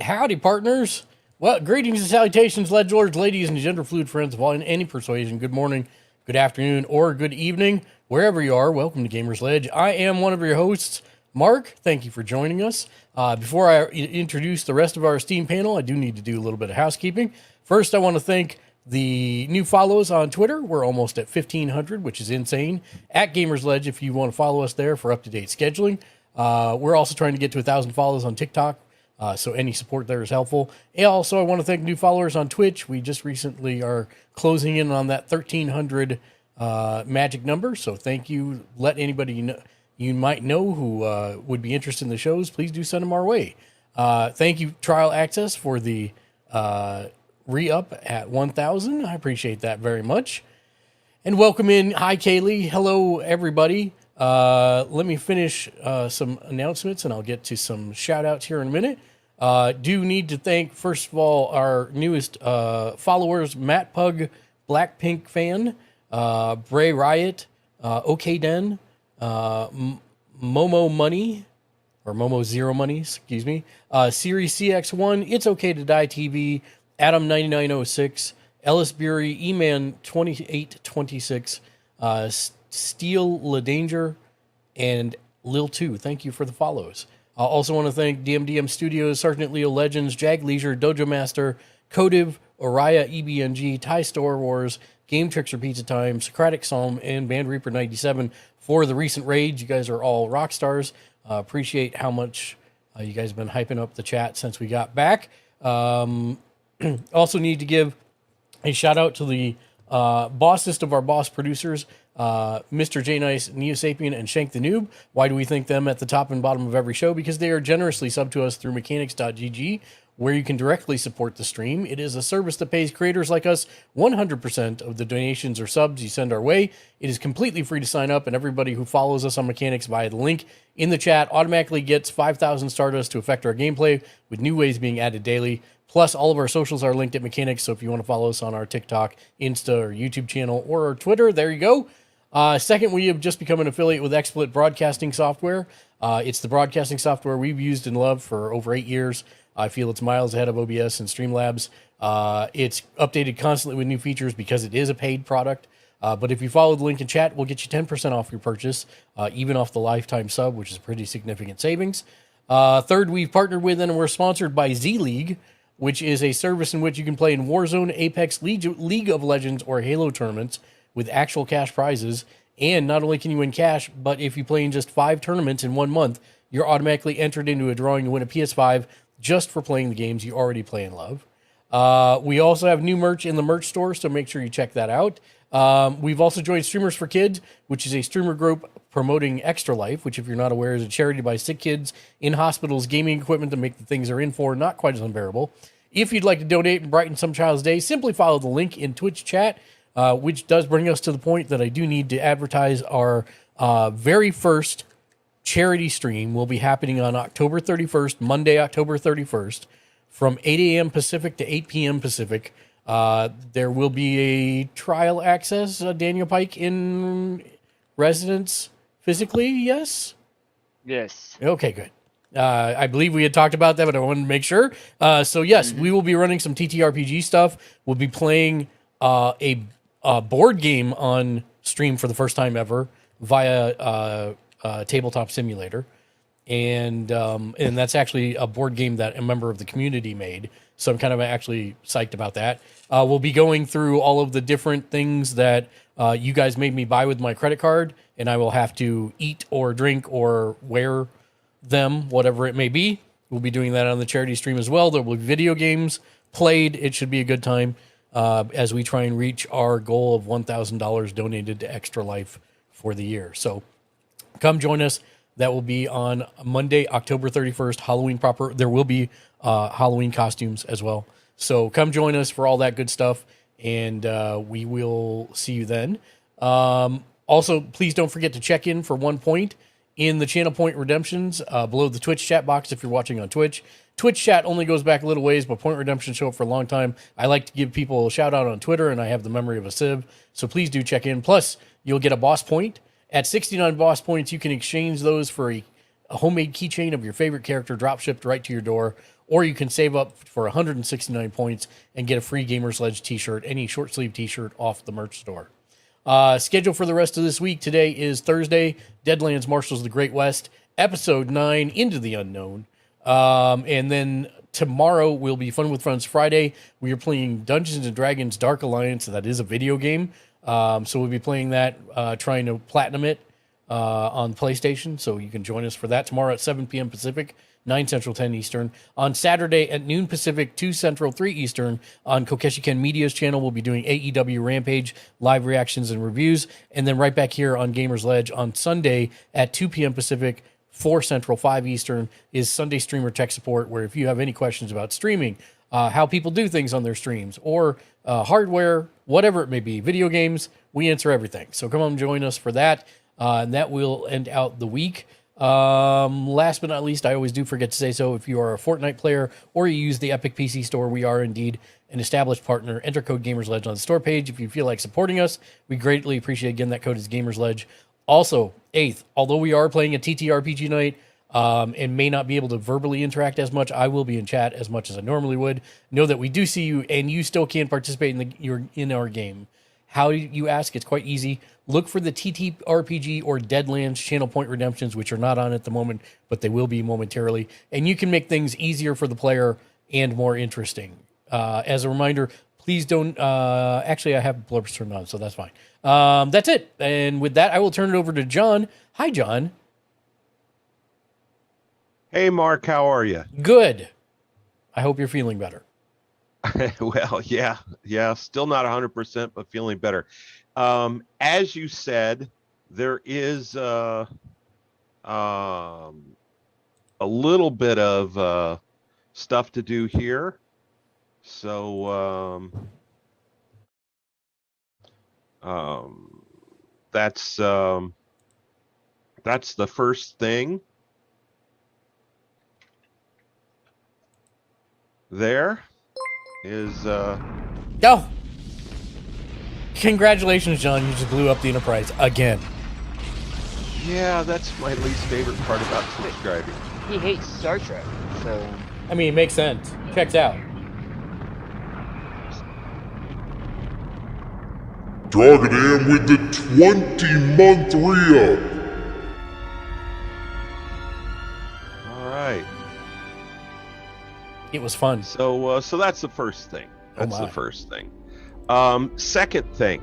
Howdy, partners. Well, greetings and salutations, ledgelords, ladies, and gender fluid friends of all in any persuasion. Good morning, good afternoon, or good evening, wherever you are. Welcome to Gamersledge. I am one of your hosts, Mark. Thank you for joining us. Before I introduce the rest of our esteemed panel, I do need to do a little bit of housekeeping. First, I want to thank the new follows on Twitter. We're almost at 1,500, which is insane. At Gamersledge, if you want to follow us there for up-to-date scheduling. We're also trying to get to 1,000 follows on TikTok. So any support there is helpful. And also, I want to thank new followers on Twitch. We just recently are closing in on that 1,300 magic number. So thank you. Let anybody you might know who would be interested in the shows, please do send them our way. Thank you, Trial Access, for the re-up at 1,000. I appreciate that very much. And welcome in. Hi, Kaylee. Hello, everybody. Let me finish some announcements, and I'll get to some shout-outs here in a minute. Do need to thank, first of all, our newest followers, Matt Pug, Blackpink Fan, Bray Riot, OK Den, Momo Money, or Momo Zero Money, excuse me, Series CX1, It's Okay to Die TV, Adam9906, Ellis Bury, E-Man 2826, Steel LaDanger, and Lil 2. Thank you for the follows. I also want to thank DMDM Studios, Sergeant Leo Legends, Jag Leisure, Dojo Master, Codiv, Oriya EBNG, Thai Star Wars, Game Trickster Pizza Time, Socratic Psalm, and Band Reaper 97 for the recent raids. You guys are all rock stars. Appreciate how much you guys have been hyping up the chat since we got back. Also need to give a shout out to the bossest of our boss producers, Mr. J Nice, Neosapien, and Shank the Noob. Why do we thank them at the top and bottom of every show? Because they are generously subbed to us through mechanics.gg, where you can directly support the stream. It is a service that pays creators like us 100% of the donations or subs you send our way. It is completely free to sign up, and everybody who follows us on Mechanics via the link in the chat automatically gets 5,000 Stardust to affect our gameplay, with new ways being added daily. Plus, all of our socials are linked at Mechanics, so if you want to follow us on our TikTok, Insta, or YouTube channel, or our Twitter, there you go. Second, we have just become an affiliate with XSplit Broadcasting Software. It's the broadcasting software we've used and loved for over 8 years. I feel it's miles ahead of OBS and Streamlabs. It's updated constantly with new features because it is a paid product. But if you follow the link in chat, we'll get you 10% off your purchase, even off the lifetime sub, which is pretty significant savings. Third, we've partnered with and we're sponsored by Z-League, which is a service in which you can play in Warzone, Apex, League of Legends, or Halo tournaments with actual cash prizes. And not only can you win cash, but if you play in just 5 tournaments in 1 month, you're automatically entered into a drawing to win a PS5 just for playing the games you already play and love. We also have new merch in the merch store, so make sure you check that out. We've also joined Streamers for Kids, which is a streamer group promoting Extra Life, which, if you're not aware, is a charity to buy sick kids in hospitals gaming equipment to make the things they're in for not quite as unbearable. If you'd like to donate and brighten some child's day, simply follow the link in Twitch chat, which does bring us to the point that I do need to advertise our very first charity stream will be happening on October 31st, Monday, October 31st, from 8 a.m. Pacific to 8 p.m. Pacific. There will be a trial access, Daniel Pike in residence physically, yes? Yes. Okay, good. I believe we had talked about that, but I wanted to make sure. So yes, we will be running some TTRPG stuff. We'll be playing a board game on stream for the first time ever via Tabletop Simulator. And that's actually a board game that a member of the community made. So I'm kind of actually psyched about that. We'll be going through all of the different things that you guys made me buy with my credit card, and I will have to eat or drink or wear them, whatever it may be. We'll be doing that on the charity stream as well. There will be video games played. It should be a good time as we try and reach our goal of $1,000 donated to Extra Life for the year. So come join us. That will be on Monday, October 31st, Halloween proper. There will be Halloween costumes as well. So come join us for all that good stuff, and we will see you then. Also, please don't forget to check in for 1 point in the channel point redemptions below the Twitch chat box if you're watching on Twitch. Twitch chat only goes back a little ways, but point redemptions show up for a long time. I like to give people a shout out on Twitter, and I have the memory of a sieve, so please do check in. Plus, you'll get a boss point. At 69 boss points, you can exchange those for a homemade keychain of your favorite character drop shipped right to your door, or you can save up for 169 points and get a free Gamersledge t-shirt, any short sleeve t-shirt off the merch store. Schedule for the rest of this week. Today is Thursday, Deadlands, Marshals of the Great West, Episode 9, Into the Unknown. And then tomorrow will be Fun with Friends Friday. We are playing Dungeons & Dragons Dark Alliance. That is a video game. So we'll be playing that, trying to platinum it on PlayStation. So you can join us for that tomorrow at 7 p.m. Pacific, 9 Central, 10 Eastern. On Saturday at noon Pacific, 2 Central, 3 Eastern, on Kokeshi Ken Media's channel, we'll be doing AEW Rampage, live reactions and reviews. And then right back here on Gamersledge on Sunday at 2 p.m. Pacific, 4 Central, 5 Eastern, is Sunday Streamer Tech Support, where if you have any questions about streaming, how people do things on their streams, or hardware, whatever it may be, video games, we answer everything. So come on and join us for that. And that will end out the week. Last but not least, I always do forget to say so, if you are a Fortnite player or you use the Epic PC Store, we are indeed an established partner. Enter code GamersLedge on the store page if you feel like supporting us. We greatly appreciate, again, that code is GamersLedge. Also, 8th, although we are playing a TTRPG night and may not be able to verbally interact as much, I will be in chat as much as I normally would. Know that we do see you, and you still can participate in our game. How you ask? It's quite easy. Look for the TTRPG or Deadlands channel point redemptions, which are not on at the moment, but they will be momentarily. And you can make things easier for the player and more interesting. As a reminder, please don't... actually, I have blurbs turned on, so that's fine. That's it. And with that, I will turn it over to John. Hi, John. Hey, Mark. How are you? Good. I hope you're feeling better. Well, yeah. Still not 100%, but feeling better. As you said, there is a little bit of stuff to do here. So that's the first thing. There is Oh, congratulations, John. You just blew up the Enterprise again. Yeah, that's my least favorite part about subscribing. He hates Star Trek, so... I mean, it makes sense. Checks out. Targeting with the 20-month re-up. All right. It was fun. So that's the first thing. That's the first thing. Second thing,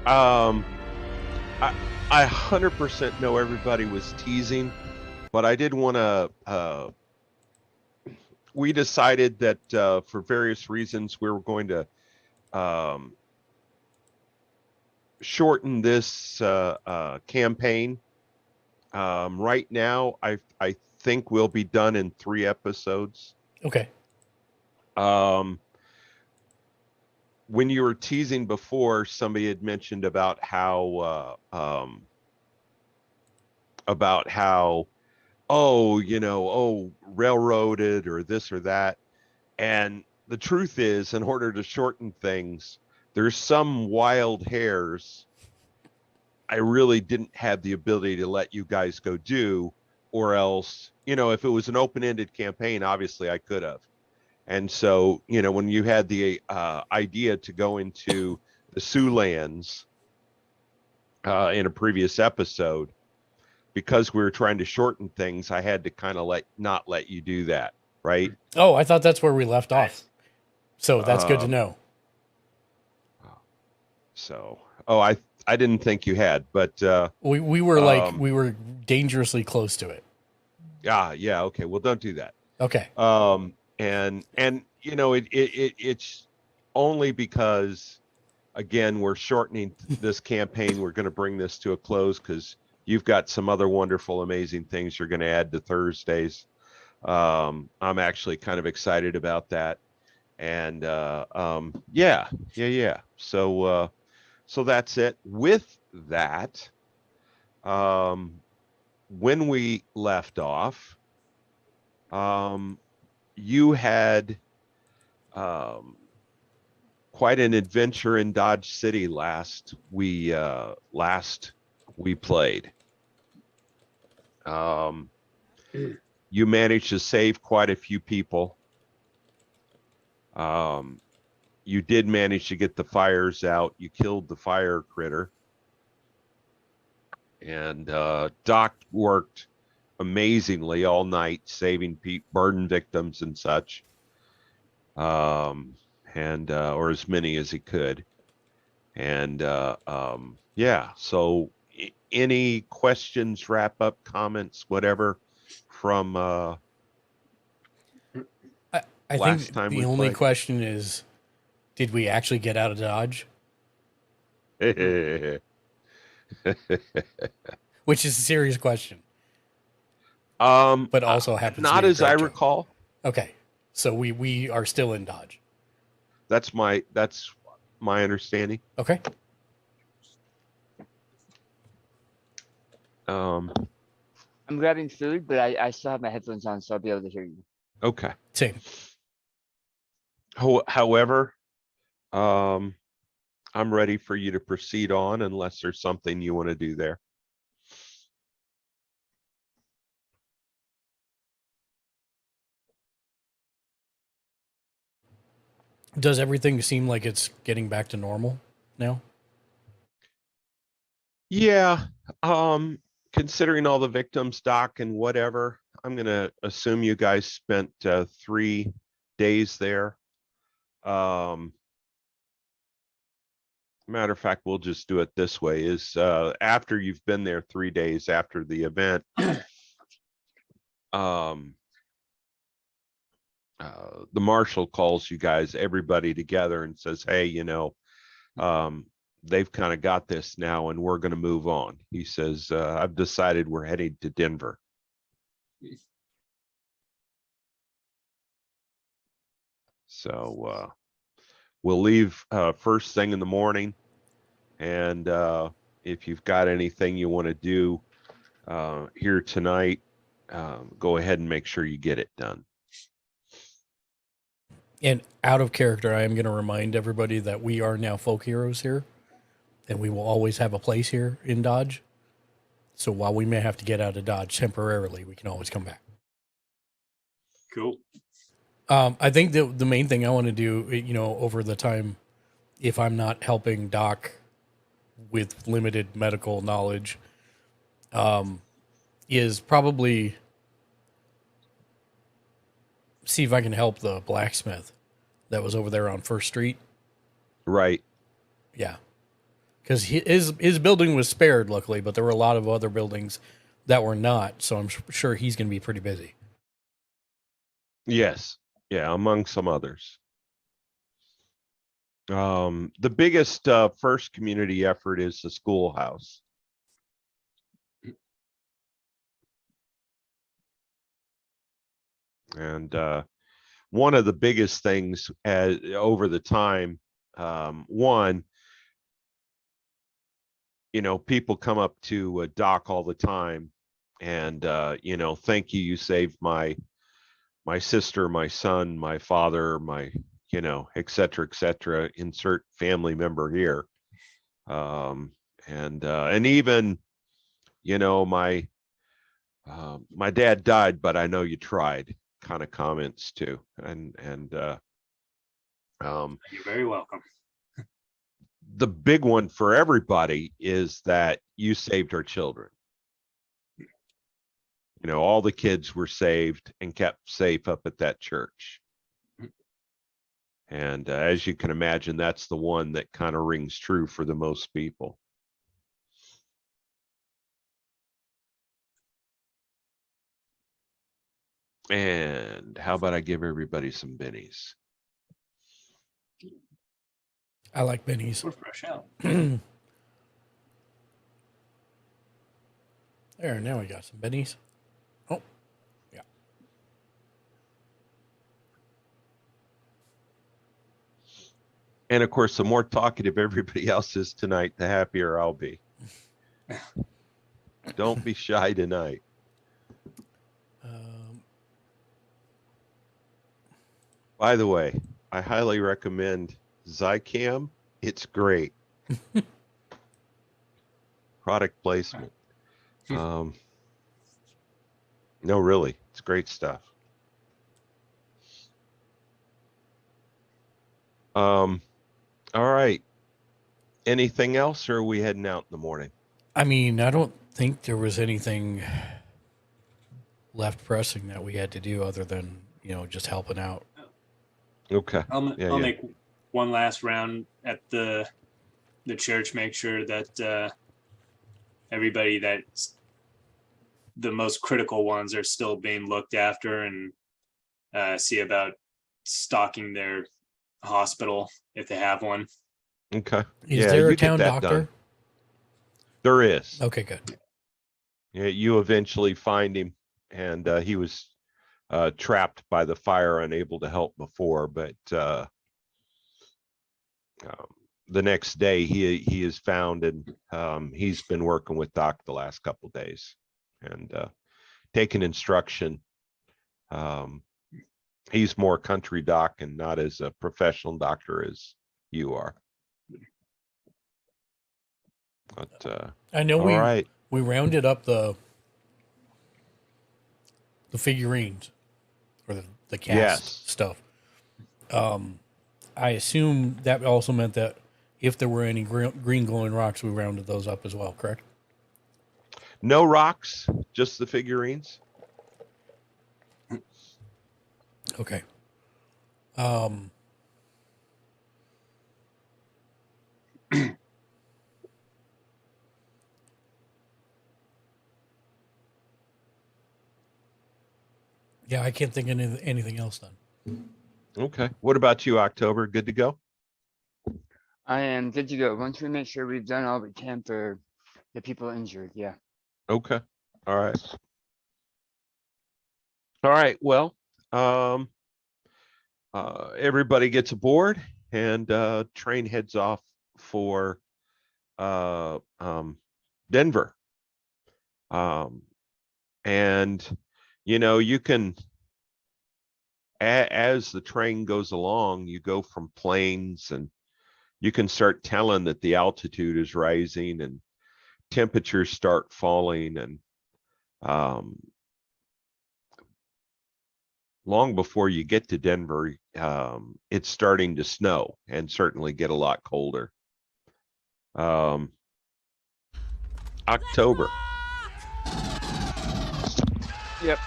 I 100% know everybody was teasing, but I did want to. We decided that for various reasons we were going to shorten this campaign. Right now, I think we'll be done in 3 episodes. Okay. When you were teasing before, somebody had mentioned about how railroaded or this or that. And the truth is, in order to shorten things, there's some wild hairs I really didn't have the ability to let you guys go do, or else, if it was an open-ended campaign, obviously I could have. And so, when you had the idea to go into the Sioux lands in a previous episode, because we were trying to shorten things, I had to kind of not let you do that, right? Oh, I thought that's where we left off. So that's good to know. So, I didn't think you had, but we were we were dangerously close to it. Yeah. Okay. Well, don't do that. Okay. And it's only because, again, we're shortening this campaign. We're going to bring this to a close because you've got some other wonderful, amazing things you're going to add to Thursdays. I'm actually kind of excited about that. And yeah. So that's it. With that, when we left off, you had quite an adventure in Dodge City last we played. You managed to save quite a few people. You did manage to get the fires out. You killed the fire critter. And Doc worked amazingly all night, saving burn victims and such. Or as many as he could. And yeah, so any questions, wrap up, comments, whatever from I last think time the we only played? question is, did we actually get out of Dodge? Which is a serious question, but also happens to Not be a as I great joke. recall. Okay, so we are still in Dodge. That's my understanding. Okay. I'm grabbing food, but I still have my headphones on, so I'll be able to hear you. Okay. Same. However, I'm ready for you to proceed on unless there's something you want to do there. Does everything seem like it's getting back to normal now? Yeah. Considering all the victims, Doc, and whatever, I'm going to assume you guys spent 3 days there. Matter of fact, we'll just do it this way is after you've been there 3 days after the event, the marshal calls you guys, everybody together and says, hey, they've kind of got this now and we're going to move on. He says, I've decided we're heading to Denver. So we'll leave first thing in the morning. And if you've got anything you want to do here tonight, go ahead and make sure you get it done. And out of character, I am going to remind everybody that we are now folk heroes here, and we will always have a place here in Dodge. So while we may have to get out of Dodge temporarily, we can always come back. Cool. I think the main thing I want to do, over the time, if I'm not helping Doc with limited medical knowledge, is probably see if I can help the blacksmith that was over there on First Street. Right. Yeah. Because his building was spared, luckily, but there were a lot of other buildings that were not, so I'm sure he's going to be pretty busy. Yes. Yeah, among some others. The biggest first community effort is the schoolhouse. And one of the biggest things over the time, one, people come up to Doc all the time and, thank you, you saved my sister, my son, my father, et cetera, insert family member here. And even, my dad died, but I know you tried kind of comments too. And You're very welcome. the big one for everybody is that you saved our children. All the kids were saved and kept safe up at that church. And as you can imagine, that's the one that kind of rings true for the most people. And how about I give everybody some bennies? I like bennies. We're fresh out. There, now we got some bennies. Oh, yeah. And of course, the more talkative everybody else is tonight, the happier I'll be. Don't be shy tonight. By the way, I highly recommend Zycam. It's great. Product placement. No, really, it's great stuff. All right. Anything else, or are we heading out in the morning? I mean, I don't think there was anything left pressing that we had to do other than, just helping out. Okay. I'll Yeah. make one last round at the church. Make sure that everybody that's the most critical ones are still being looked after, and see about stocking their hospital if they have one. Okay. Is there a you get town that doctor? done. There is. Okay, good. Yeah, you eventually find him, and he was trapped by the fire, unable to help before. But the next day, he is found, and he's been working with Doc the last couple of days, and taking instruction. He's more country Doc and not as a professional doctor as you are. But I know all right. we rounded up the figurines or the cast Yes. stuff. I assume that also meant that if there were any green glowing rocks, we rounded those up as well, correct? No rocks, just the figurines. Okay. Yeah, I can't think of anything else then. Okay. What about you, October? Good to go? I am good to go. Once we make sure we've done all we can for the people injured, yeah. Okay. All right. All right. Well, everybody gets aboard, and train heads off for Denver. And you can, as the train goes along, you go from plains, and you can start telling that the altitude is rising and temperatures start falling, and long before you get to Denver, it's starting to snow and certainly get a lot colder. October. Yep.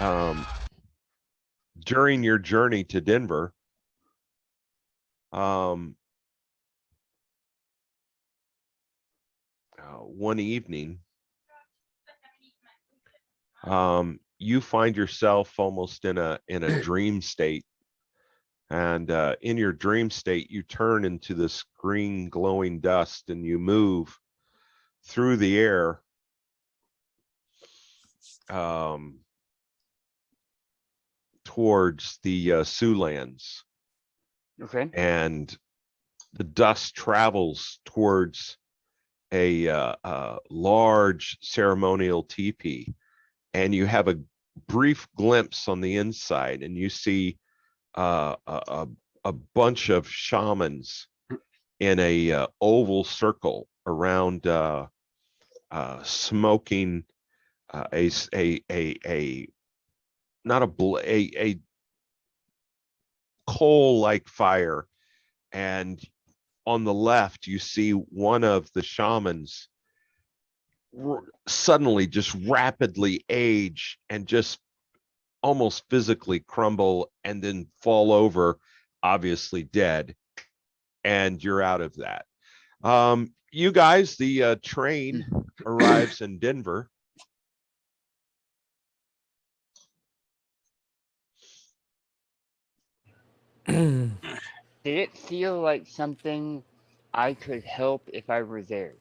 During your journey to Denver, one evening, you find yourself almost in a dream state, and in your dream state, you turn into this green glowing dust, and you move through the air towards the Siouxlands, Okay. and the dust travels towards a large ceremonial teepee, and you have a brief glimpse on the inside, and you see a bunch of shamans in a oval circle around smoking a not a coal like fire, and on the left you see one of the shamans suddenly just rapidly age and just almost physically crumble and then fall over, obviously dead, and you're out of that. You guys, the train arrives in Denver. Did it feel like something I could help if I were there?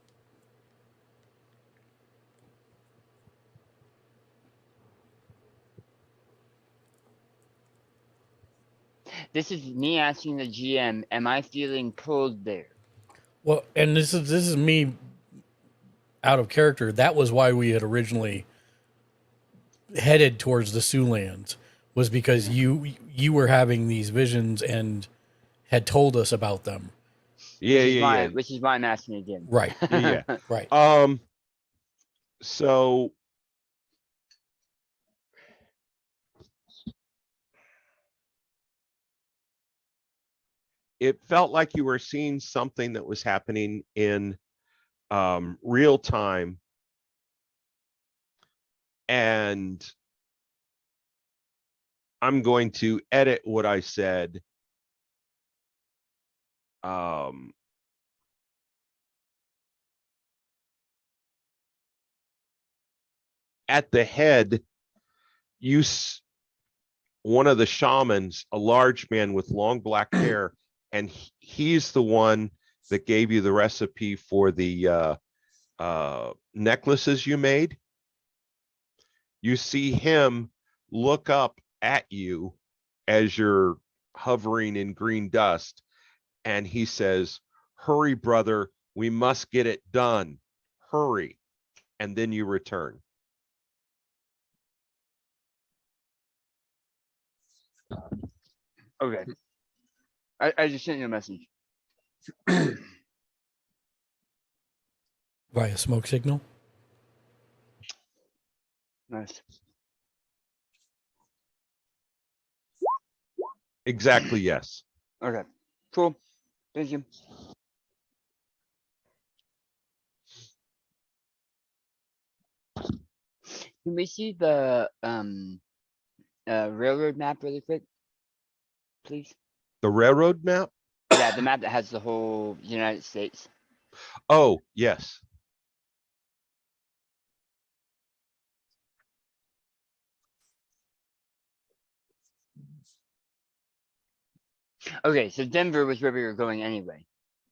This is me asking the GM, am I feeling pulled there? Well, and this is me out of character. That was why we had originally headed towards the Siouxlands, was because you were having these visions and had told us about them. Yeah. Which is why I'm asking again. Right. Yeah. Right. So it felt like you were seeing something that was happening in real time, and I'm going to edit what I said. At the head, one of the shamans, a large man with long black hair, and he's the one that gave you the recipe for the necklaces you made. You see him look up at you as you're hovering in green dust, and he says, "Hurry, brother, we must get it done. Hurry." And then you return. Okay. I just sent you a message. Via smoke signal. Nice. Exactly, yes. Okay. Cool. Thank you. Can we see the railroad map really quick, please? The railroad map? Yeah, the map that has the whole United States. Oh, yes. Okay, so Denver was where we were going anyway.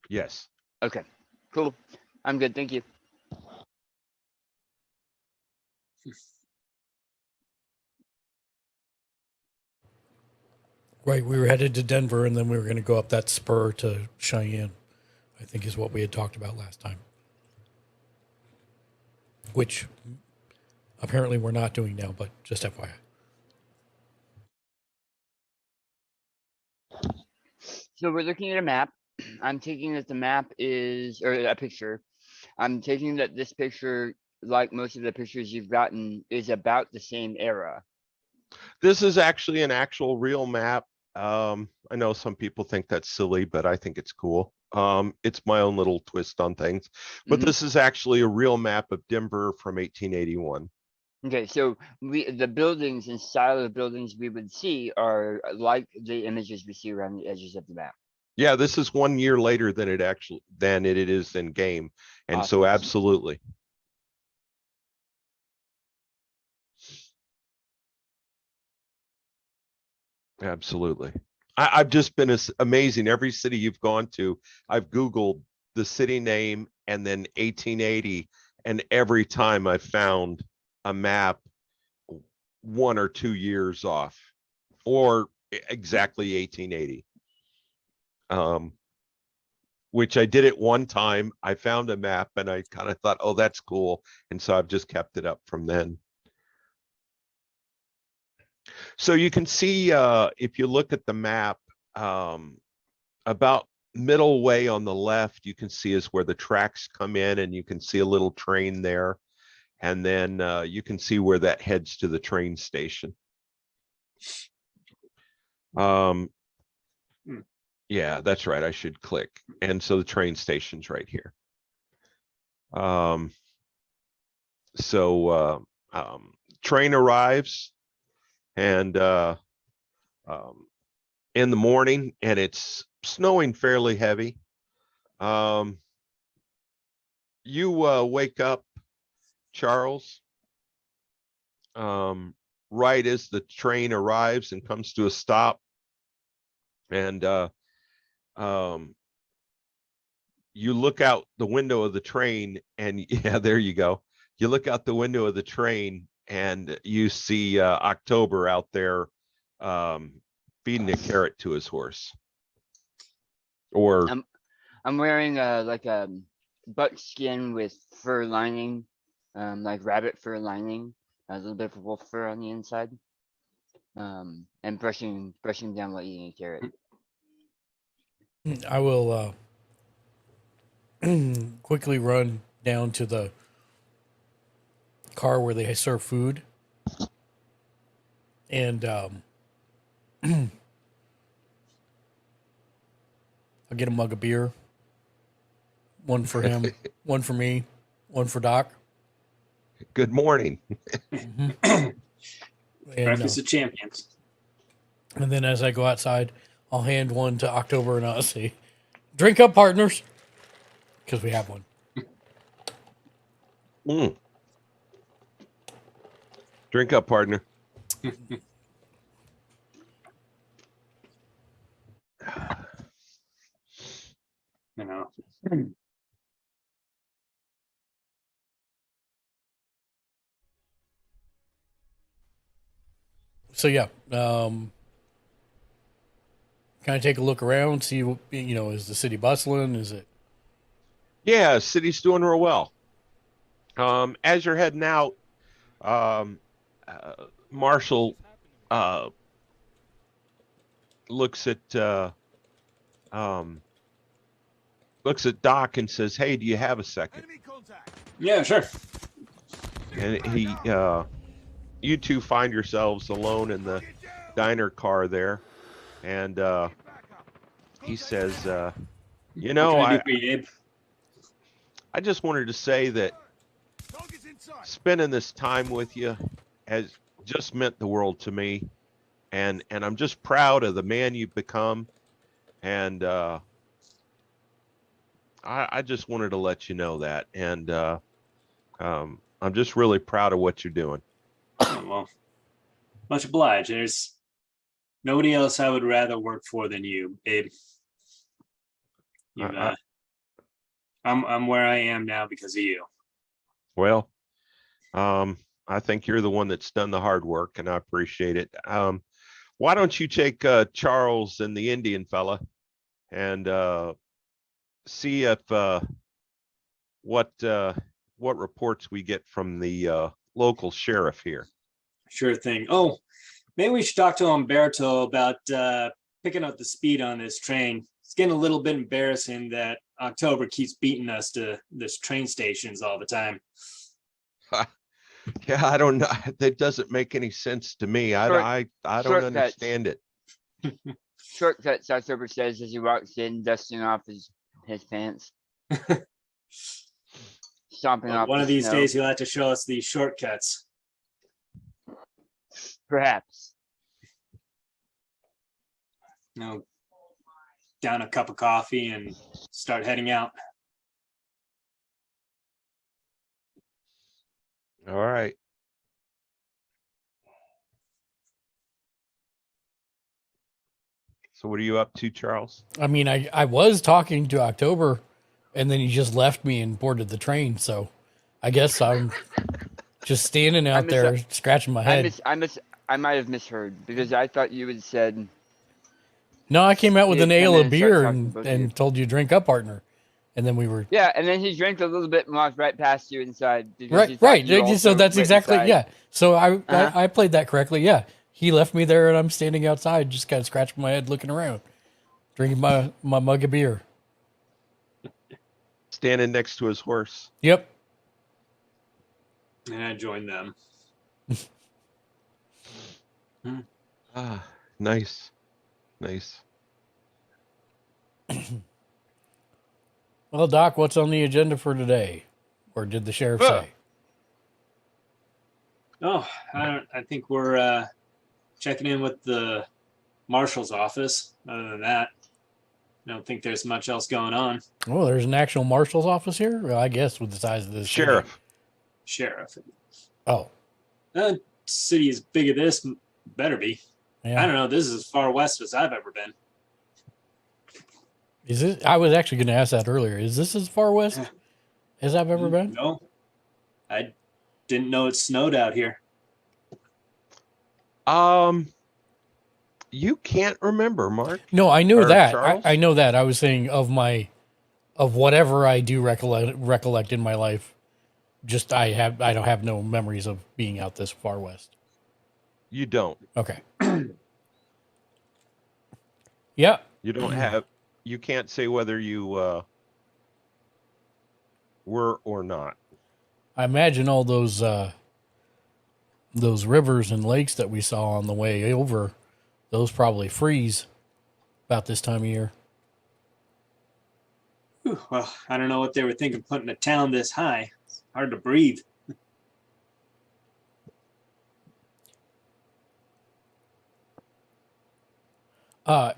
Yes. Okay, cool. I'm good, thank you. Right. We were headed to Denver, and then we were going to go up that spur to Cheyenne, I think is what we had talked about last time. Which apparently we're not doing now, but just FYI. So we're looking at a map. I'm taking that the map is, or a picture. I'm taking that this picture, like most of the pictures you've gotten, is about the same era. This is actually an actual real map. I know some people think that's silly, but I think it's cool. It's my own little twist on things. But this is actually a real map of Denver from 1881. Okay, so the buildings and style of buildings we would see are like the images we see around the edges of the map. Yeah, this is 1 year later than it is in game. And Awesome. so absolutely. Absolutely. I've just been amazing. Every city you've gone to, I've Googled the city name and then 1880. And every time I found a map 1 or 2 years off, or exactly 1880. Which I did it one time. I found a map and I kind of thought, oh, that's cool. And so I've just kept it up from then. So you can see, if you look at the map, about middle way on the left, you can see is where the tracks come in, and you can see a little train there. And then you can see where that heads to the train station. Yeah, that's right. I should click. And so the train station's right here. Train arrives, and in the morning, and it's snowing fairly heavy. You wake up, Charles, right as the train arrives and comes to a stop. And you look out the window of the train, and yeah, there you go. You look out the window of the train, and you see October out there feeding a carrot to his horse. Or I'm wearing like a buck skin with fur lining, like rabbit fur lining, a little bit of wolf fur on the inside, and brushing down while eating a carrot. I will quickly run down to the car where they serve food, and I'll get a mug of beer. One for him, one for me, one for Doc. Good morning. And, Breakfast of champions. and then as I go outside, I'll hand one to October and I'll say, "Drink up, partners," because we have one. Mm. Drink up, partner. You know. So yeah, kind of take a look around, see what, is the city bustling? Is it? Yeah, city's doing real well. As you're heading out, Marshall looks at Doc and says, "Hey, do you have a second?" Yeah, sure. And you two find yourselves alone in the diner car there, and he says, What can I do for you, Abe? I just wanted to say that spending this time with you has just meant the world to me, and I'm just proud of the man you've become, and I just wanted to let you know that, and I'm just really proud of what you're doing. Oh, well, much obliged. There's nobody else I would rather work for than you, Abe. I'm where I am now because of you. Well, I think you're the one that's done the hard work, and I appreciate it. Why don't you take Charles and the Indian fella and see if what reports we get from the local sheriff here. Sure thing. Oh, maybe we should talk to Umberto about picking up the speed on this train. It's getting a little bit embarrassing that October keeps beating us to this train stations all the time. Yeah, I don't know. That doesn't make any sense to me. I don't understand it. Shortcuts, October says as he walks in, dusting off his pants. Stomping off One the of these snow. days, you'll have to show us these shortcuts. Perhaps. Down a cup of coffee and start heading out. All right. So what are you up to, Charles? I mean, I was talking to October, and then he just left me and boarded the train. So I guess I'm just standing out there scratching my head. I might have misheard because I thought you had said. No, I came out with an ale of beer and and told you drink up, partner. And then we were Yeah, and then he drank a little bit and walked right past you inside. right. So that's exactly yeah. So I played that correctly. Yeah, he left me there, and I'm standing outside, just kind of scratching my head, looking around, drinking my mug of beer. Standing next to his horse. Yep. And I joined them. Ah, nice. Well, Doc, what's on the agenda for today? Or did the sheriff say? Oh, I think we're checking in with the Marshals office. Other than that, I don't think there's much else going on. Oh, there's an actual Marshals office here? Well, I guess with the size of this Sheriff. Sheriff. Oh. City as big as this better be. Yeah. I don't know. This is as far west as I've ever been. Is it? I was actually going to ask that earlier. Is this as far west as I've ever been? No. I didn't know it snowed out here. You can't remember, Mark? No, I knew Or that. Charles? I know that. I was saying of my of whatever I do recollect in my life. Just I don't have no memories of being out this far west. You don't. Okay. Yeah. You don't have. You can't say whether you were or not. I imagine all those rivers and lakes that we saw on the way over, those probably freeze about this time of year. Whew, well, I don't know what they were thinking putting a town this high. It's hard to breathe.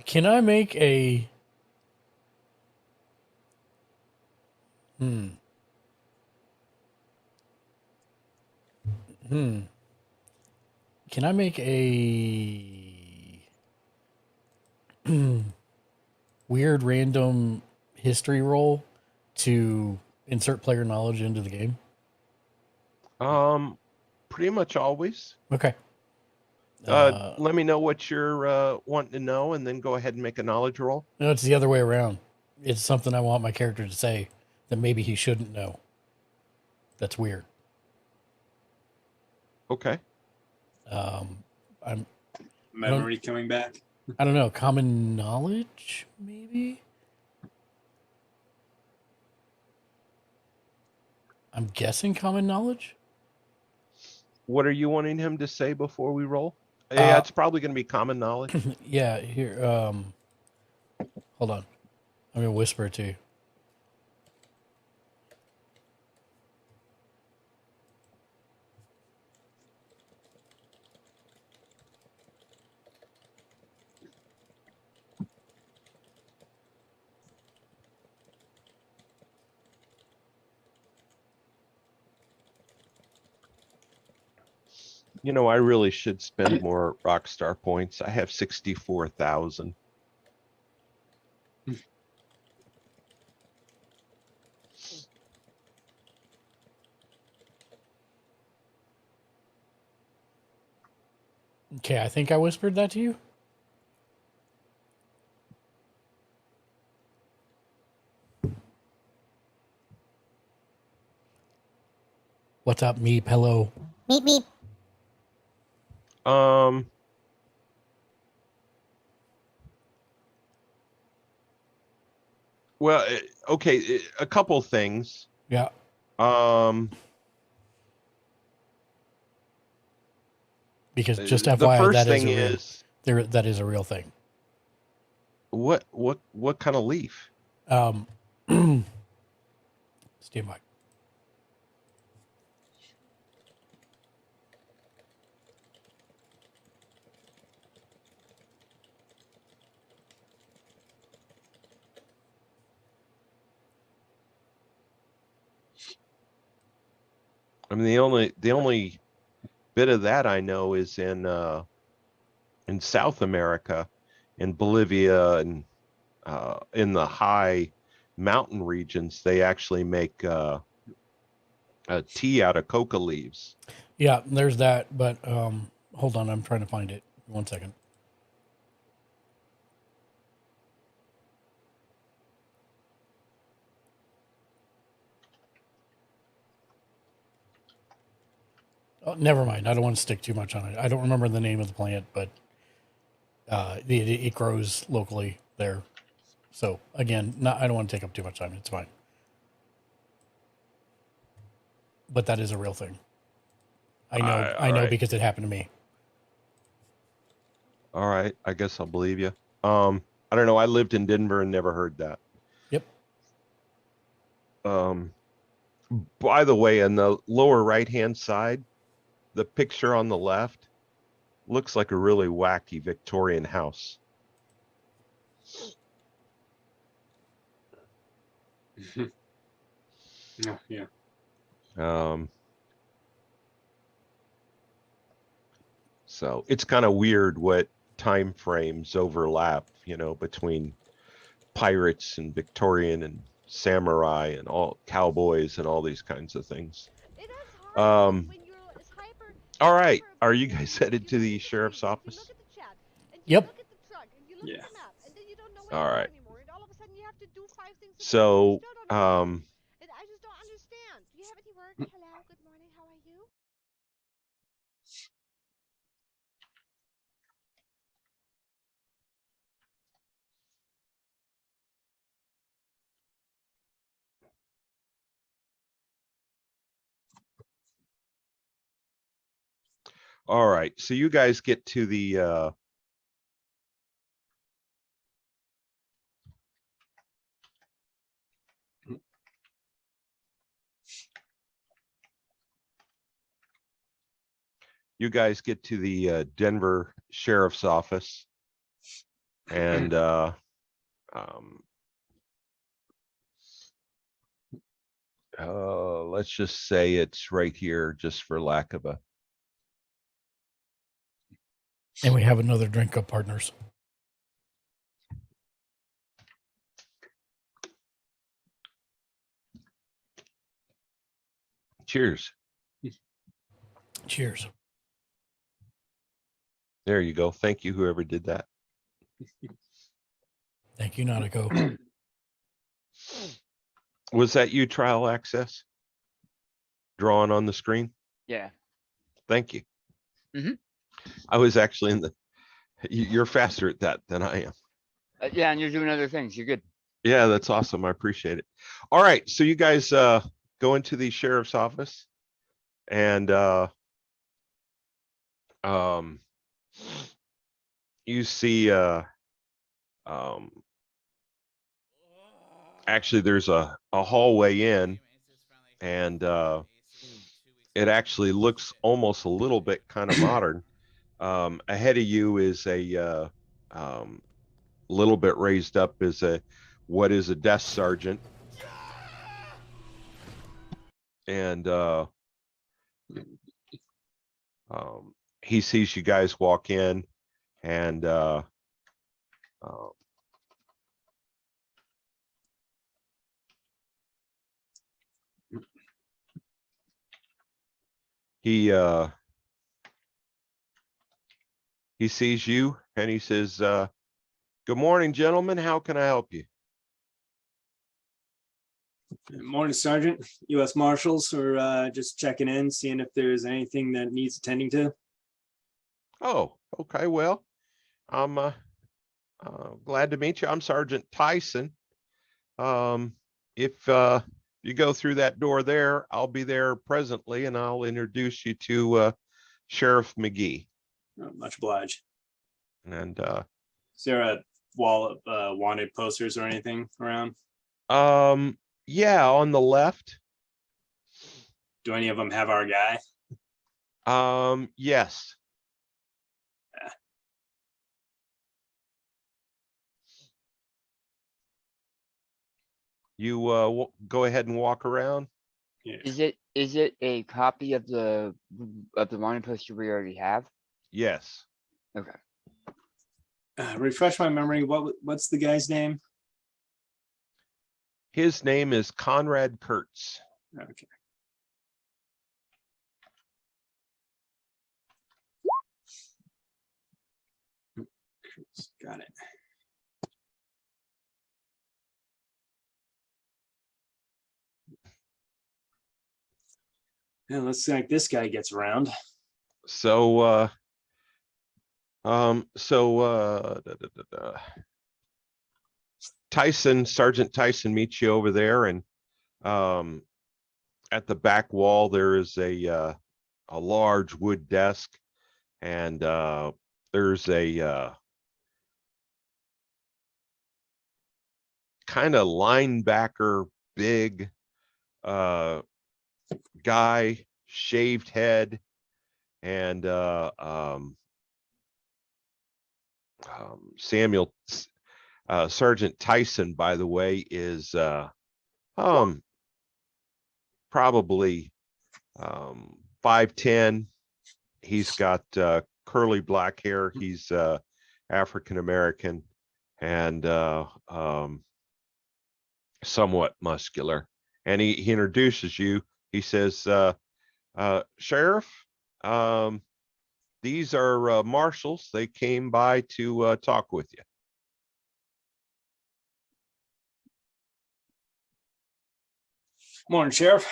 Can I make a Can I make a weird random history roll to insert player knowledge into the game? Pretty much always. Okay. Let me know what you're wanting to know, and then go ahead and make a knowledge roll. No, it's the other way around. It's something I want my character to say that maybe he shouldn't know. That's weird. Okay. Memory coming back. I don't know. Common knowledge, maybe? I'm guessing common knowledge. What are you wanting him to say before we roll? Yeah, it's probably going to be common knowledge. Yeah, here. Hold on. I'm going to whisper it to you. You know, I really should spend more Rockstar points. I have 64,000. Okay, I think I whispered that to you. What's up, Meep? Hello. Meep meep. Well, okay, a couple things. Yeah. Because just The FYI, first that thing is that is a real thing. what kind of leaf? Stand by. I mean, the only bit of that I know is in South America, in Bolivia, and in the high mountain regions, they actually make a tea out of coca leaves. Yeah, there's that, but hold on, I'm trying to find it. 1 second. Oh, never mind. I don't want to stick too much on it. I don't remember the name of the plant, but it grows locally there. So again, I don't want to take up too much time. It's fine. But that is a real thing. I know. I know right. because it happened to me. All right, I guess I'll believe you. I don't know. I lived in Denver and never heard that. Yep. By the way, on the lower right-hand side, the picture on the left looks like a really wacky Victorian house. Yeah. So it's kind of weird what time frames overlap, you know, between pirates and Victorian and samurai and all cowboys and all these kinds of things. All right. Are you guys headed to the sheriff's office? Yep. Yeah. All right. So, still don't understand. I just don't understand. Do you have any word? Hello, good morning, how are you? all right. So you guys get to the Denver Sheriff's Office, and let's just say it's right here, just for lack of a. And we have another drink up, partners. Cheers. Cheers. There you go. Thank you, whoever did that. Thank you, Nanako. Was that you, Trial Access? Drawn on the screen? Yeah. Thank you. Mhm. I was actually in the. You're faster at that than I am. Yeah, and you're doing other things. You're good. Yeah, that's awesome. I appreciate it. All right, so you guys go into the sheriff's office, and you see actually there's a hallway in, and it actually looks almost a little bit kind of modern. Ahead of you is a little bit raised up is what is a desk sergeant, and he sees you guys walk in, and he sees you, and he says, "Good morning, gentlemen. How can I help you?" Morning, Sergeant. U.S. Marshals. We're just checking in, seeing if there's anything that needs attending to. Oh, okay. Well, I'm glad to meet you. I'm Sergeant Tyson. If you go through that door there, I'll be there presently, and I'll introduce you to Sheriff McGee. Oh, much obliged. And Is there a wall of wanted posters or anything around? yeah, on the left. Do any of them have our guy? Yes. You go ahead and walk around. Yeah. Is it a copy of the wanted poster we already have? Yes. Okay. Refresh my memory. What's the guy's name? His name is Conrad Kurtz. Okay. Got it. Yeah, looks like this guy gets around. So Sergeant Tyson meets you over there, and at the back wall there is a large wood desk, and there's a kind of linebacker, big guy, shaved head, and Sergeant Tyson, by the way, is probably 5'10". He's got curly black hair. He's African American, and somewhat muscular. And he introduces you. He says, "Sheriff, these are marshals. They came by to talk with you." Morning, Sheriff.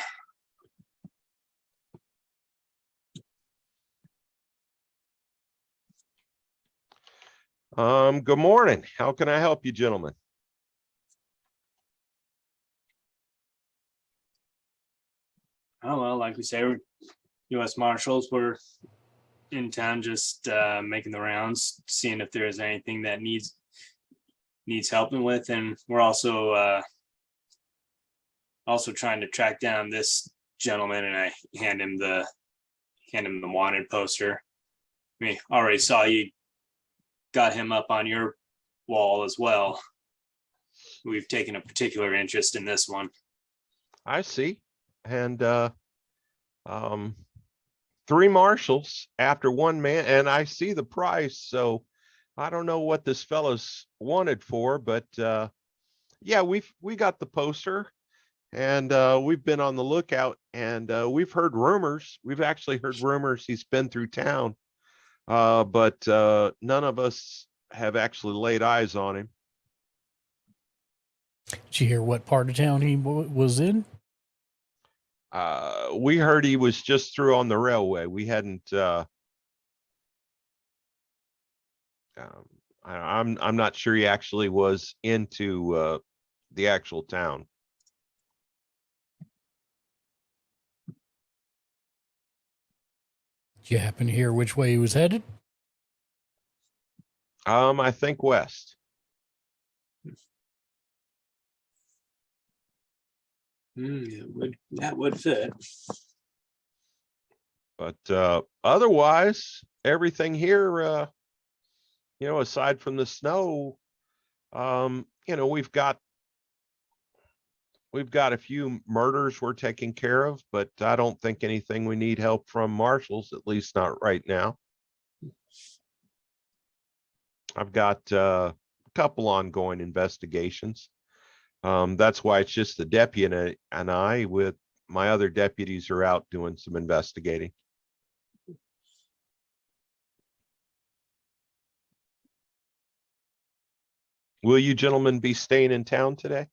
Good morning. How can I help you, gentlemen? Oh, well, like we say, we're U.S. Marshals. We're in town just making the rounds, seeing if there is anything that needs helping with. And we're also trying to track down this gentleman, and I hand him the wanted poster. I mean, already saw you got him up on your wall as well. We've taken a particular interest in this one. I see. And 3 marshals after 1 man, and I see the price, so I don't know what this fella's wanted for, but yeah, we got the poster, and we've been on the lookout, and we've heard rumors. We've actually heard rumors he's been through town, but none of us have actually laid eyes on him. Did you hear what part of town he was in? We heard he was just through on the railway. We hadn't. I'm not sure he actually was into the actual town. Did you happen to hear which way he was headed? I think west. That would fit. But otherwise, everything here, aside from the snow, we've got a few murders we're taking care of, but I don't think anything we need help from marshals, at least not right now. I've got a couple ongoing investigations. That's why it's just the deputy and I, with my other deputies, are out doing some investigating. Will you gentlemen be staying in town today?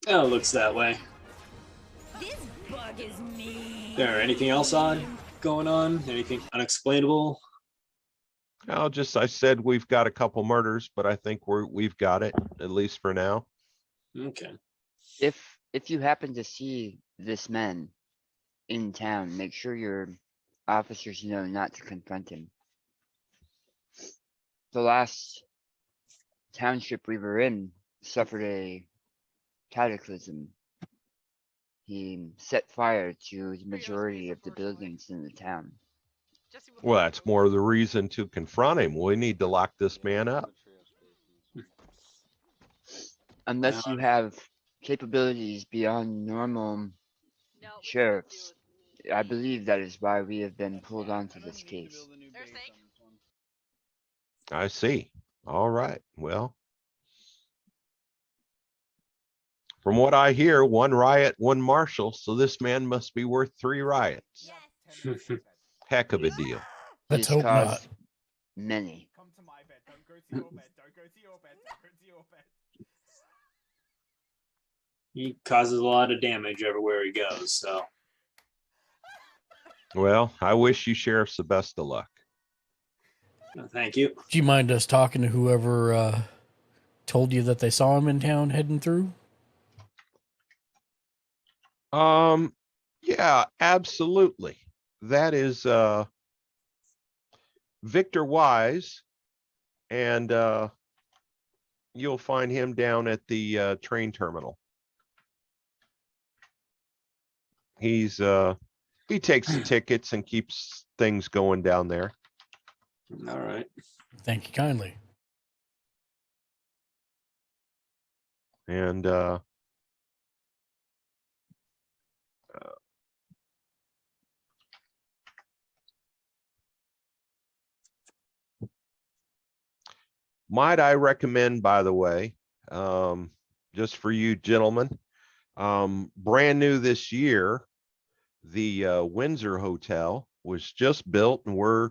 Oh, it looks that way. This bug is mean. There, anything else going on? Anything unexplainable? I said we've got a couple murders, but I think we've got it, at least for now. Okay. If you happen to see this man in town, make sure your officers know not to confront him. The last township we were in suffered a cataclysm. He set fire to the majority of the buildings in the town. Well, that's more the reason to confront him. We need to lock this man up. Unless you have capabilities beyond normal sheriffs, I believe that is why we have been pulled onto this case. I see. All right. Well, from what I hear, 1 riot, 1 marshal. So this man must be worth 3 riots. Heck of a deal. Let's He's hope caused not. many. Come to my bed. Don't go to your bed. Don't go to your bed. Don't go to your bed. He causes a lot of damage everywhere he goes, so. Well, I wish you sheriffs the best of luck. Thank you. Do you mind us talking to whoever told you that they saw him in town heading through? Yeah, absolutely. That is Victor Wise, and you'll find him down at the train terminal. He takes the tickets and keeps things going down there. All right. Thank you kindly. And might I recommend, by the way, just for you gentlemen, brand new this year, the Windsor Hotel was just built, and we're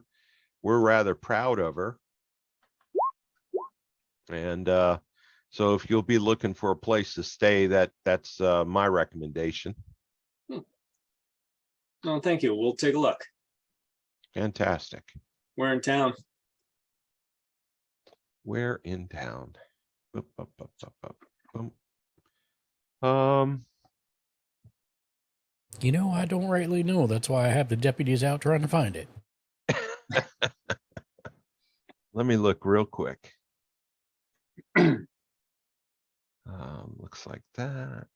rather proud of her. And So if you'll be looking for a place to stay, that's my recommendation. Oh, thank you. We'll take a look. Fantastic. We're in town. Where in town? Bup, bup, bup, bup, bup, bum. You know, I don't rightly know. That's why I have the deputies out trying to find it. Let me look real quick. Looks like that.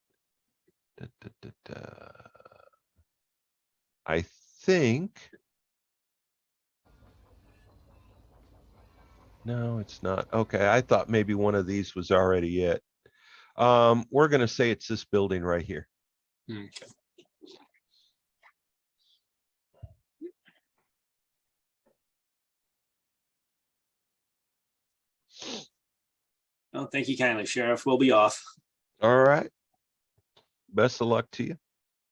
Da, da, da, da. I think. No, it's not. Okay, I thought maybe one of these was already it. We're gonna say it's this building right here. Okay. Oh, thank you kindly, Sheriff. We'll be off. All right. Best of luck to you.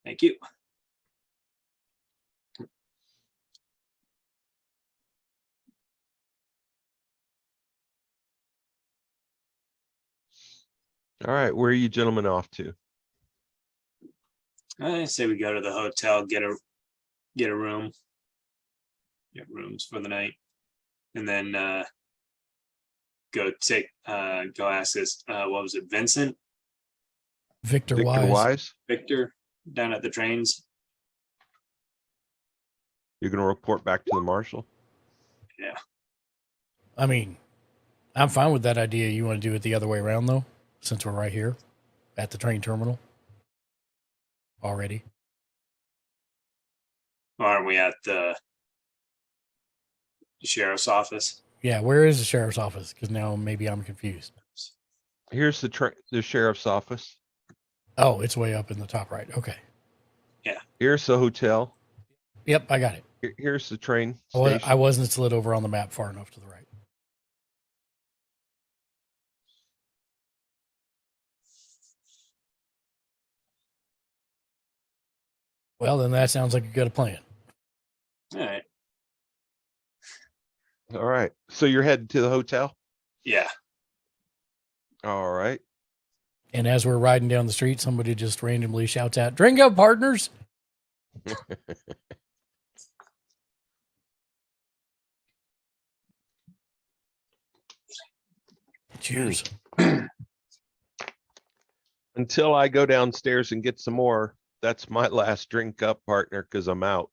Thank you. All right, where are you gentlemen off to? I say we go to the hotel, get a room, get rooms for the night, and then go ask this. What was it, Vincent? Victor Victor Wise. Wise? Victor down at the trains. You're gonna report back to the marshal? Yeah. I mean, I'm fine with that idea. You want to do it the other way around, though, since we're right here at the train terminal already. Or aren't we at the sheriff's office? Yeah, where is the sheriff's office? Because now maybe I'm confused. Here's the sheriff's office. Oh, it's way up in the top right. Okay. Here's the hotel. Yep, I got it. Here's the train I station. wasn't slid over on the map far enough to the right. Well, then that sounds like a good plan. All right. All right. So you're headed to the hotel? Yeah. All right. And as we're riding down the street, somebody just randomly shouts out, "Drink up, partners!" Cheers. Until I go downstairs and get some more, that's my last drink up, partner, because I'm out.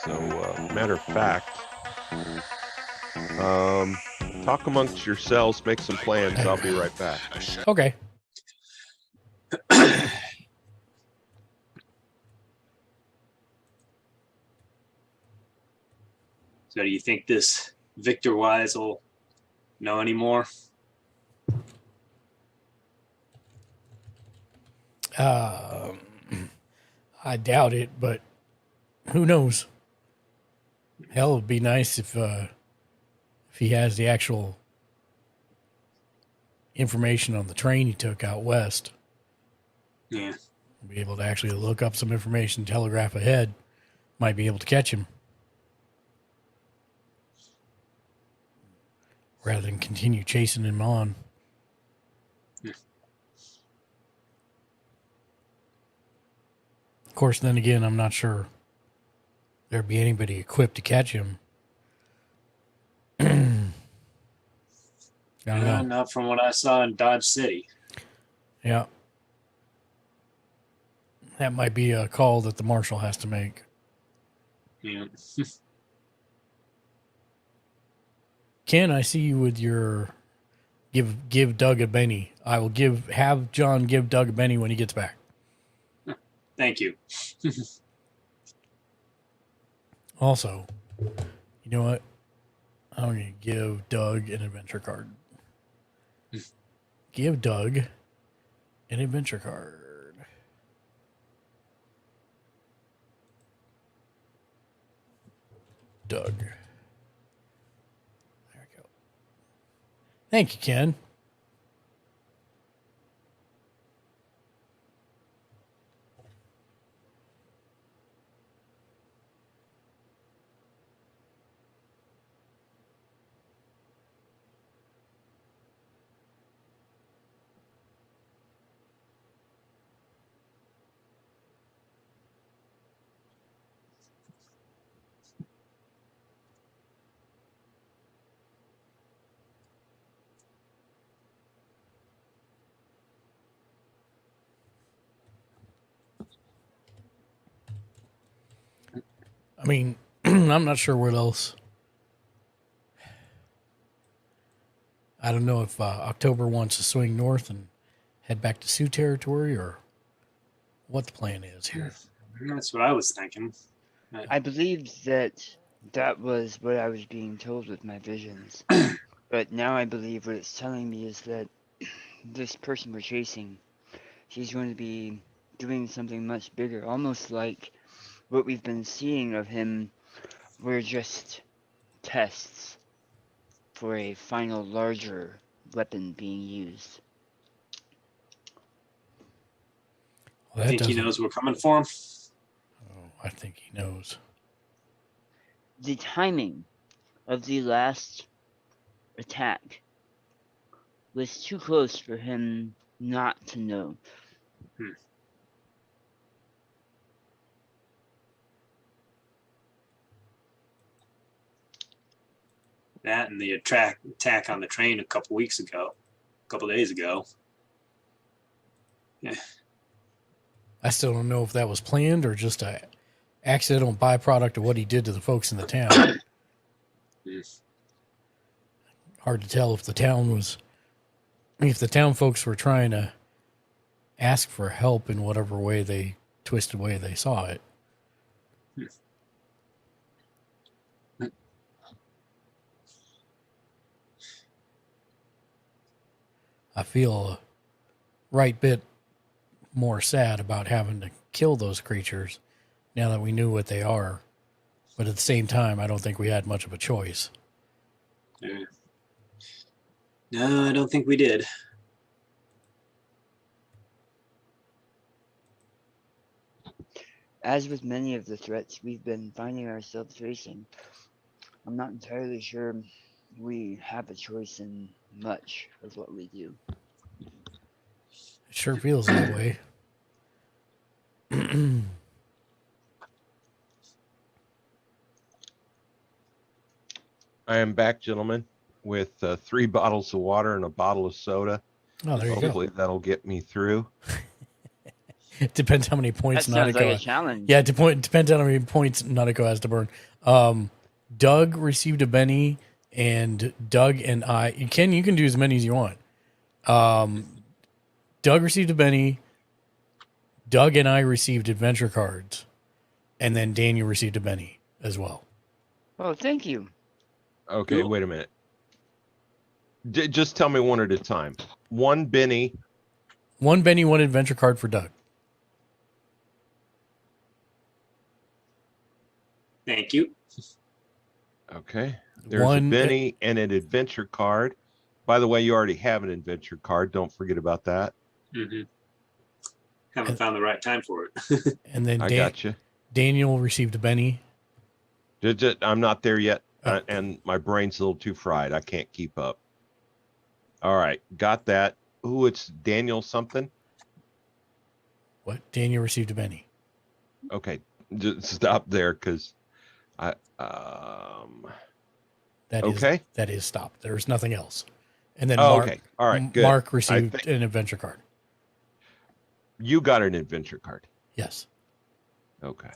So, matter of fact, talk amongst yourselves, make some plans. I'll be right back. Okay. So do you think this Victor Wise will know anymore? I doubt it, but who knows? Hell, it'd be nice if he has the actual information on the train he took out west. Yeah. Be able to actually look up some information, telegraph ahead. Might be able to catch him. Rather than continue chasing him on. Yeah. Of course, then again, I'm not sure there'd be anybody equipped to catch him. I don't know. Not from what I saw in Dodge City. Yeah. That might be a call that the marshal has to make. Yeah. Ken, I see you with your give Doug a Benny. I will have John give Doug a Benny when he gets back. Thank you. Also, you know what? I'm going to give Doug an adventure card. Give Doug an adventure card. Doug. There we go. Thank you, Ken. I mean, I'm not sure what else. I don't know if October wants to swing north and head back to Sioux territory or what the plan is here. That's what I was thinking. I believed that that was what I was being told with my visions. But now I believe what it's telling me is that this person we're chasing, she's going to be doing something much bigger, almost like what we've been seeing of him were just tests for a final larger weapon being used. Well, I think he knows we're coming for him. Oh, I think he knows. The timing of the last attack was too close for him not to know. That and the attack on the train a couple days ago. Yeah. I still don't know if that was planned or just a accidental byproduct of what he did to the folks in the town. Hard to tell if the town folks were trying to ask for help in whatever way they twisted way they saw it. I feel a right bit more sad about having to kill those creatures now that we knew what they are. But at the same time, I don't think we had much of a choice. Yeah. No, I don't think we did. As with many of the threats we've been finding ourselves facing, I'm not entirely sure we have a choice in much of what we do. It sure feels that way. I am back, gentlemen, with 3 bottles of water and a bottle of soda. Oh, there you go. Hopefully that'll get me through. It depends how many points That sounds Nautico. like a challenge. Yeah, it depends on how many points Nautico has to burn. Doug received a Benny, and Doug and I. Ken, you can do as many as you want. Doug received a Benny. Doug and I received adventure cards, and then Daniel received a Benny as well. Oh, thank you. Okay, wait a minute. Just tell me one at a time. One Benny. One Benny, one adventure card for Doug. Thank you. Okay. There's One- a Benny and an adventure card. By the way, you already have an adventure card. Don't forget about that. Mm-hmm. Haven't found the right time for it. And then I got you. Daniel received a Benny. I'm not there yet, Oh. and my brain's a little too fried. I can't keep up. All right, got that. Ooh, it's Daniel something. What? Daniel received a Benny. Okay, just stop there because I okay. That is stopped. There's nothing else. And then Oh, Mark, okay. All right, good. Mark I received think an adventure card. you got an adventure card. Yes. Okay.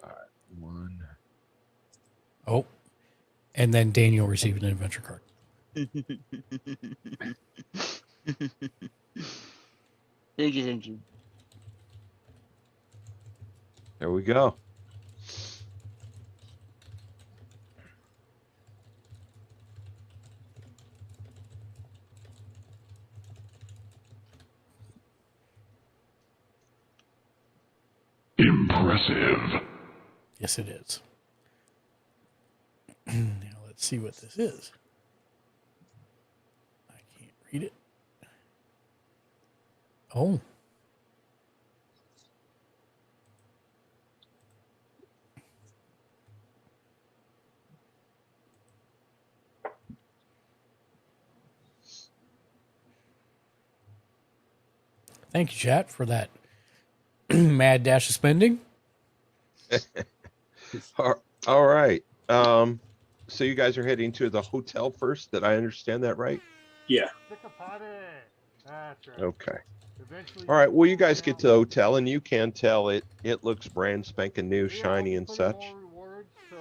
All right, one. Oh. And then Daniel received an adventure card. Thank you. There we go. Impressive. Yes, it is. Now let's see what this is. I can't read it. Oh. Thank you, chat, for that mad dash of spending. All right. So you guys are heading to the hotel first. Did I understand that right? Yeah. That's right. Okay. Eventually All right. Well, you find guys get out- to the hotel, and you can tell it looks brand spanking new, Yeah, I'll shiny, be and putting such. more rewards, so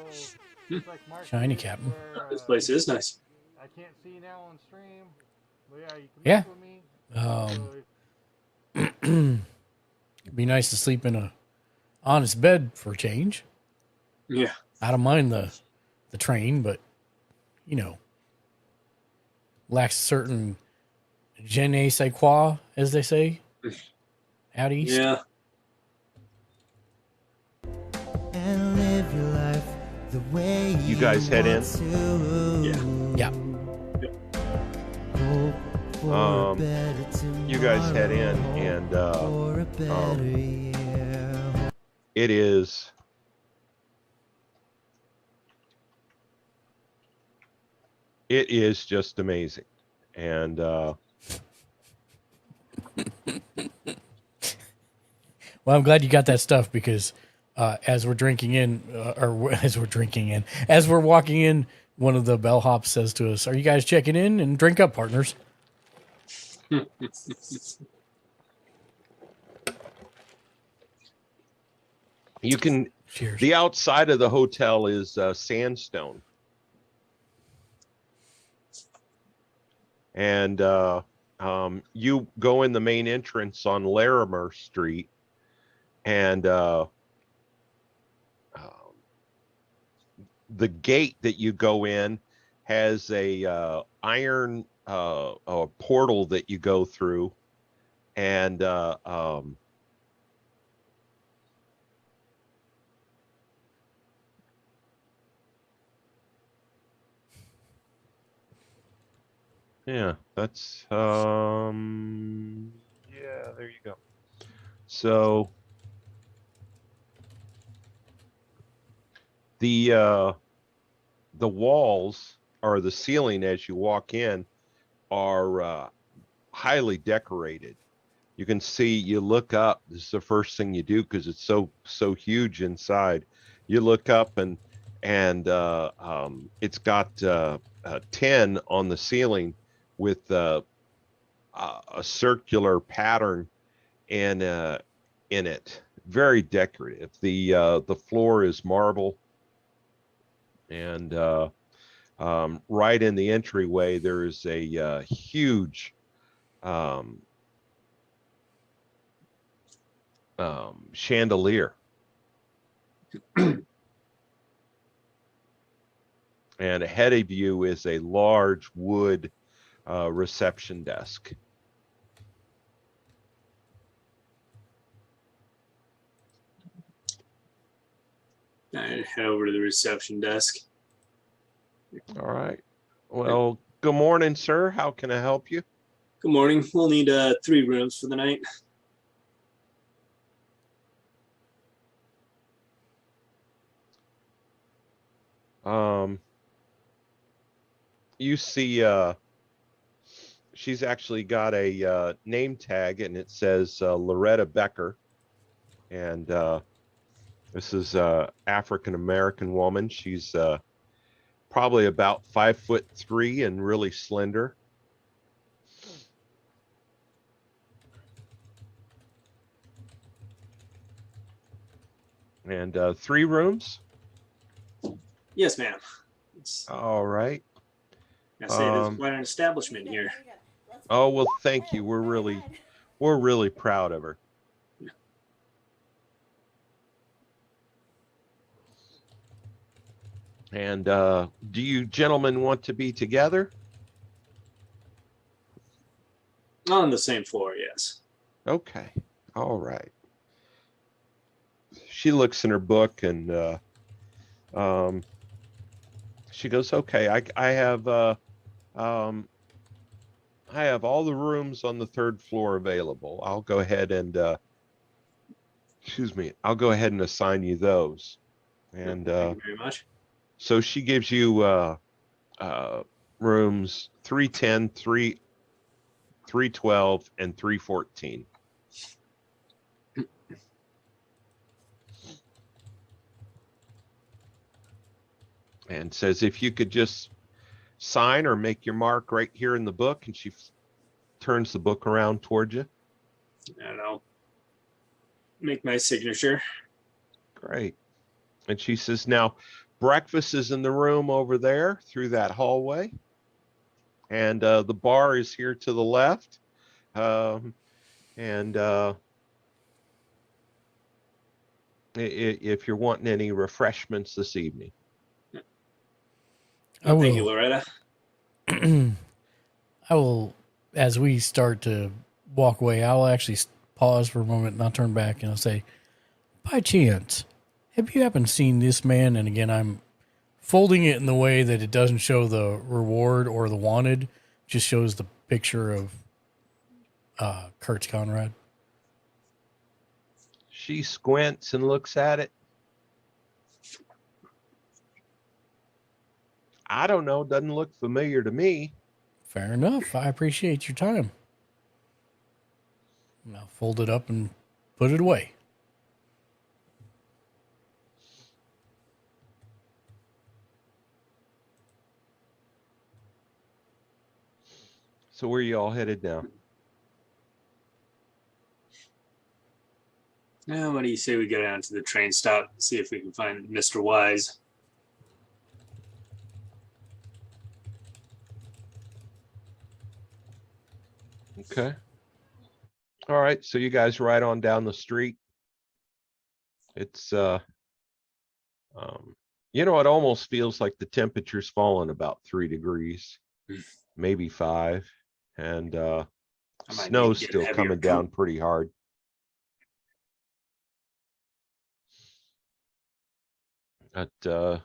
it's like Mark Shiny said, Captain. where, This place is nice. I can't see now on stream. But yeah, you can Yeah. mess with me. It'd be nice to sleep in a honest bed for a change. Yeah. I don't mind the train, but you know, lacks certain je ne sais quoi, as they say, out east. Yeah. And live your life the way You guys head in. Yeah. You guys head in, and it is. It is just amazing, and Well, I'm glad you got that stuff because as we're drinking in, as we're walking in, one of the bellhops says to us, "Are you guys checking in? And drink up, partners." you can. Cheers. The outside of the hotel is sandstone, and you go in the main entrance on Larimer Street, and the gate that you go in has a iron a portal that you go through, and yeah, that's yeah, there you go. So the walls or the ceiling as you walk in are highly decorated. You can see, you look up, this is the first thing you do because it's so huge inside. You look up, and it's got 10 on the ceiling with a circular pattern in it. Very decorative. The floor is marble, and right in the entryway there is a huge chandelier. And ahead of you is a large wood reception desk. I head over to the reception desk. All right. Well, good morning, sir. How can I help you? Good morning. We'll need 3 rooms for the night. You see she's actually got a name tag, and it says Loretta Becker, and this is a African American woman. She's probably about 5'3" and really slender. And 3 rooms. Yes, ma'am. All right. I say there's quite an establishment here. Oh, well, thank you. We're really proud of her. And do you gentlemen want to be together? On the same floor, yes. Okay. All right. She looks in her book, and she goes, okay, I have all the rooms on the 3rd floor available. I'll go ahead and I'll go ahead and assign you those. And Thank you very much. so she gives you rooms 310, 312, and 314. And says if you could just sign or make your mark right here in the book. And she turns the book around towards you. And I'll make my signature. Great. And she says, now, breakfast is in the room over there through that hallway. And the bar is here to the left. If you're wanting any refreshments this evening. Oh, thank you, Loretta. I will, as we start to walk away, I'll actually pause for a moment and I'll turn back and I'll say, by chance, have you happened seen this man? And again, I'm folding it in the way that it doesn't show the reward or the wanted, just shows the picture of Kurtz Conrad. She squints and looks at it. I don't know. Doesn't look familiar to me. Fair enough. I appreciate your time. I'll fold it up and put it away. So where are you all headed now? Now, what do you say we go down to the train stop and see if we can find Mr. Wise? Okay. All right. So you guys ride on down the street. It's, it almost feels like the temperature's fallen about 3 degrees, maybe 5. And snow's still coming down pretty hard. At a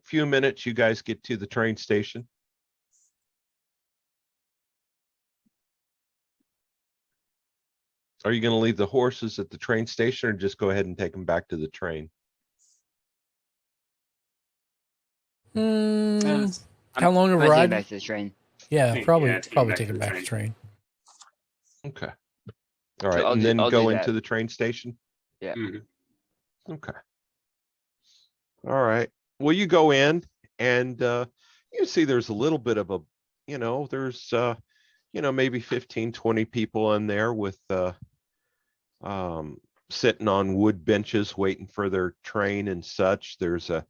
few minutes, you guys get to the train station. Are you going to leave the horses at the train station or just go ahead and take them back to the train? How long of a ride? Back to the train. Yeah, probably take him back to the train. Okay. All right, So and then I'll go do into that. the train station? Yeah. Okay. All right. Well, you go in and you see there's a little bit of a, there's, maybe 15, 20 people in there with sitting on wood benches waiting for their train and such. There's a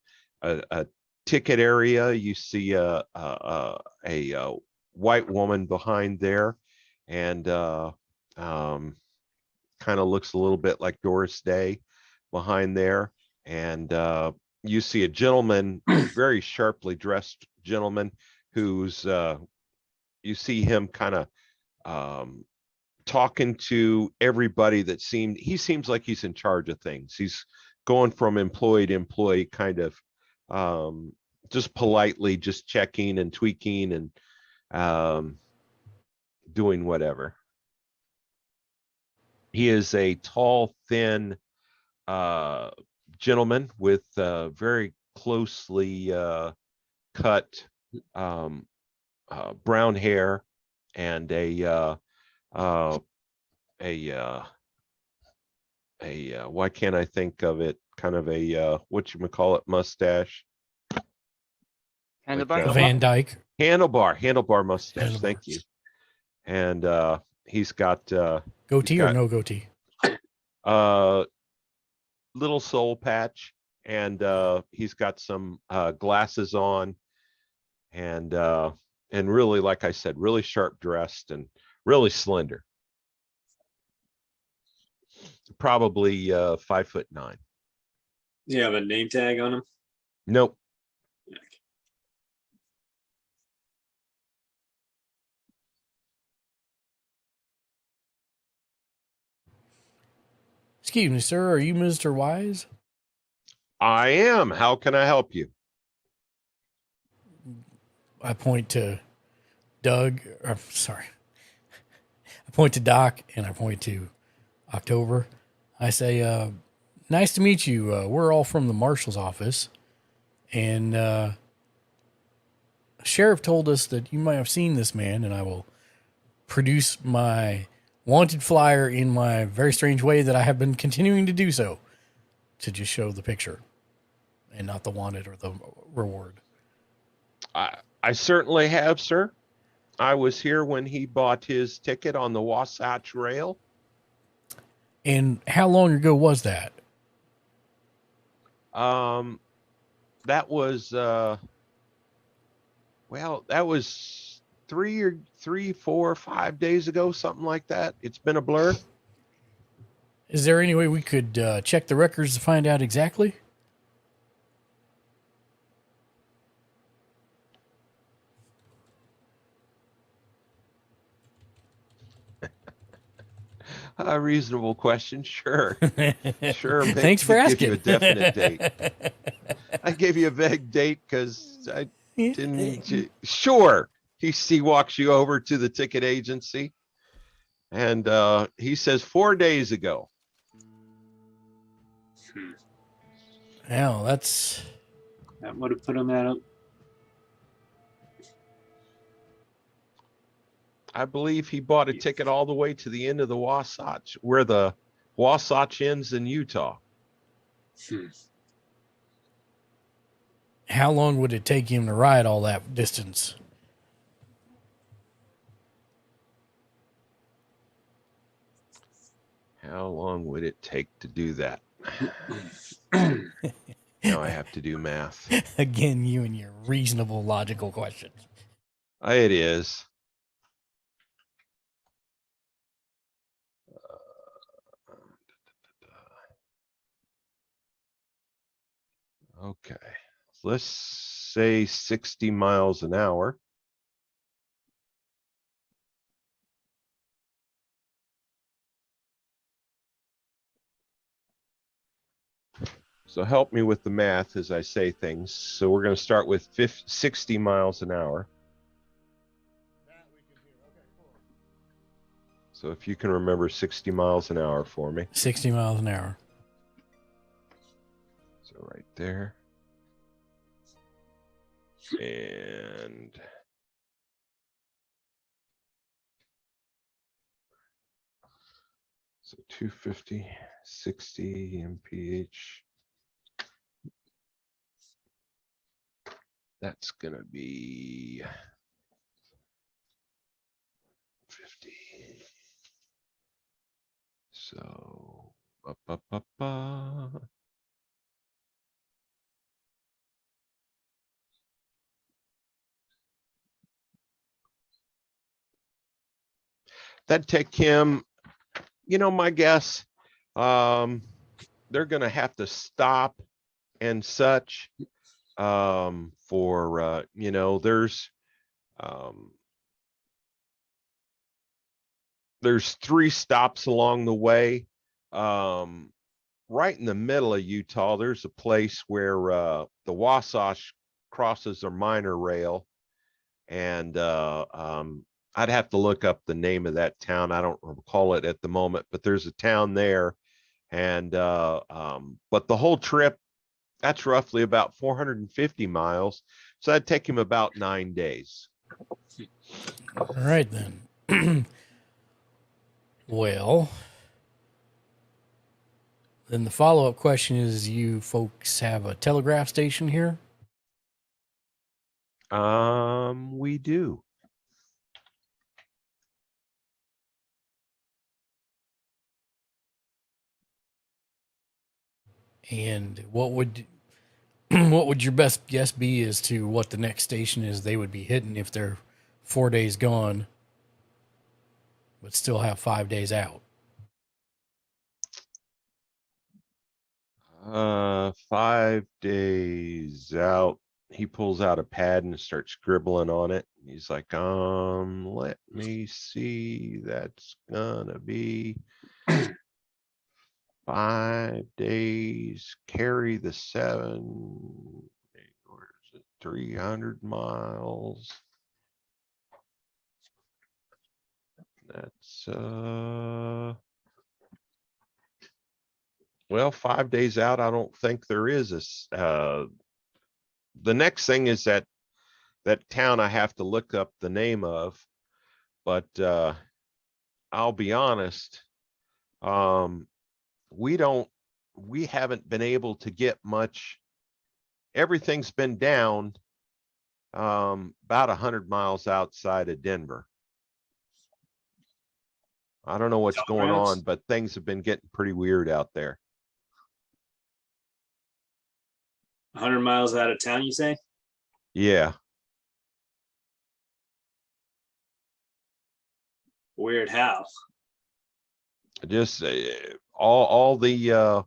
ticket area. You see a white woman behind there, and kind of looks a little bit like Doris Day behind there. And you see a gentleman, very sharply dressed gentleman, who's you see him kind of talking to everybody that he seems like he's in charge of things. He's going from employee to employee, kind of just politely just checking and tweaking and doing whatever. He is a tall, thin gentleman with very closely cut brown hair and a why can't I think of it? Kind of a whatchamacallit mustache. Handlebar. Like, Van Dyke. Handlebar mustache. Thank you. And he's got goatee or no goatee? Little soul patch, and he's got some glasses on, and really, like I said, really sharp dressed and really slender. Probably 5'9". Do you have a name tag on him? Nope. Excuse me, sir. Are you Mr. Wise? I am. How can I help you? I point to Doug. I point to Doc and I point to October. I say, nice to meet you. We're all from the Marshals office. And Sheriff told us that you might have seen this man, and I will produce my wanted flyer in my very strange way that I have been continuing to do so, to just show the picture and not the wanted or the reward. I certainly have, sir. I was here when he bought his ticket on the Wasatch Rail. And how long ago was that? That was well, that was 3, 4, 5 days ago, something like that. It's been a blur. Is there any way we could check the records to find out exactly? A reasonable question, sure. Sure. Thanks for Give you asking. a definite date. I gave you a vague date because I didn't. Sure. He walks you over to the ticket agency, and he says 4 days ago. Well, that would have put him at I believe he bought a ticket all the way to the end of the Wasatch, where the Wasatch ends in Utah. How long would it take him to ride all that distance? How long would it take to do that? Now I have to do math. Again, you and your reasonable, logical questions. It is. Okay. Let's say 60 miles an hour. So help me with the math as I say things. So we're going to start with 60 miles an hour. So if you can remember 60 miles an hour for me. 60 miles an hour. So right there. And so 250, 60 mph. That's going to be 50. So, that'd take him, my guess, they're going to have to stop and such for, there's 3 stops along the way. Right in the middle of Utah, there's a place where the Wasatch crosses their minor rail. And I'd have to look up the name of that town. I don't recall it at the moment, but there's a town there. And but the whole trip, that's roughly about 450 miles. So that'd take him about 9 days. All right, then. Well, then the follow-up question is, you folks have a telegraph station here? We do. And what would what would your best guess be as to what the next station is they would be hitting if they're 4 days gone, but still have 5 days out? 5 days out. He pulls out a pad and starts scribbling on it. He's like, let me see. That's gonna be 5 days. Carry the 7. Where is it? 300 miles. That's well, 5 days out. I don't think there is a. The next thing is that town I have to look up the name of, but I'll be honest, we haven't been able to get much. Everything's been down about 100 miles outside of Denver. I don't know what's going on, but things have been getting pretty weird out there. 100 miles out of town, you say? Yeah. Weird how? Just all the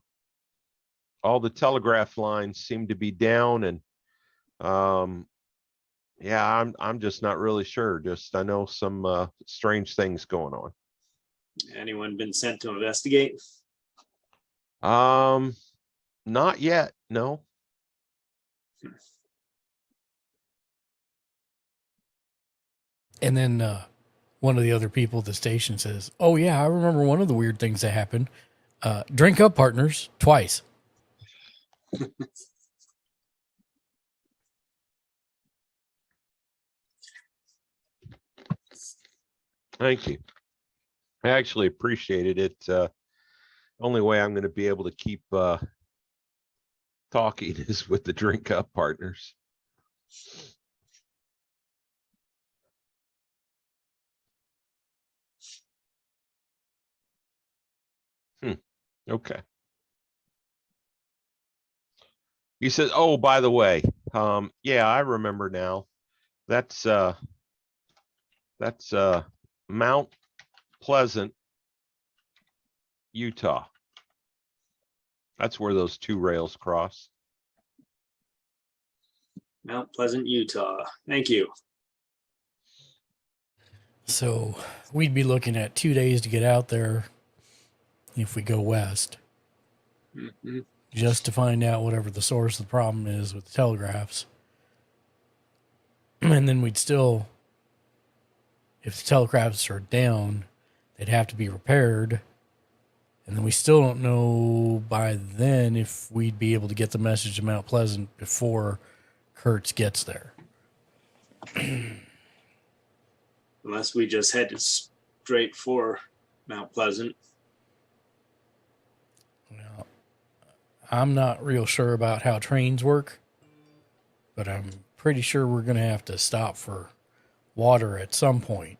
telegraph lines seem to be down, and yeah, I'm just not really sure. Just I know some strange things going on. Anyone been sent to investigate? Not yet, no. And then one of the other people at the station says, "Oh yeah, I remember one of the weird things that happened. Drink up, partners, twice." Thank you. I actually appreciated it. Only way I'm going to be able to keep talking is with the drink up partners. Okay. He says, "Oh, by the way, yeah, I remember now. That's Mount Pleasant, Utah. That's where those two rails cross." Mount Pleasant, Utah. Thank you. So we'd be looking at 2 days to get out there if we go west, just to find out whatever the source of the problem is with the telegraphs. And then we'd still, if the telegraphs are down, they'd have to be repaired. And then we still don't know by then if we'd be able to get the message to Mount Pleasant before Kurtz gets there. Unless we just headed straight for Mount Pleasant. Well, I'm not real sure about how trains work, but I'm pretty sure we're going to have to stop for water at some point.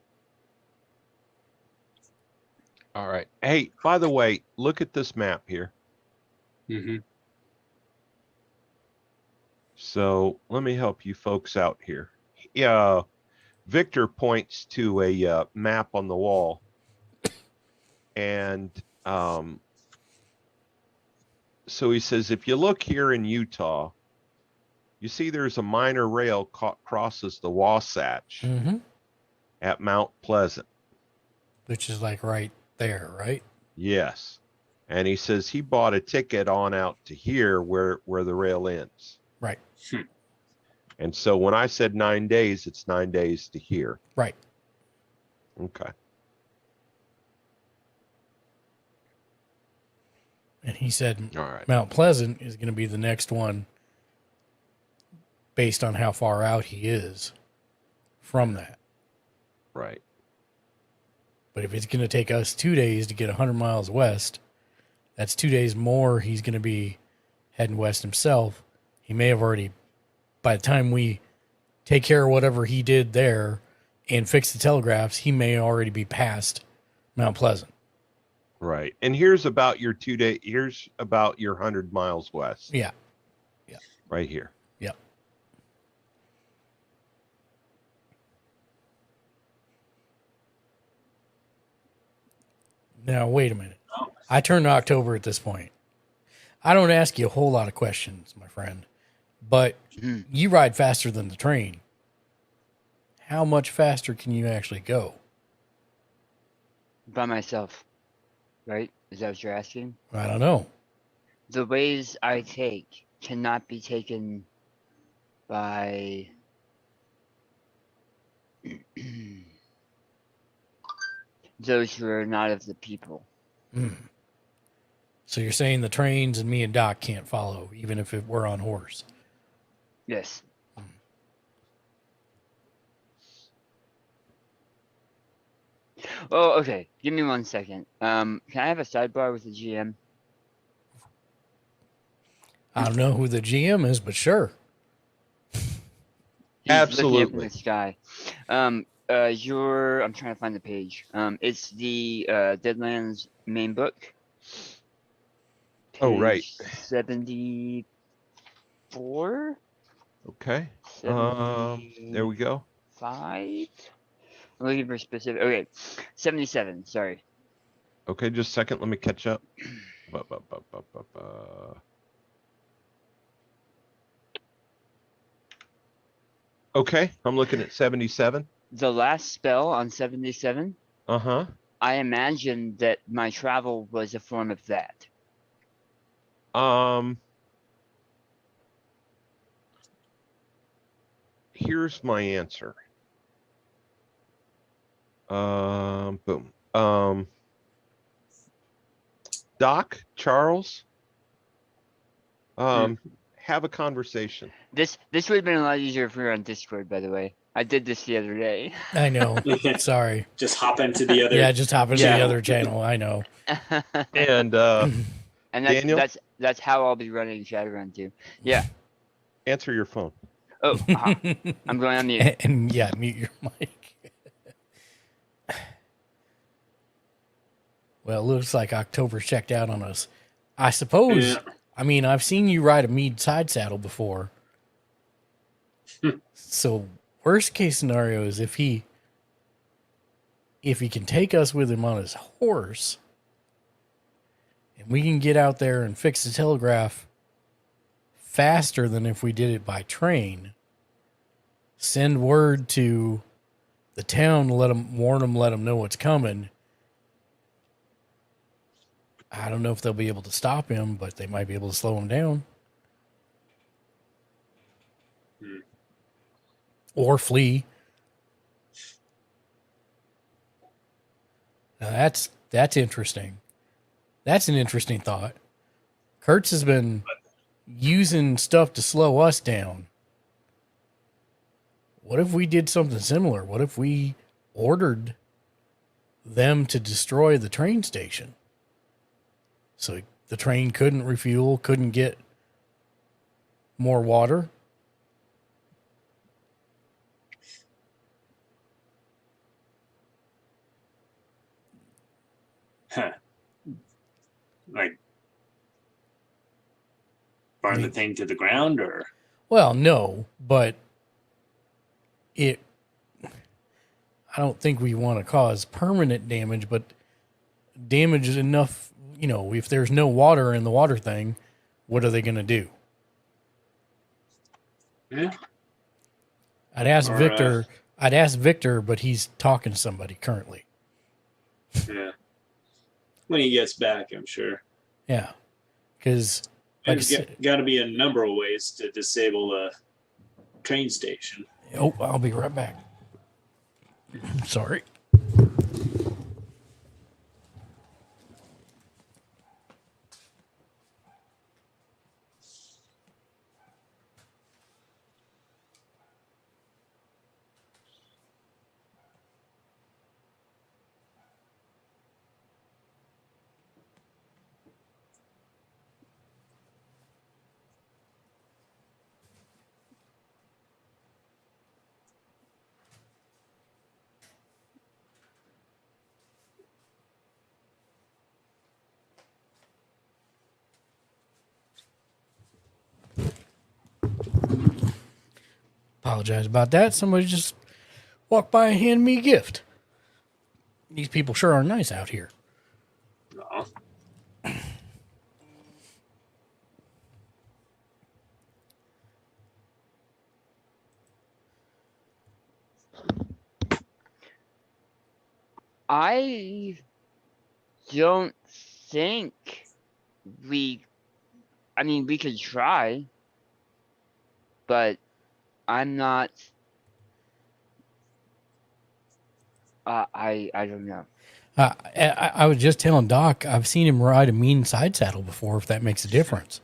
All right. Hey, by the way, look at this map here. So let me help you folks out here. Yeah, Victor points to a map on the wall, and so he says, if you look here in Utah, you see there's a minor rail crosses the Wasatch at Mount Pleasant, which is like right there, right? Yes. And he says he bought a ticket on out to here where the rail ends. Right. And so when I said 9 days, it's 9 days to here. Right. Okay. And he said All right. Mount Pleasant is going to be the next one based on how far out he is from that. Right. But if it's going to take us 2 days to get 100 miles west, that's 2 days more he's going to be heading west himself. He may have already, by the time we take care of whatever he did there and fix the telegraphs, he may already be past Mount Pleasant. Right. And here's about your 2 day, here's about your 100 miles west. Yeah. Yeah. Right here. Yep. Now, wait a minute. I turned October at this point. I don't ask you a whole lot of questions, my friend, but you ride faster than the train. How much faster can you actually go? By myself, right? Is that what you're asking? I don't know. The ways I take cannot be taken by those who are not of the people. So you're saying the trains and me and Doc can't follow, even if we're on horse? Yes. Oh, okay. Give me 1 second. Can I have a sidebar with the GM? I don't know who the GM is, but sure. looking up in Absolutely. the sky. I'm trying to find the page. It's the Deadlands main book. Oh, right. Page 74? Okay. There we go. 75? I'm looking for specific. Okay, 77. Sorry. Okay, just a second. Let me catch up. Ba, ba, ba, ba, ba, ba. Okay, I'm looking at 77. The last spell on 77. Uh-huh. I imagine that my travel was a form of that. Here's my answer. Boom. Doc, Charles, have a conversation. This would have been a lot easier if we were on Discord, by the way. I did this the other day. I know. Sorry. Just hop into the other. Yeah, just hop into Yeah. the other channel. I know. And And Daniel? that's how I'll be running Shadowrun too. Yeah. Answer your phone. Oh, I'm going on mute. And yeah, mute your mic. Well, it looks like October checked out on us. I suppose. Yeah. I mean, I've seen you ride a Mead side saddle before. So, worst case scenario is if he can take us with him on his horse, and we can get out there and fix the telegraph faster than if we did it by train. Send word to the town, warn them, let them know what's coming. I don't know if they'll be able to stop him, but they might be able to slow him down. Or flee. Now that's interesting. That's an interesting thought. Kurtz has been using stuff to slow us down. What if we did something similar? What if we ordered them to destroy the train station? So the train couldn't refuel, couldn't get more water. Huh. Like burn the thing to the ground, or? Well, no, but I don't think we want to cause permanent damage, but damage is enough. You know, if there's no water in the water thing, what are they going to do? Yeah. I'd ask Victor, but he's talking to somebody currently. Yeah. When he gets back, I'm sure. Yeah. Because There's got to be a number of ways to disable a train station. oh, I'll be right back. Sorry. Apologize about that. Somebody just walked by and handed me a gift. These people sure are nice out here. No. I don't think we could try, but I'm not. I don't know. I was just telling Doc, I've seen him ride a mean side saddle before, if that makes a difference.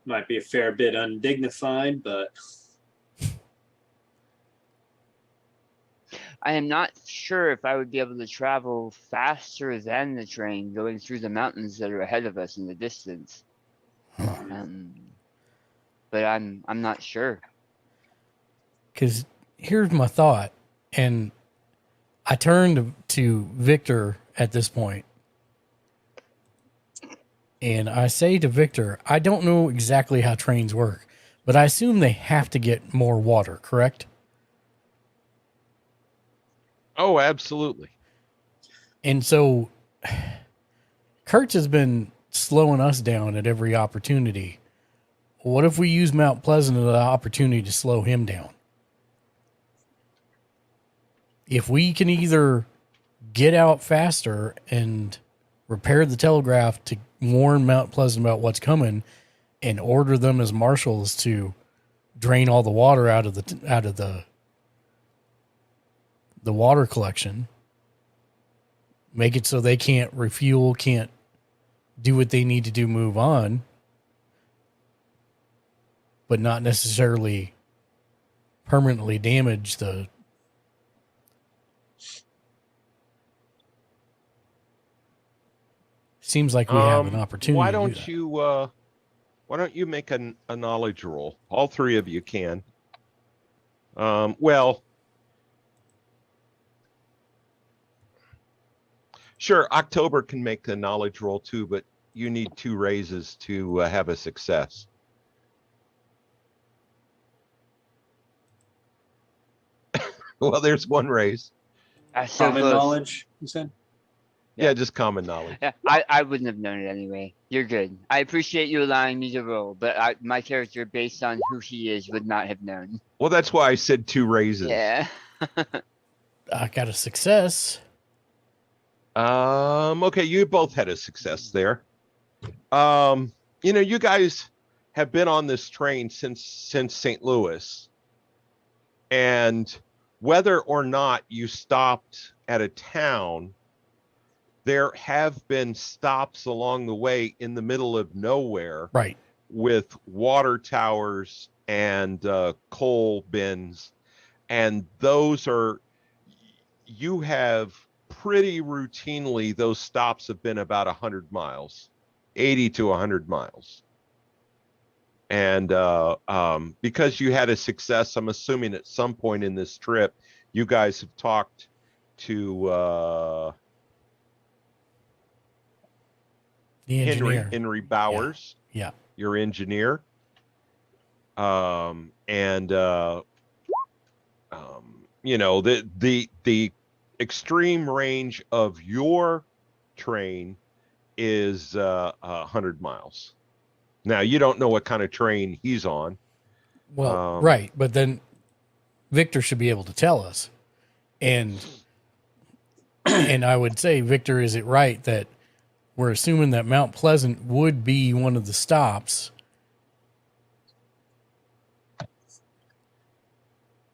Might be a fair bit undignified, but I am not sure if I would be able to travel faster than the train going through the mountains that are ahead of us in the distance. but I'm not sure. Because here's my thought, and I turned to Victor at this point, and I say to Victor, I don't know exactly how trains work, but I assume they have to get more water, correct? Oh, absolutely. And so Kurtz has been slowing us down at every opportunity. What if we use Mount Pleasant as an opportunity to slow him down? If we can either get out faster and repair the telegraph to warn Mount Pleasant about what's coming, and order them as marshals to drain all the water out of the water collection, make it so they can't refuel, can't do what they need to do, move on, but not necessarily permanently damage the. Seems like we have an opportunity. Why to don't do that. you? Why don't you make a knowledge roll? All three of you can. Well, sure. October can make the knowledge roll too, but you need 2 raises to have a success. Well, there's 1 raise. So Common close. knowledge, you said? Yeah, just common knowledge. Yeah, I wouldn't have known it anyway. You're good. I appreciate you allowing me to roll, but my character, based on who he is, would not have known. Well, that's why I said 2 raises. Yeah. I got a success. Okay, you both had a success there. You guys have been on this train since St. Louis. And whether or not you stopped at a town, there have been stops along the way in the middle of nowhere, Right, with water towers and coal bins. And those are, you have pretty routinely, those stops have been about 100 miles, 80 to 100 miles. And because you had a success, I'm assuming at some point in this trip, you guys have talked to the engineer. Henry Bowers, Yeah. your engineer. The extreme range of your train is 100 miles. Now, you don't know what kind of train he's on. Well, right, but then Victor should be able to tell us. And I would say, Victor, is it right that we're assuming that Mount Pleasant would be one of the stops?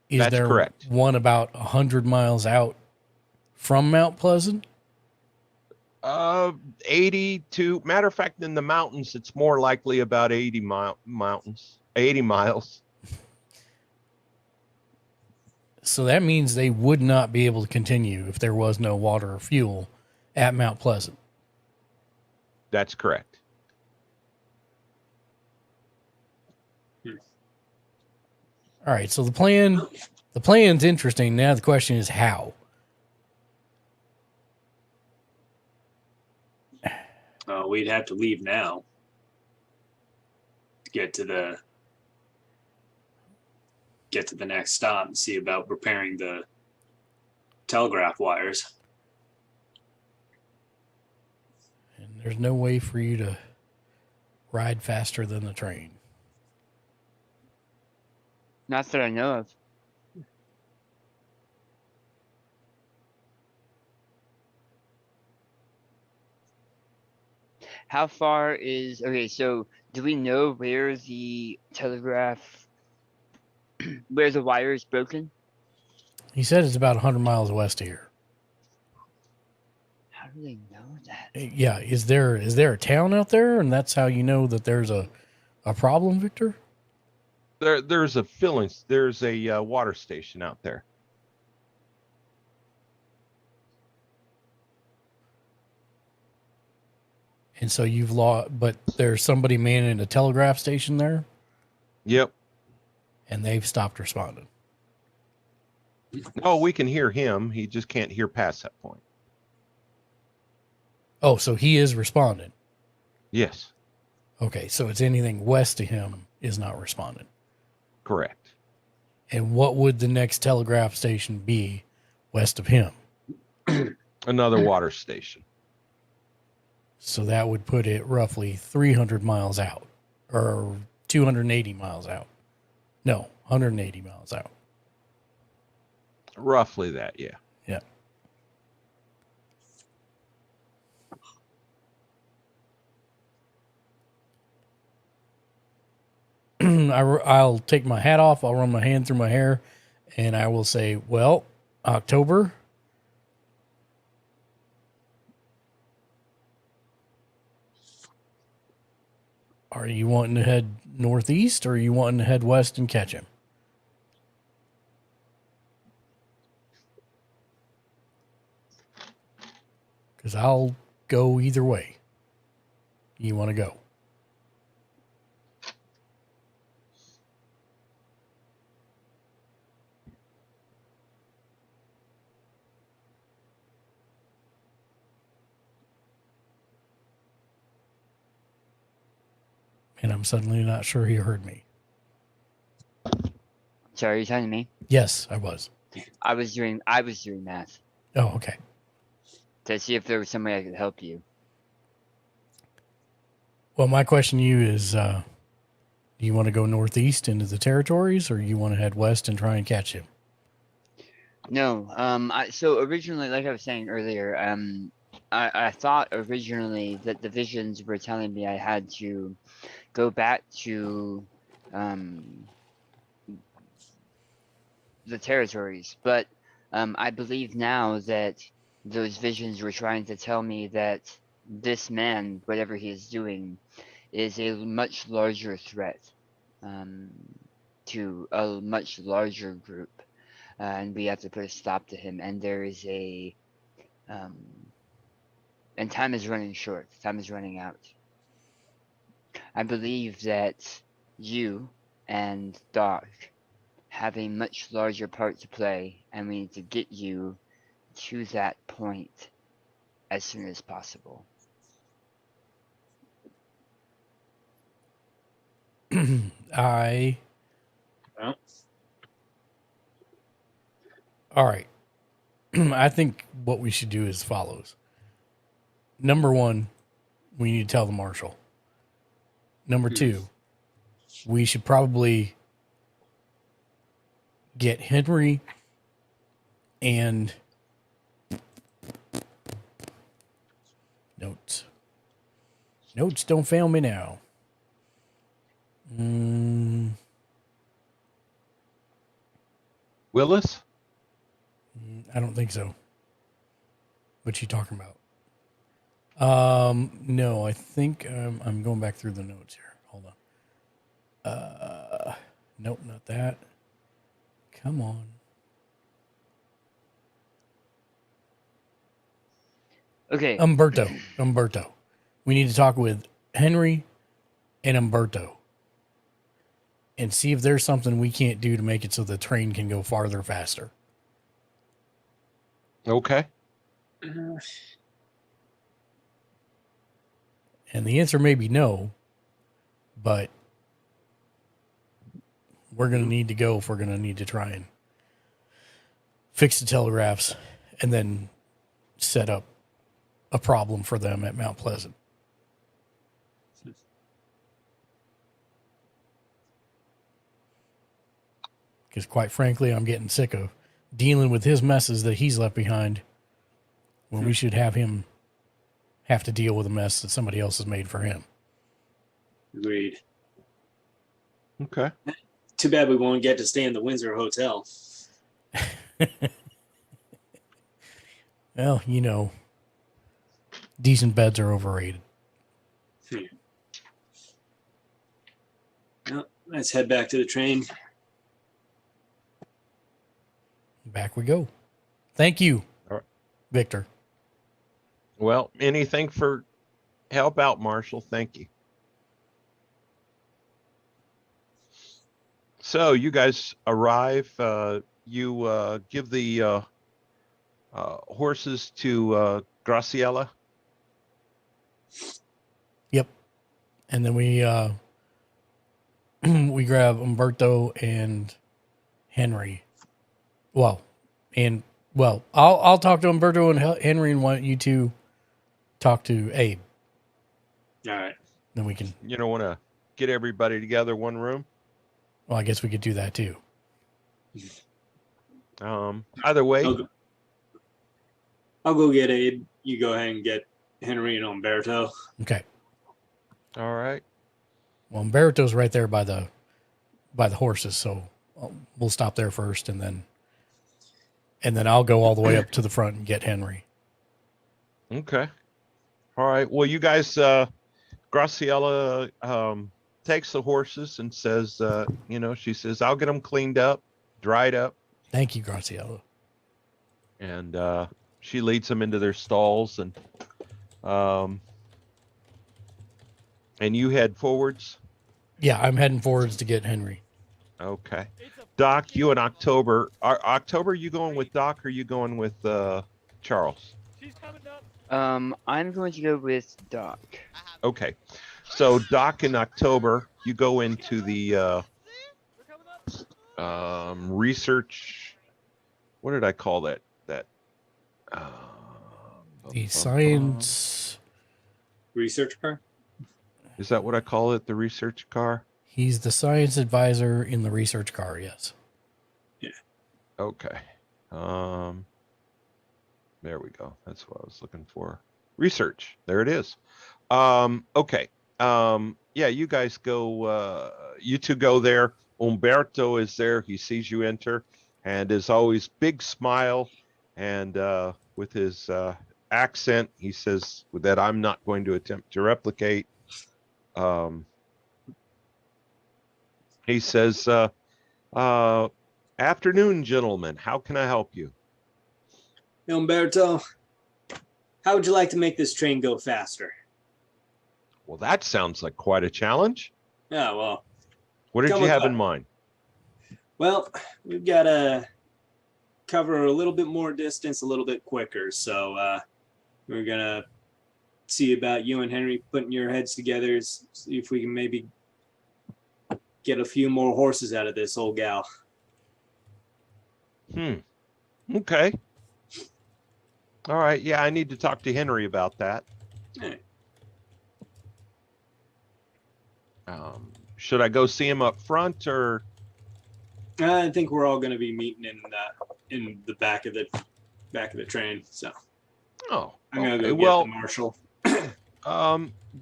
Is That's there correct. one about 100 miles out from Mount Pleasant? 80 to, matter of fact, in the mountains, it's more likely about 80 miles. So that means they would not be able to continue if there was no water or fuel at Mount Pleasant. That's correct. All right, so the plan's interesting. Now the question is how. We'd have to leave now to get to the next stop and see about repairing the telegraph wires. And there's no way for you to ride faster than the train. Not that I know of. How far is, okay, so do we know where the telegraph, where the wire is broken? He said it's about 100 miles west of here. How do they know that? Yeah, is there a town out there, and that's how you know that there's a problem, Victor? There's a water station out there. And so you've lost, but there's somebody manning a telegraph station there? Yep. And they've stopped responding. Oh, we can hear him. He just can't hear past that point. Oh, so he is responding. Yes. Okay, so it's anything west of him is not responding. Correct. And what would the next telegraph station be west of him? Another water station. So that would put it roughly 300 miles out, or 280 miles out. No, 180 miles out. Roughly that, yeah. Yeah. I'll take my hat off. I'll run my hand through my hair, and I will say, well, October. Are you wanting to head northeast, or are you wanting to head west and catch him? Because I'll go either way you want to go. And I'm suddenly not sure he heard me. Sorry, you're talking to me? Yes, I was. I was doing math Oh, okay. to see if there was some way I could help you. Well, my question to you is, do you want to go northeast into the territories, or you want to head west and try and catch him? No, so originally, like I was saying earlier, I thought originally that the visions were telling me I had to go back to the territories, but I believe now that those visions were trying to tell me that this man, whatever he is doing, is a much larger threat to a much larger group. And we have to put a stop to him. And there is a, and time is running short. Time is running out. I believe that you and Doc have a much larger part to play, and we need to get you to that point as soon as possible. All right. I think what we should do is follows. Number one, we need to tell the marshal. Number two, we should probably get Henry and notes. Notes don't fail me now. Willis? I don't think so. What you talking about? No, I think I'm going back through the notes here. Hold on. Nope, not that. Come on. Okay. Umberto. We need to talk with Henry and Umberto and see if there's something we can't do to make it so the train can go farther faster. Okay. And the answer may be no, but we're going to need to go if we're going to need to try and fix the telegraphs and then set up a problem for them at Mount Pleasant. Because quite frankly, I'm getting sick of dealing with his messes that he's left behind when we should have him have to deal with a mess that somebody else has made for him. Agreed. Okay. Too bad we won't get to stay in the Windsor Hotel. Well, you know, decent beds are overrated. Well, let's head back to the train. Back we go. Thank you, All right. Victor. Well, anything for help out, Marshall. Thank you. So you guys arrive. You give the horses to Graciela. Yep. And then we we grab Umberto and Henry. Well, I'll talk to Umberto and Henry, and want you two talk to Abe. All right. Then we can. You don't want to get everybody together one room. Well, I guess we could do that too. Either way, I'll go get Abe. You go ahead and get Henry and Umberto. Okay. all right. Well, Umberto's right there by the horses, so we'll stop there first, and then I'll go all the way up to the front and get Henry. Okay. All right. Well, you guys, Graciela takes the horses and says, she says, I'll get them cleaned up, dried up. Thank you, Graciela. And she leads them into their stalls, and you head forwards. Yeah, I'm heading forwards to get Henry. Okay. Doc, you and October. October, you going with Doc or you going with Charles? I'm going to go with Doc. Okay. So Doc and October, you go into the research. What did I call that? The science Research car? Is that what I call it? The research car? He's the science advisor in the research car, yes. Yeah. Okay. There we go. That's what I was looking for. Research. There it is. Okay. Yeah, you guys go, you two go there. Umberto is there. He sees you enter, and as always, big smile, and with his accent, he says that I'm not going to attempt to replicate. He says, afternoon, gentlemen. How can I help you? Umberto, how would you like to make this train go faster? Well, that sounds like quite a challenge. Yeah, well. What did you have in mind? Well, we've got to cover a little bit more distance a little bit quicker. So we're going to see about you and Henry putting your heads together, see if we can maybe get a few more horses out of this old gal. Okay. All right. Yeah, I need to talk to Henry about that. All right. Should I go see him up front or? I think we're all going to be meeting in the back of the train. So. Oh. I'm going to go get the marshal.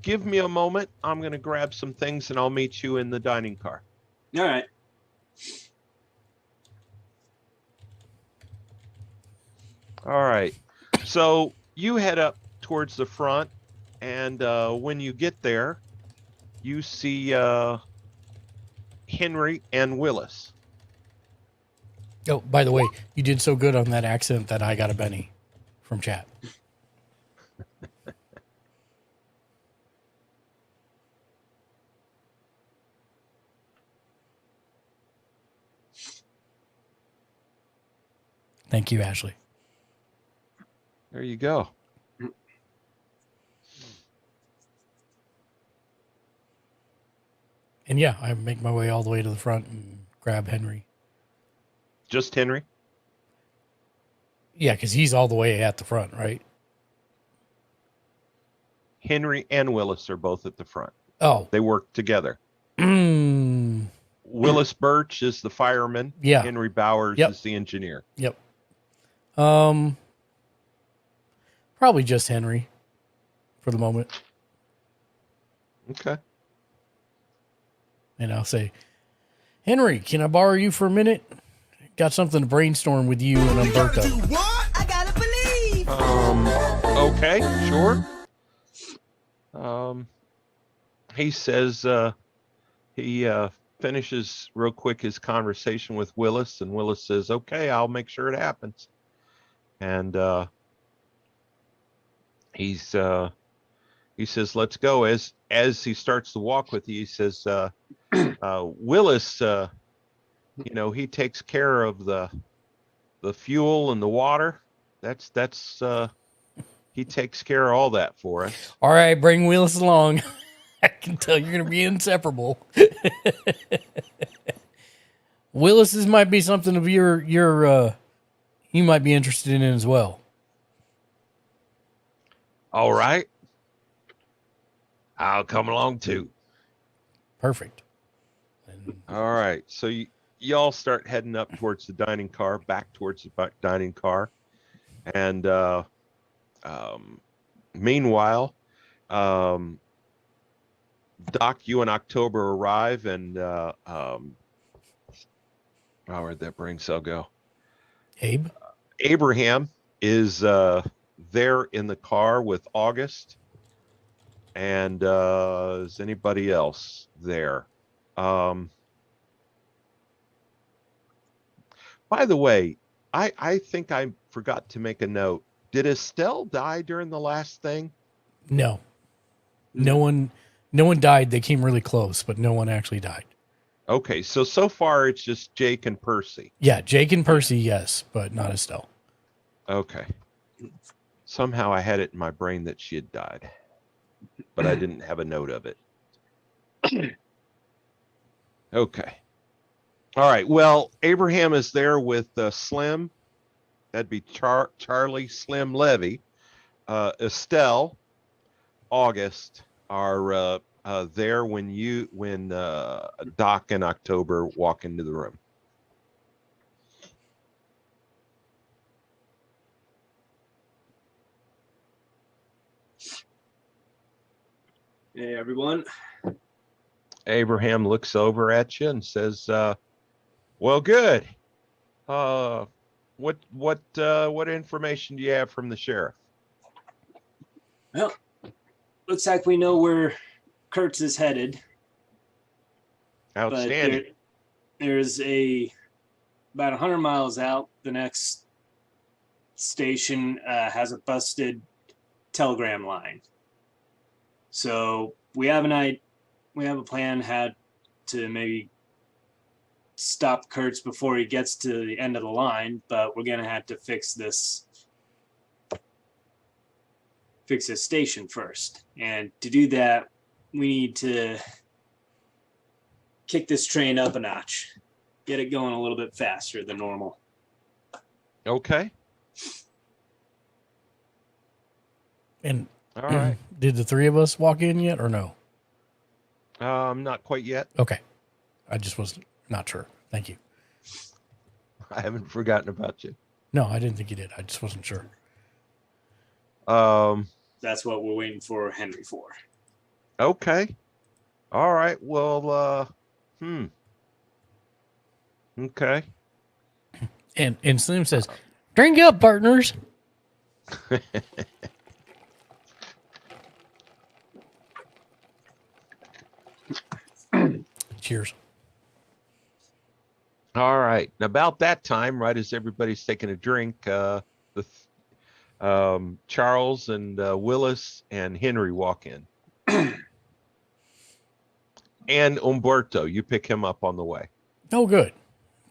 Give me a moment. I'm going to grab some things and I'll meet you in the dining car. All right. All right. So you head up towards the front, and when you get there, you see Henry and Willis. Oh, by the way, you did so good on that accent that I got a Benny from chat. Thank you, Ashley. There you go. And yeah, I make my way all the way to the front and grab Henry. Just Henry? Yeah, because he's all the way at the front, right? Henry and Willis are both at the front. Oh. They work together. Mm. Willis Birch is the fireman. Yeah. Henry Bowers is the engineer. Yep. Probably just Henry for the moment. Okay. And I'll say, Henry, can I borrow you for a minute? Got something to brainstorm with you and Umberto. I gotta believe. Okay, sure. He says he finishes real quick his conversation with Willis, and Willis says, okay, I'll make sure it happens. And he says, let's go. As he starts to walk with you, he says, Willis, You know, he takes care of the fuel and the water. That's he takes care of all that for us. All right, bring Willis along. I can tell you're going to be inseparable. Willis's might be something of your you might be interested in as well. All right. I'll come along too. Perfect. All right. So y'all start heading up towards the dining car, back towards the dining car. And meanwhile, Doc, you and October arrive, and where'd that brain cell go? Abe? Abraham is there in the car with August. And is anybody else there? By the way, I think I forgot to make a note. Did Estelle die during the last thing? No. No one died. They came really close, but no one actually died. Okay, so far it's just Jake and Percy. Yeah, Jake and Percy, yes, but not Estelle. Okay. Somehow I had it in my brain that she had died, but I didn't have a note of it. Okay. All right. Well, Abraham is there with Slim. That'd be Charlie, Slim, Levy. Estelle, August are there when Doc and October walk into the room. Hey, everyone. Abraham looks over at you and says, well, good. What information do you have from the sheriff? Well, looks like we know where Kurtz is headed. Outstanding. But there's about 100 miles out. The next station has a busted telegram line. So we have a plan how to maybe stop Kurtz before he gets to the end of the line, but we're gonna have to fix this station first. And to do that, we need to kick this train up a notch, get it going a little bit faster than normal. Okay. And all right. Did the three of us walk in yet or no? Not quite yet. Okay. I just was not sure. Thank you. I haven't forgotten about you. No, I didn't think you did. I just wasn't sure. That's what we're waiting for Henry for. Okay. All right. Well, okay. And Slim says, drink up, partners. Cheers. All right. And about that time, right as everybody's taking a drink, Charles and Willis and Henry walk in. And Umberto, you pick him up on the way. Oh, good.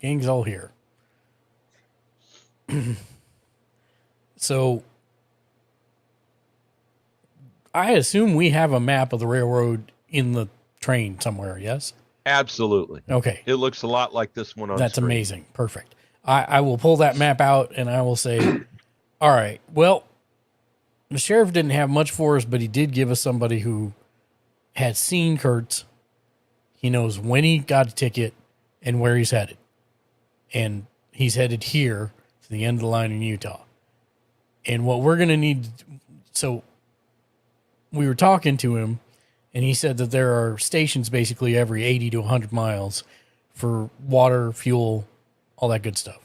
Gang's all here. So I assume we have a map of the railroad in the train somewhere, yes? Absolutely. Okay. It looks a lot like this one on That's screen. amazing. Perfect. I will pull that map out and I will say, all right, well, the sheriff didn't have much for us, but he did give us somebody who had seen Kurtz. He knows when he got a ticket and where he's headed. And he's headed here to the end of the line in Utah. And what we're going to need, so we were talking to him, and he said that there are stations basically every 80 to 100 miles for water, fuel, all that good stuff.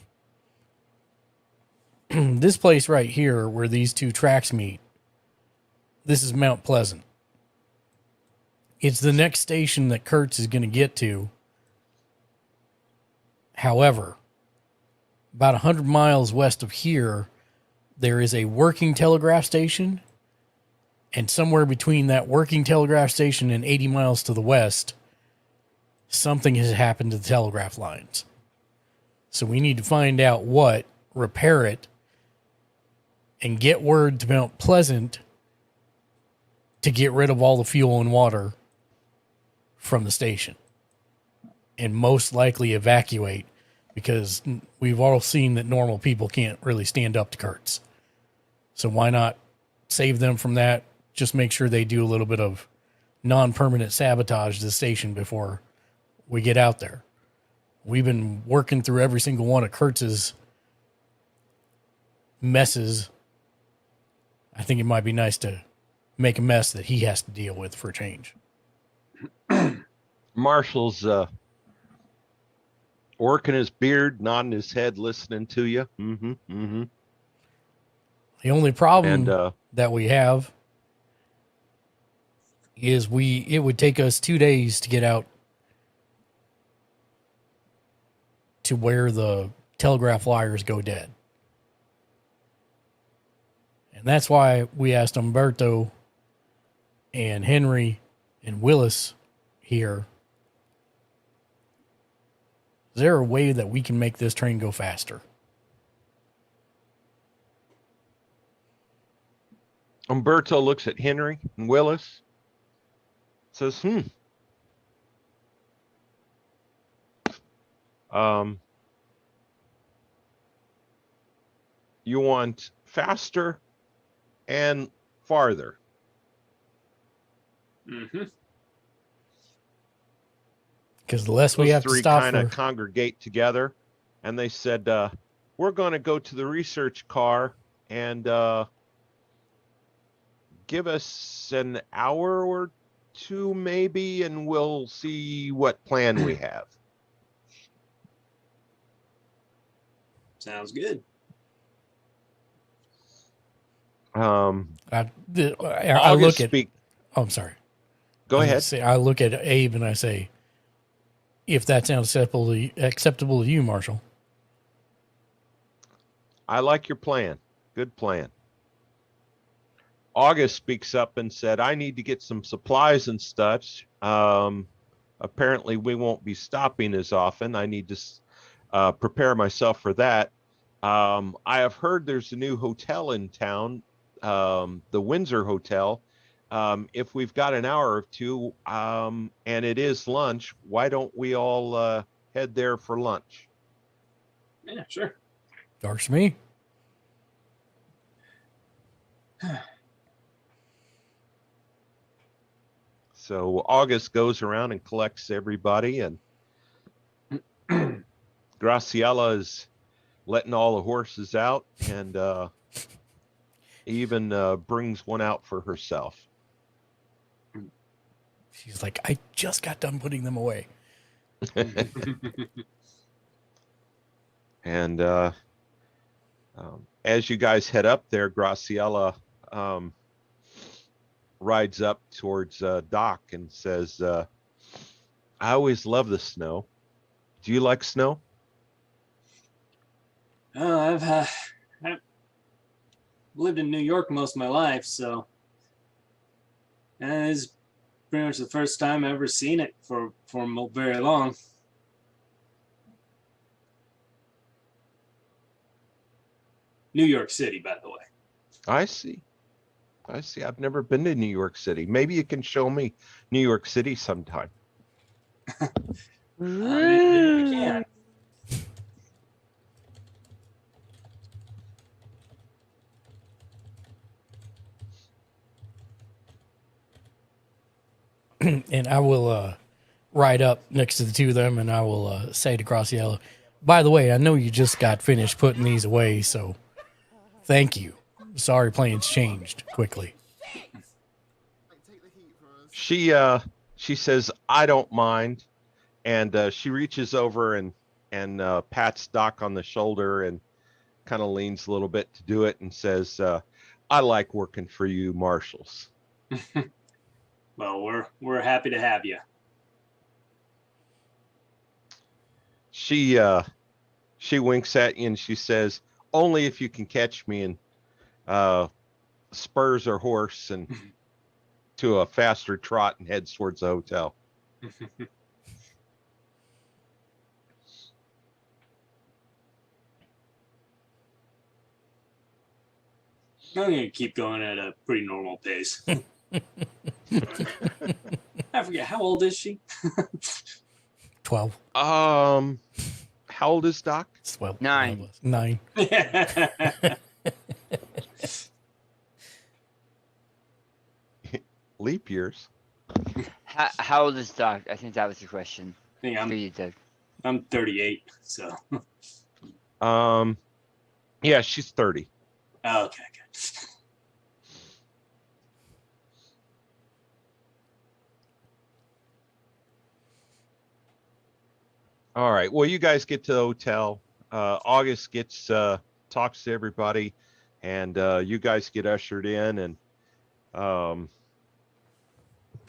This place right here where these two tracks meet, this is Mount Pleasant. It's the next station that Kurtz is going to get to. However, about 100 miles west of here, there is a working telegraph station. And somewhere between that working telegraph station and 80 miles to the west, something has happened to the telegraph lines. So we need to find out what, repair it, and get word to Mount Pleasant to get rid of all the fuel and water from the station. And most likely evacuate, because we've all seen that normal people can't really stand up to Kurtz. So why not save them from that? Just make sure they do a little bit of non-permanent sabotage to the station before we get out there. We've been working through every single one of Kurtz's messes. I think it might be nice to make a mess that he has to deal with for a change. Marshall's working his beard, nodding his head, listening to you. Mm-hmm. Mm-hmm. The only problem that we have is it would take us 2 days to get out to where the telegraph wires go dead. And that's why we asked Umberto and Henry and Willis here, is there a way that we can make this train go faster? Umberto looks at Henry and Willis, says, you want faster and farther. Mm-hmm. Because the less we have to three stop kind of for... congregate together, and they said, we're going to go to the research car and give us an hour or two maybe, and we'll see what plan we have. Sounds good. I look at... Oh, I'm sorry. Go ahead. I look at Abe and I say, if that sounds acceptable to you, Marshall. I like your plan. Good plan. August speaks up and said, I need to get some supplies and stuff. Apparently we won't be stopping as often. I need to prepare myself for that. I have heard there's a new hotel in town, the Windsor Hotel. If we've got an hour or two, and it is lunch, why don't we all head there for lunch? Yeah, sure. Works for me. So August goes around and collects everybody, and Graciela is letting all the horses out, and even brings one out for herself. She's like, I just got done putting them away. And as you guys head up there, Graciela rides up towards Doc and says, I always love the snow. Do you like snow? I've lived in New York most of my life, so it's pretty much the first time I've ever seen it for very long. New York City, by the way. I see. I've never been to New York City. Maybe you can show me New York City sometime. Maybe we can. And I will ride up next to the two of them, and I will say to Graciela, by the way, I know you just got finished putting these away, so thank you. Sorry plans changed quickly. She says, I don't mind. And she reaches over and pats Doc on the shoulder and kind of leans a little bit to do it and says, I like working for you, Marshals. Well, we're happy to have you. She winks at you and she says, only if you can catch me and spurs her horse and to a faster trot and heads towards the hotel. I'm gonna keep going at a pretty normal pace. I forget, how old is she? 12. How old is Doc? 12. 9. 9. Leap years. How old is Doc? I think that was the question. I think For you, Doug. I'm 38, so. Yeah, she's 30. Oh, okay, good. All right. Well, you guys get to the hotel. August gets talks to everybody, and you guys get ushered in, and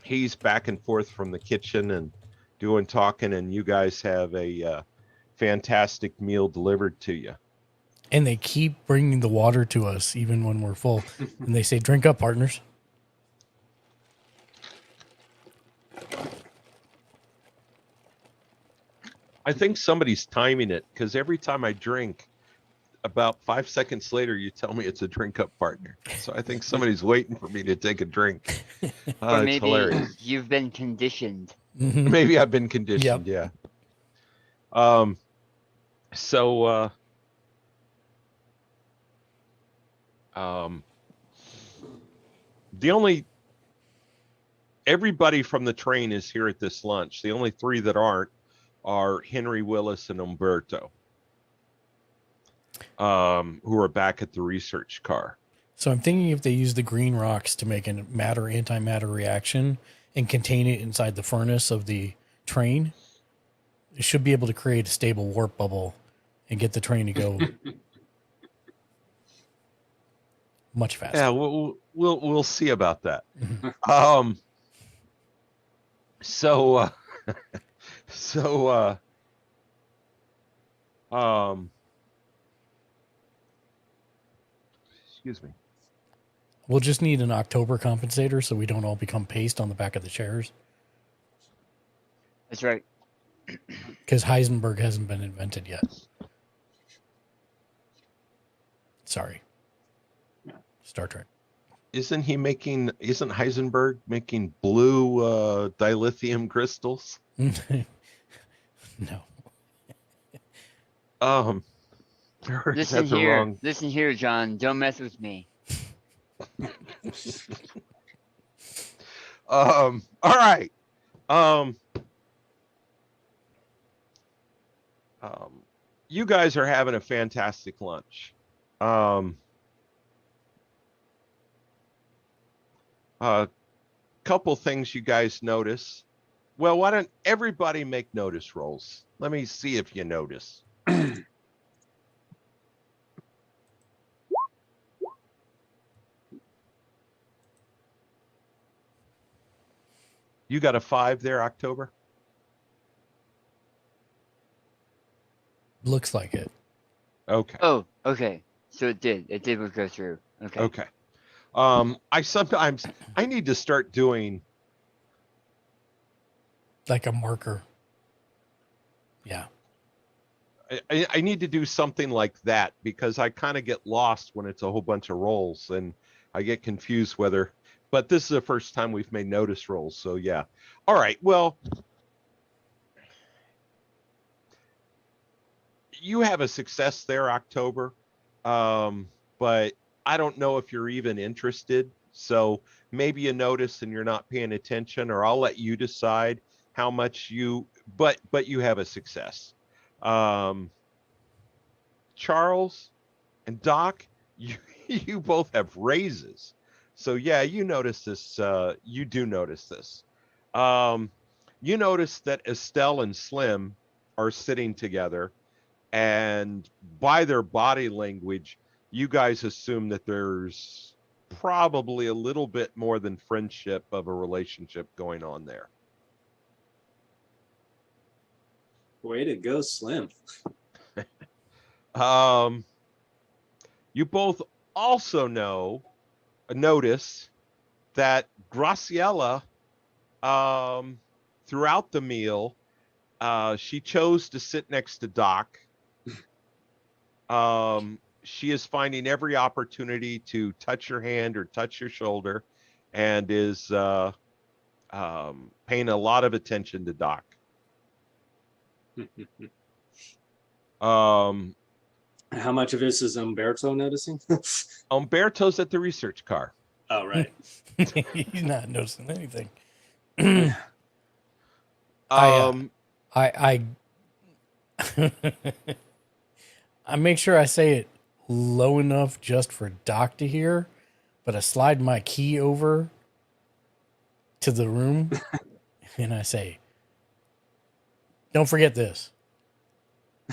he's back and forth from the kitchen and doing talking, and you guys have a fantastic meal delivered to you. And they keep bringing the water to us even when we're full. And they say, drink up, partners. I think somebody's timing it because every time I drink, about 5 seconds later, you tell me it's a drink up partner. So I think somebody's waiting for me to take a drink. Or It's maybe hilarious. you've been conditioned. Maybe I've been conditioned. Yeah. So everybody from the train is here at this lunch. The only 3 that aren't are Henry, Willis, and Umberto, who are back at the research car. So I'm thinking if they use the green rocks to make a matter-antimatter reaction and contain it inside the furnace of the train, it should be able to create a stable warp bubble and get the train to go much faster. Yeah, we'll see about that. Excuse me. We'll just need an October compensator so we don't all become paste on the back of the chairs. That's right. Because Heisenberg hasn't been invented yet. Sorry. Star Trek. Isn't Heisenberg making blue dilithium crystals? No. Or is Listen that the here. wrong? Listen here, John. Don't mess with me. All right. You guys are having a fantastic lunch. Couple things you guys notice. Well, why don't everybody make notice rolls? Let me see if you notice. You got a 5 there, October? Looks like it. Okay. Oh, okay. So it did. It did go through. Okay. Okay. I need to start doing Like a marker. Yeah. I need to do something like that because I kind of get lost when it's a whole bunch of rolls and I get confused whether, but this is the first time we've made notice rolls. So yeah. All right. Well, you have a success there, October. But I don't know if you're even interested. So maybe you notice and you're not paying attention, or I'll let you decide how much but you have a success. Charles and Doc, you both have raises. So yeah, you notice this. You do notice this. You notice that Estelle and Slim are sitting together, and by their body language, you guys assume that there's probably a little bit more than friendship of a relationship going on there. Way to go, Slim. You both also notice that Graciela, throughout the meal, she chose to sit next to Doc. she is finding every opportunity to touch your hand or touch your shoulder, and is paying a lot of attention to Doc. How much of this is Umberto noticing? Umberto's at the research car. Oh, right. He's not noticing anything. Um, I make sure I say it low enough just for Doc to hear, but I slide my key over to the room and I say, "Don't forget this."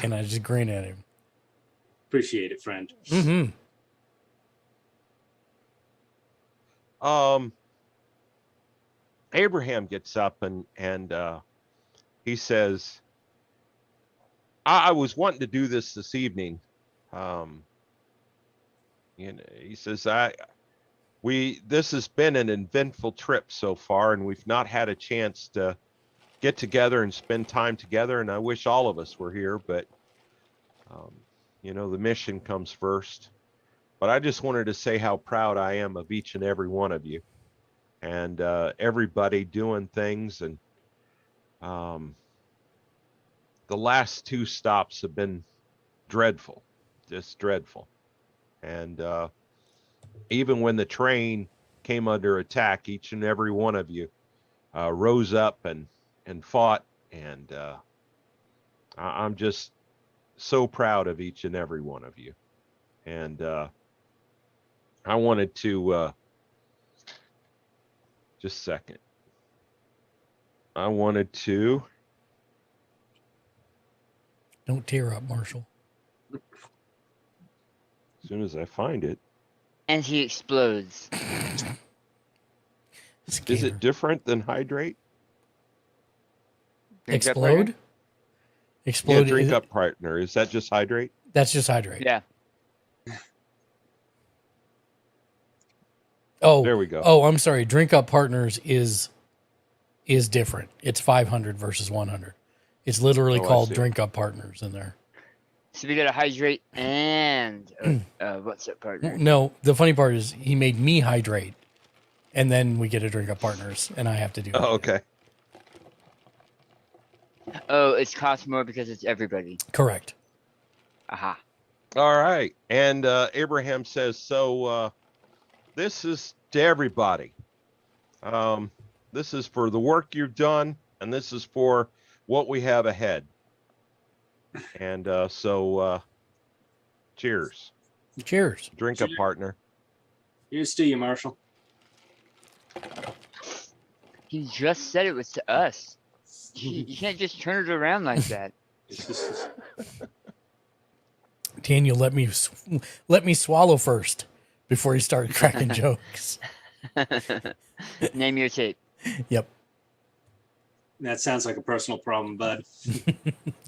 And I just grin at him. Appreciate it, friend. Mm-hmm. Abraham gets up and he says, I was wanting to do this evening. He says, this has been an eventful trip so far, and we've not had a chance to get together and spend time together. And I wish all of us were here, but the mission comes first. But I just wanted to say how proud I am of each and every one of you, and everybody doing things. And the last 2 stops have been dreadful, just dreadful. And even when the train came under attack, each and every one of you rose up and fought. And I'm just so proud of each and every one of you. And I wanted to just a second. I wanted to. Don't tear up, Marshall. As soon as I find it. And he explodes. Is it different than hydrate? Explode? Explode. Yeah, drink up partner. Is that just hydrate? That's just hydrate. Yeah. Oh, there we go. Oh, I'm sorry. Drink up partners is different. It's 500 versus 100. It's literally called drink up partners in there. So we got to hydrate and what's that partner? No, the funny part is he made me hydrate, and then we get a drink up partners, and I have to do. Oh, okay. Oh, it's cost more because it's everybody. Correct. Aha. All right. And Abraham says, so this is to everybody. This is for the work you've done, and this is for what we have ahead. And so cheers. Cheers. Drink up, partner. Here's to you, Marshall. He just said it was to us. You can't just turn it around like that. Daniel, let me swallow first before you start cracking jokes. Name your tape. Yep. That sounds like a personal problem, bud.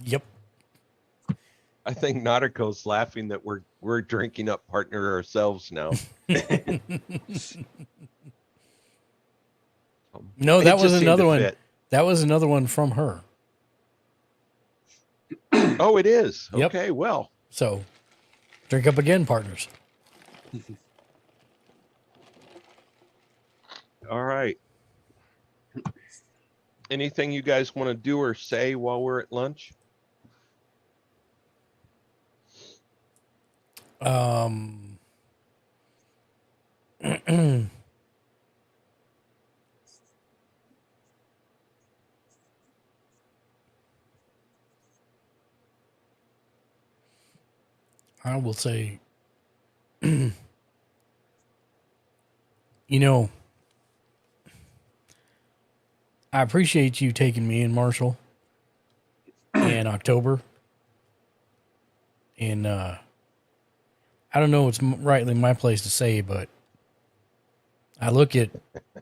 Yep. I think Nautico's laughing that we're drinking up partner ourselves now. No, that was another one. That was another one from her. Oh, it is. Yep. Okay, well. So, drink up again, partners. All right. Anything you guys want to do or say while we're at lunch? I will say, you know, I appreciate you taking me in, Marshall, in October. And I don't know what's rightly my place to say, but I look at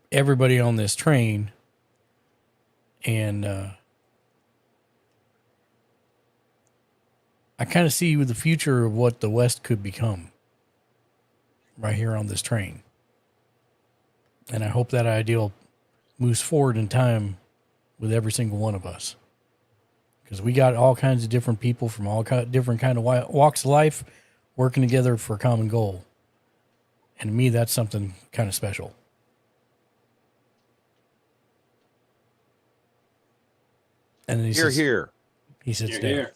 everybody on this train and I kind of see the future of what the West could become right here on this train. And I hope that ideal moves forward in time with every single one of us. Because we got all kinds of different people from all different kind of walks of life working together for a common goal. And to me, that's something kind of special. And then he says, Here. he sits You're down. here.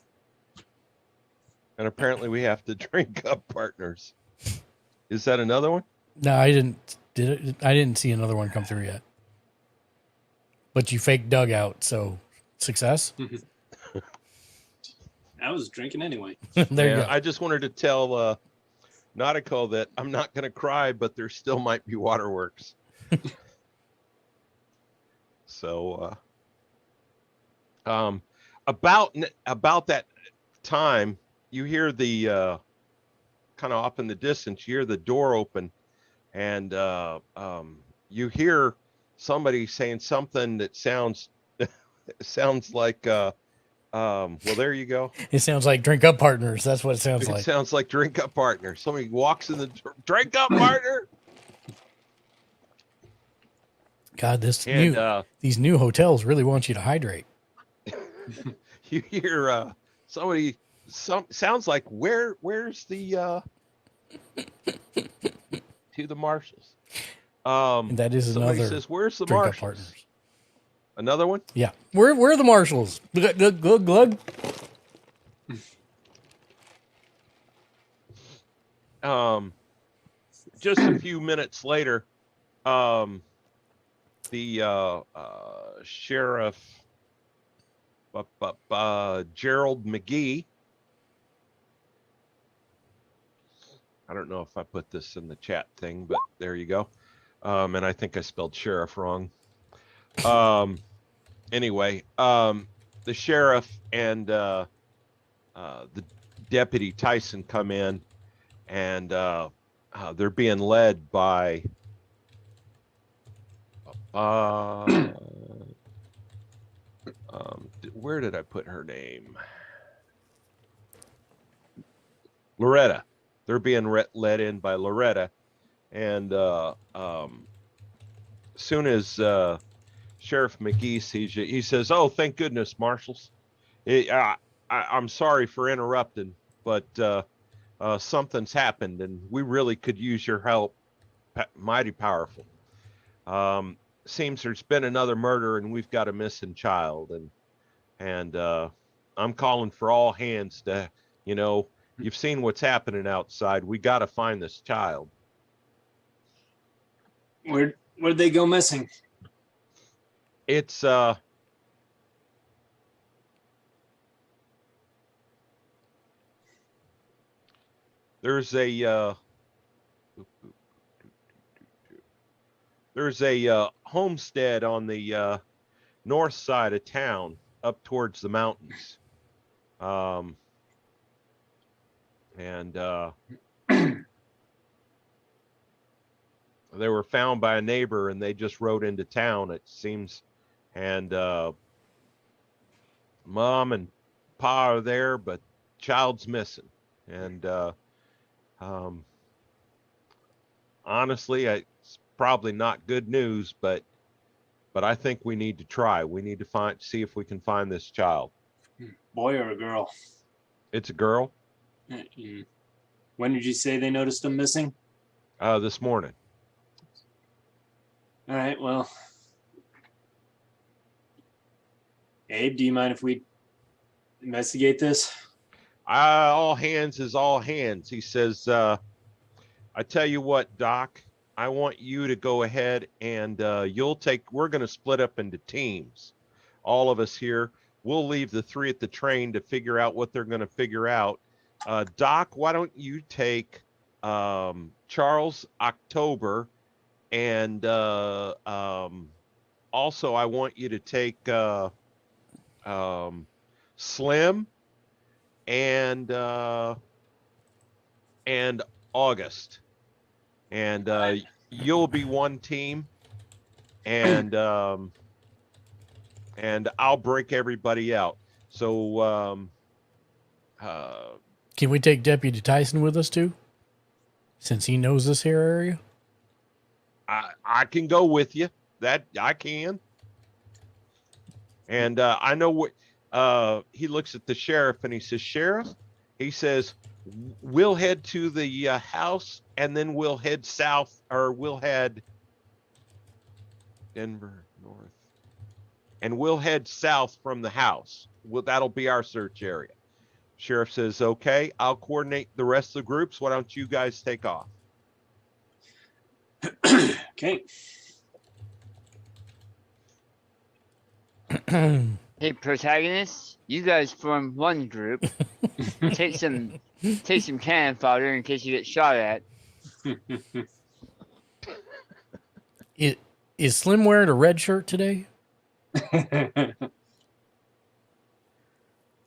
And apparently we have to drink up partners. Is that another one? No, I didn't see another one come through yet. But you faked Doug out, so success. I was drinking anyway. There you Yeah, go. I just wanted to tell Nautico that I'm not going to cry, but there still might be waterworks. So, about that time, you hear the kind of off in the distance, you hear the door open, and you hear somebody saying something that sounds like well, there you go. It sounds like drink up partners. That's what it sounds It like. sounds like drink up partner. Somebody walks in the drink up partner. God, And these new hotels really want you to hydrate. you hear somebody sounds like where's the to the Marshals. And that is Somebody another says, where's the drink up Marshals? partners. Another one? Yeah. Where are the Marshals? Glug, glug, glug. Just a few minutes later, the sheriff Gerald McGee. I don't know if I put this in the chat thing, but there you go. And I think I spelled sheriff wrong. Anyway, the sheriff and the deputy Tyson come in, and they're being led by where did I put her name? Loretta. They're being led in by Loretta, and soon as Sheriff McGee sees you, he says, "Oh, thank goodness, Marshals. I'm sorry for interrupting, but something's happened, and we really could use your help. Mighty powerful. Seems there's been another murder, and we've got a missing child, and I'm calling for all hands to, you've seen what's happening outside. We got to find this child." Where'd they go missing? It's there's a homestead on the north side of town up towards the mountains. And they were found by a neighbor, and they just rode into town, it seems. And mom and pa are there, but child's missing. And honestly, it's probably not good news, but I think we need to try. We need to see if we can find this child. Boy or a girl? It's a girl. When did you say they noticed him missing? This morning. All right, well. Abe, do you mind if we investigate this? All hands is all hands. He says, I tell you what, Doc, I want you to go ahead and we're going to split up into teams. All of us here, we'll leave the three at the train to figure out what they're going to figure out. Doc, why don't you take Charles, October, and also I want you to take Slim and August, and you'll be one team, and I'll break everybody out. So can we take Deputy Tyson with us too, since he knows this here area? I can go with you. That I can. And I know what he looks at the sheriff and he says, "Sheriff," he says, we'll head to the house, and then we'll head south, or we'll head Denver north, and we'll head south from the house. That'll be our search area. Sheriff says, okay, I'll coordinate the rest of the groups. Why don't you guys take off? Okay. Hey, protagonists, you guys form one group. take some cannon fodder in case you get shot at. Is Slim wearing a red shirt today?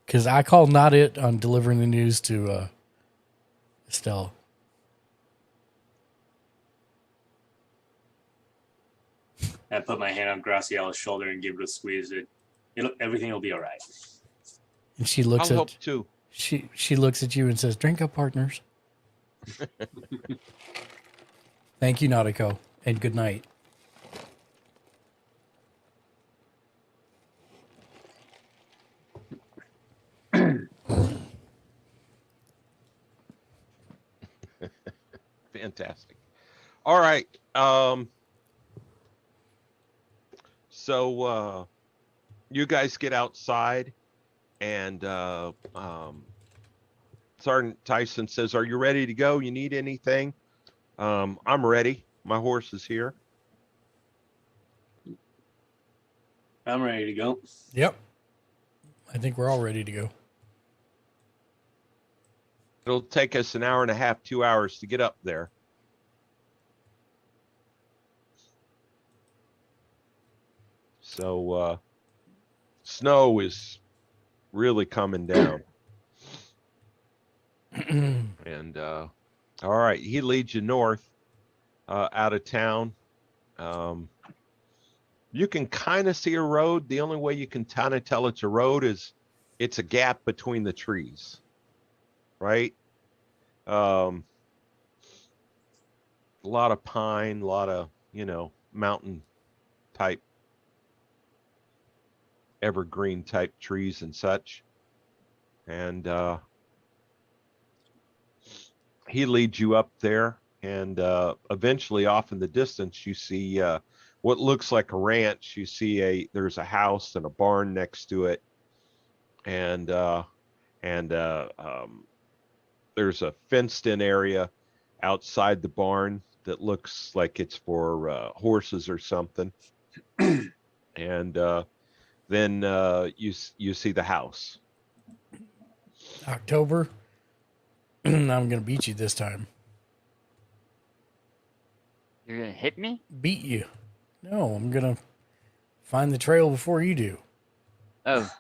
Because I called not it on delivering the news to Estelle. I put my hand on Graciella's shoulder and give it a squeeze. Everything will be all right. And she looks I'll at help too. she looks at you and says, "Drink up, partners." Thank you, Nautico, and good night. Fantastic. All right. So you guys get outside, and Sergeant Tyson says, "Are you ready to go? You need anything?" I'm ready. My horse is here. I'm ready to go. Yep. I think we're all ready to go. It'll take us an hour and a half, 2 hours to get up there. So snow is really coming down. And all right, he leads you north out of town. You can kind of see a road. The only way you can kind of tell it's a road is it's a gap between the trees, right? A lot of pine, a lot of, mountain type, evergreen type trees and such. And he leads you up there, and eventually off in the distance you see what looks like a ranch. You see there's a house and a barn next to it, and there's a fenced in area outside the barn that looks like it's for horses or something. And then you see the house. October. I'm gonna beat you this time. You're gonna hit me? Beat you. No, I'm gonna find the trail before you do. Oh.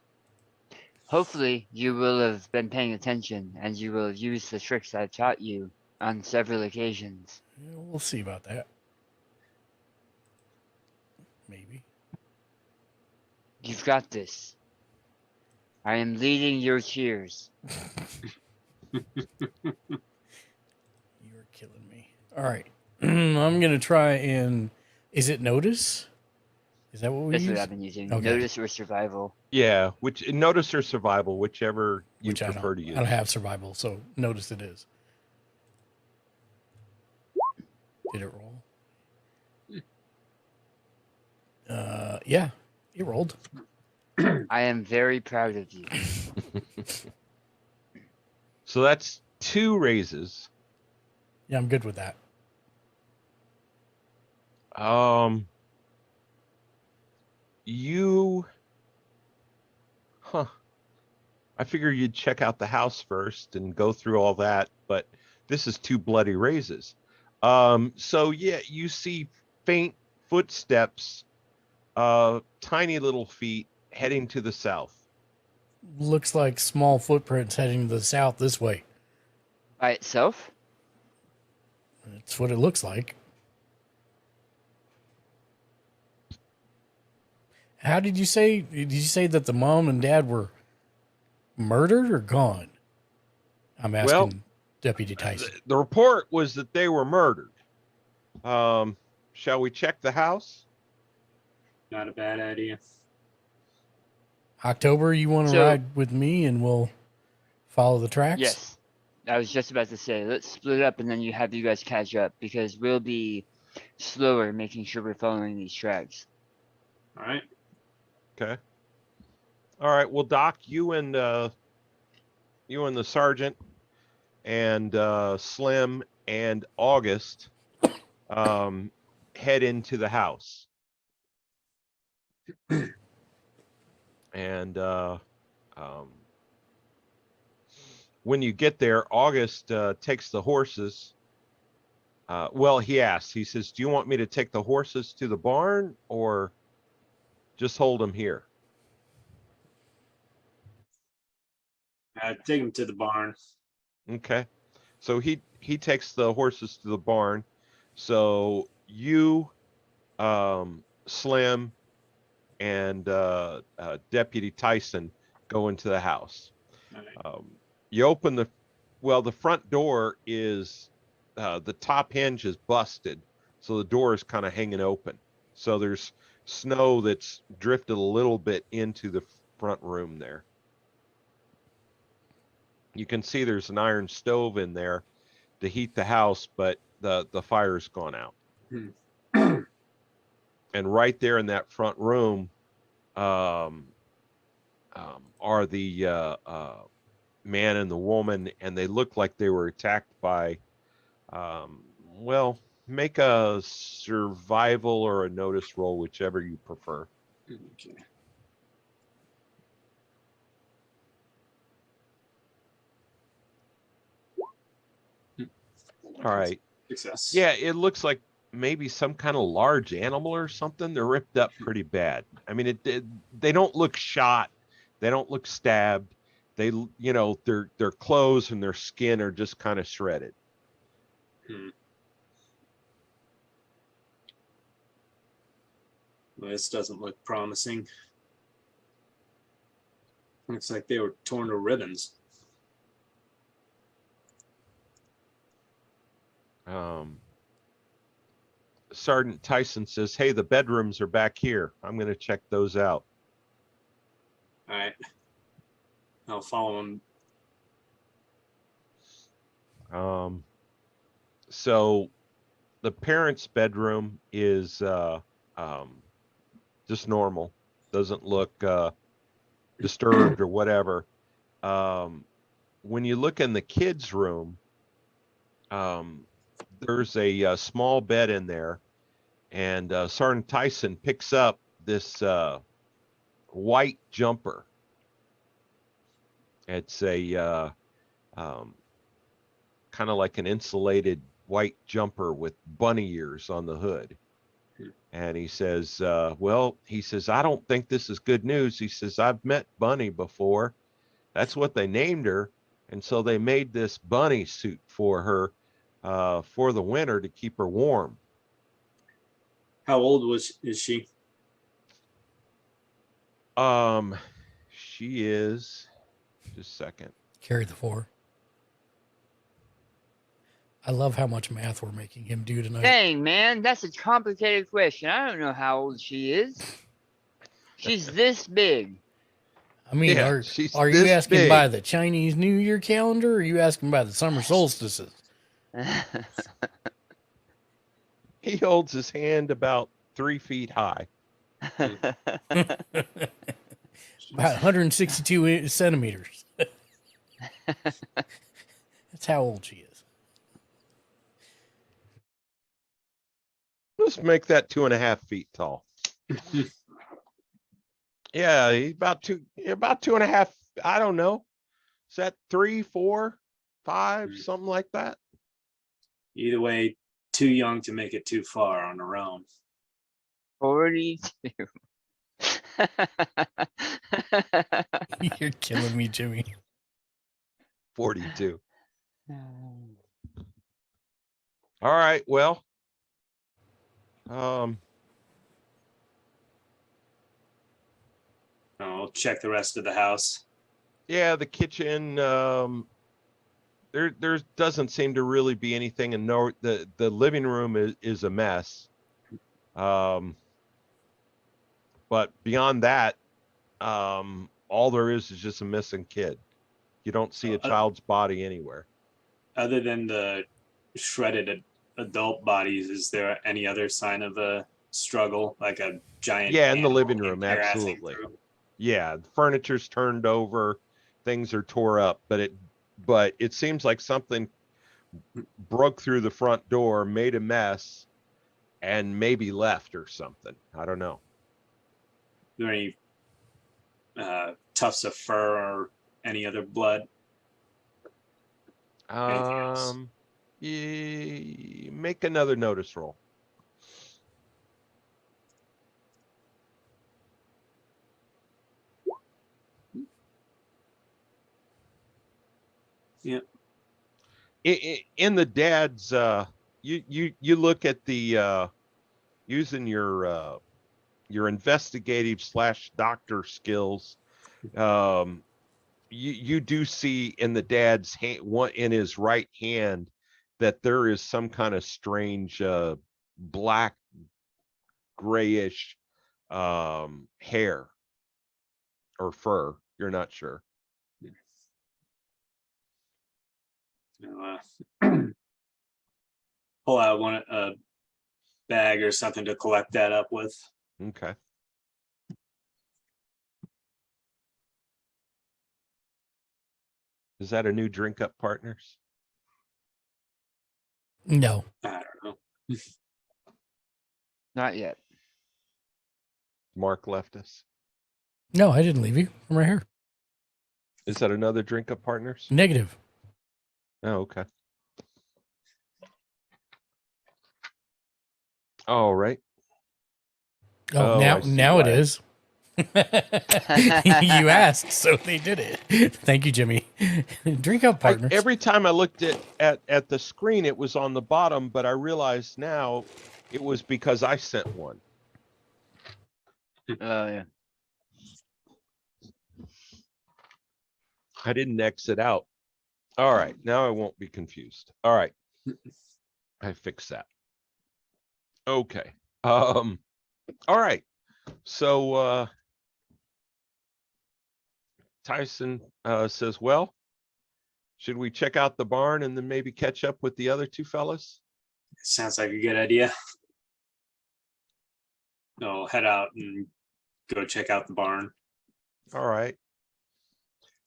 Hopefully, you will have been paying attention, and you will have used the tricks I taught you on several occasions. Yeah, we'll see about that. Maybe. You've got this. I am leading your cheers. You're killing me. All right. I'm going to try and... Is it notice? Is that what we That's use? what I've been using. Okay. Notice or survival. Yeah, which notice or survival, whichever you Which prefer to I use. don't have survival, so notice it is. Did it roll? Yeah, it rolled. I am very proud of you. So that's 2 raises. Yeah, I'm good with that. I figure you'd check out the house first and go through all that, but this is 2 bloody raises. So yeah, you see faint footsteps, tiny little feet heading to the south. Looks like small footprints heading to the south this way. By itself? That's what it looks like. How did you say? Did you say that the mom and dad were murdered or gone? I'm asking Well, Deputy Tyson. The report was that they were murdered. Shall we check the house? Not a bad idea. October, you want to ride with me and we'll follow the tracks? Yes. I was just about to say, let's split up and then you have you guys catch up because we'll be slower making sure we're following these tracks. All right. Okay. All right. Well, Doc, you and the sergeant and Slim and August head into the house. And when you get there, August takes the horses. Well, he asks, he says, do you want me to take the horses to the barn or just hold them here? Take him to the barn. Okay. So he takes the horses to the barn. So you, Slim, and Deputy Tyson go into the house. All right. You open the front door is, the top hinge is busted. So the door is kind of hanging open. So there's snow that's drifted a little bit into the front room there. You can see there's an iron stove in there to heat the house, but the fire's gone out. And right there in that front room are the man and the woman, and they look like they were attacked by, well, make a survival or a notice roll, whichever you prefer. Okay. All right. Success. Yeah, it looks like maybe some kind of large animal or something. They're ripped up pretty bad. I mean, they don't look shot. They don't look stabbed. They, their clothes and their skin are just kind of shredded. Well, this doesn't look promising. Looks like they were torn to ribbons. Sergeant Tyson says, hey, the bedrooms are back here. I'm going to check those out. All right. I'll follow him. So the parents' bedroom is just normal. Doesn't look disturbed or whatever. When you look in the kids' room, there's a small bed in there, and Sergeant Tyson picks up this white jumper. It's a kind of like an insulated white jumper with bunny ears on the hood. And he says, I don't think this is good news. He says, I've met Bunny before. That's what they named her. And so they made this bunny suit for her for the winter to keep her warm. How old is she? She is, just a second. Carry the 4. I love how much math we're making him do tonight. Dang, man, that's a complicated question. I don't know how old she is. She's this big. I mean, Yeah, are you asking by the Chinese New Year calendar, or are you asking by the summer solstices? He holds his hand about 3 feet high. About 162 centimeters. That's how old she is. Let's make that 2.5 feet tall. Yeah, he's about 2.5. I don't know. Is that 3, 4, 5, something like that? Either way, too young to make it too far on her own. 42. You're killing me, Jimmy. 42. All right. Well, I'll check the rest of the house. yeah, the kitchen, there doesn't seem to really be anything, and no, the living room is a mess. But beyond that, all there is just a missing kid. You don't see a child's body anywhere. other than the shredded adult bodies, is there any other sign of a struggle, like a giant? Yeah, in the animal living came room, harassing absolutely. through? Yeah, the furniture's turned over, things are tore up, but it seems like something broke through the front door, made a mess, and maybe left or something. I don't know. Are there any tufts of fur or any other blood? Anything else? Make another notice roll. Yeah. In the dad's, you look at the using your investigative / doctor skills. You do see in the dad's hand, one in his right hand, that there is some kind of strange black grayish hair or fur. You're not sure. Pull out a bag or something to collect that up with. Okay. Is that a new drink up, partners? No. I don't know. Not yet. Mark left us. No, I didn't leave you. I'm right here. Is that another drink up, partners? Negative. Oh, okay. All right. Oh, I see now it why. is. You asked, so they did it. Thank you, Jimmy. Drink up, partners. Every time I looked at the screen, it was on the bottom, but I realized now it was because I sent one. Oh yeah. I didn't exit out. All right. Now I won't be confused. All right. I fixed that. Okay. All right. So Tyson says, well, should we check out the barn and then maybe catch up with the other two fellas? Sounds like a good idea. I'll head out and go check out the barn. All right.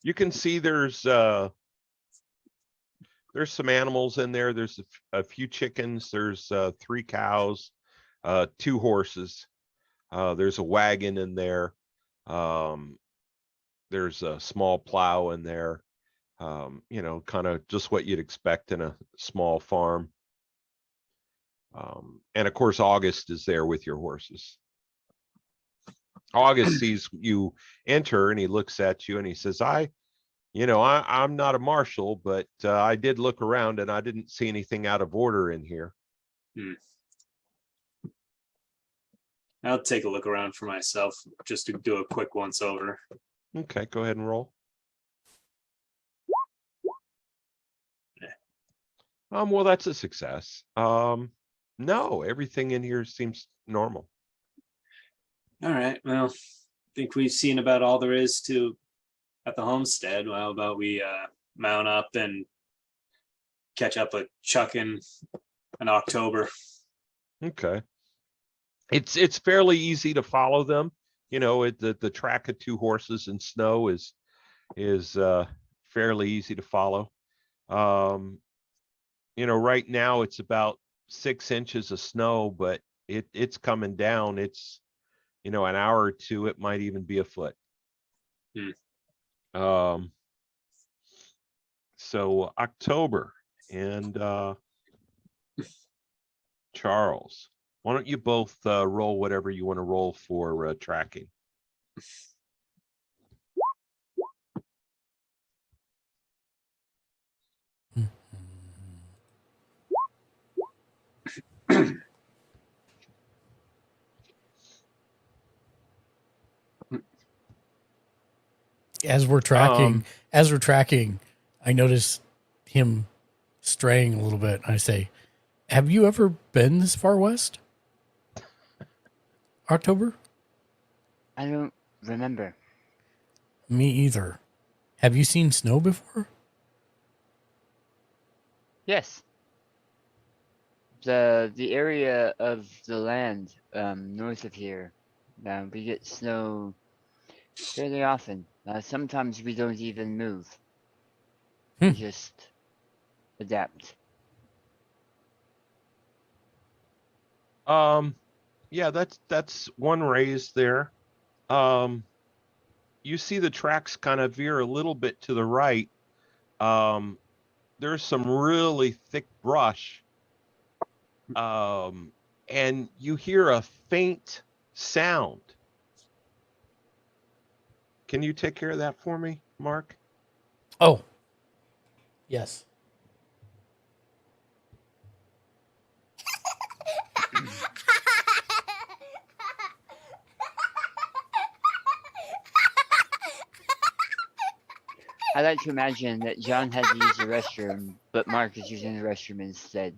You can see there's some animals in there. There's a few chickens. There's 3 cows, 2 horses. There's a wagon in there. There's a small plow in there. Kind of just what you'd expect in a small farm. And of course, August is there with your horses. August sees you enter and he looks at you and he says, I'm not a marshal, but I did look around and I didn't see anything out of order in here. I'll take a look around for myself just to do a quick once over. Okay, go ahead and roll. Well, that's a success. No, everything in here seems normal. All right. Well, I think we've seen about all there is to at the homestead. Well, how about we mount up and catch up with Chuck in October. Okay. It's fairly easy to follow them. The track of 2 horses in snow is fairly easy to follow. Right now it's about 6 inches of snow, but it's coming down. It's an hour or 2, it might even be a foot. So October and Charles, why don't you both roll whatever you want to roll for tracking? As we're tracking, I notice him straying a little bit. I say, have you ever been this far west? October? I don't remember. Me either. Have you seen snow before? Yes. The area of the land north of here, we get snow fairly often. Sometimes we don't even move. We just adapt. Yeah, that's one raise there. You see the tracks kind of veer a little bit to the right. There's some really thick brush. And you hear a faint sound. Can you take care of that for me, Mark? Oh, yes. I like to imagine that John had to use the restroom, but Mark is using the restroom instead.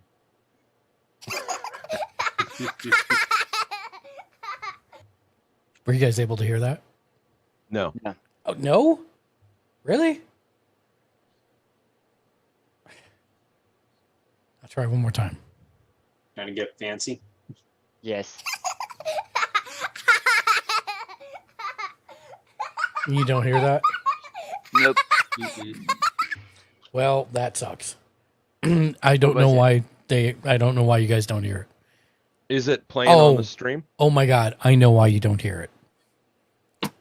Were you guys able to hear that? No. No. Oh, no? Really? I'll try one more time. Trying to get fancy. Yes. You don't hear that? Nope. Well, that sucks. I don't know why you guys don't hear it. Is it playing on the stream? Oh my God, I know why you don't hear it.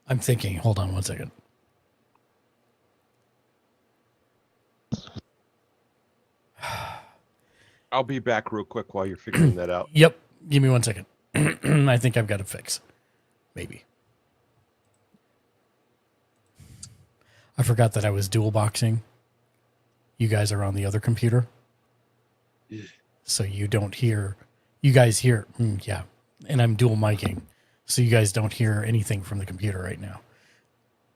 I'm thinking, hold on one second. I'll be back real quick while you're figuring that out. Yep, give me 1 second. I think I've got a fix. Maybe. I forgot that I was dual boxing. You guys are on the other computer. So you don't hear, you guys hear, yeah. And I'm dual miking. So you guys don't hear anything from the computer right now.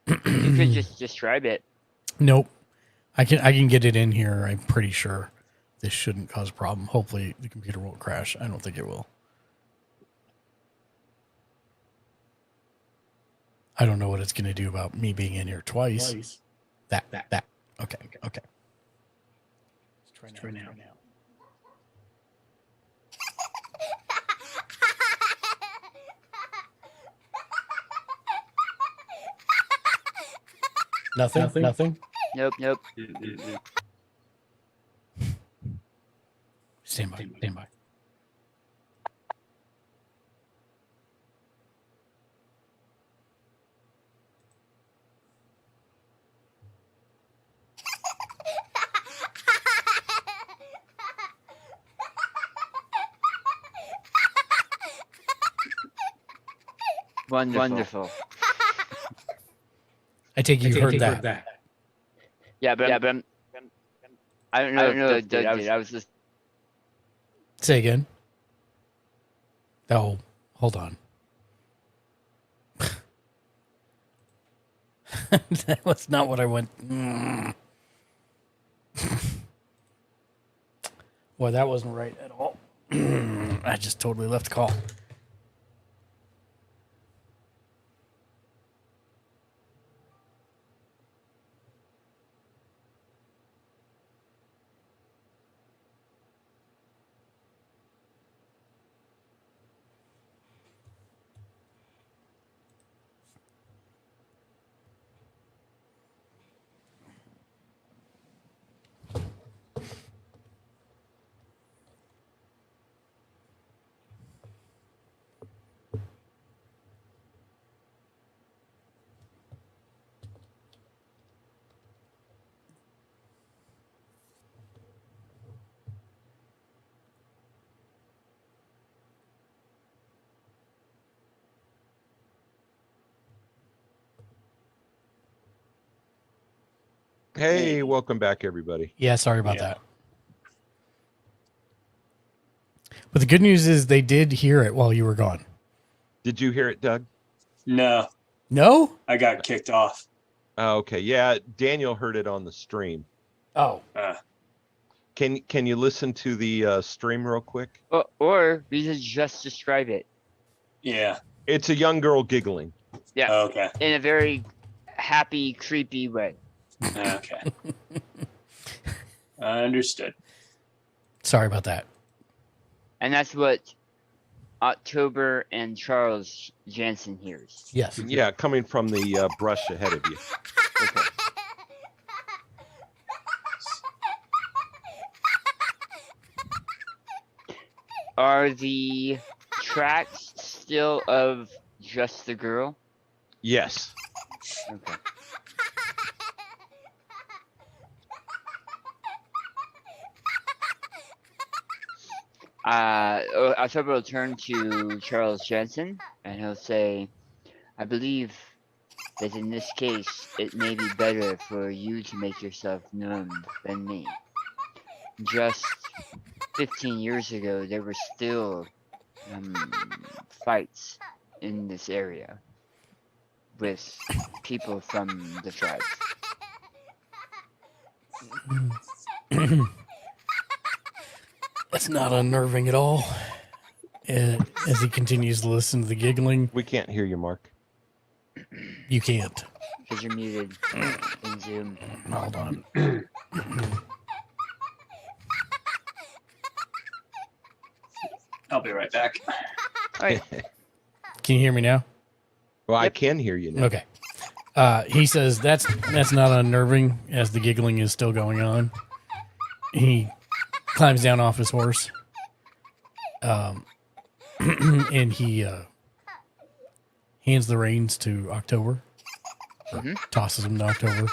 You could just describe it. Nope. I can get it in here. I'm pretty sure this shouldn't cause a problem. Hopefully the computer won't crash. I don't think it will. I don't know what it's going to do about me being in here twice. That. Okay. Let's try now. Nothing. Nope. Stand by. Wonderful. I take you heard that. Yeah, but I don't know if Doug did. I was just. Say again. Oh, hold on. That was not what I went. Boy, that wasn't right at all. I just totally left the call. Hey, welcome back, everybody. Yeah, sorry about that. But the good news is they did hear it while you were gone. Did you hear it, Doug? No, No? I got kicked off. Oh, okay. Yeah, Daniel heard it on the stream. Oh. Can you listen to the stream real quick? Or we could just describe it. Yeah. It's a young girl giggling. Yeah. Okay. In a very happy, creepy way. Okay. Understood. Sorry about that. And that's what October and Charles Jansen hears. Yes. Yeah, coming from the brush ahead of you. Okay. Are the tracks still of just the girl? Yes. Okay. October will turn to Charles Jensen and he'll say, I believe that in this case, it may be better for you to make yourself known than me. Just 15 years ago, there were still fights in this area with people from the tribe. That's not unnerving at all. As he continues to listen to the giggling, We can't hear you, Mark. you can't. Because you're muted in Zoom. Hold on. I'll be right back. All right. Can you hear me now? Well, I Yep. can hear you now. Okay. He says that's not unnerving as the giggling is still going on. He climbs down off his horse. And he hands the reins to October. Or tosses them to October.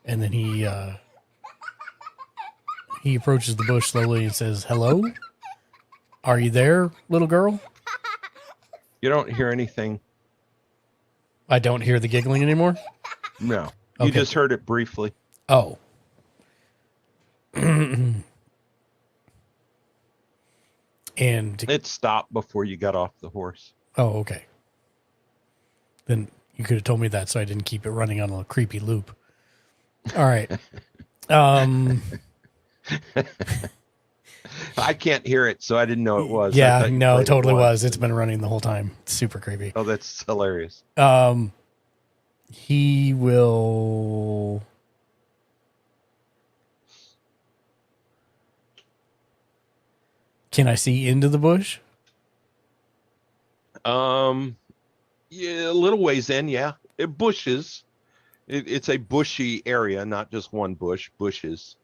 And then he approaches the bush slowly and says, "Hello? Are you there, little girl?" You don't hear anything? I don't hear the giggling anymore. No. You Okay. just heard it briefly. Oh. And It stopped before you got off the horse. oh, okay. Then you could have told me that so I didn't keep it running on a creepy loop. All right. I can't hear it, so I didn't know it was. I Yeah, thought you no, played it totally once. was. It's been running the whole time. It's super creepy. Oh, that's hilarious. He will. Can I see into the bush? Yeah, a little ways in, yeah. It bushes. It's a bushy area, not just one bush. Bushes.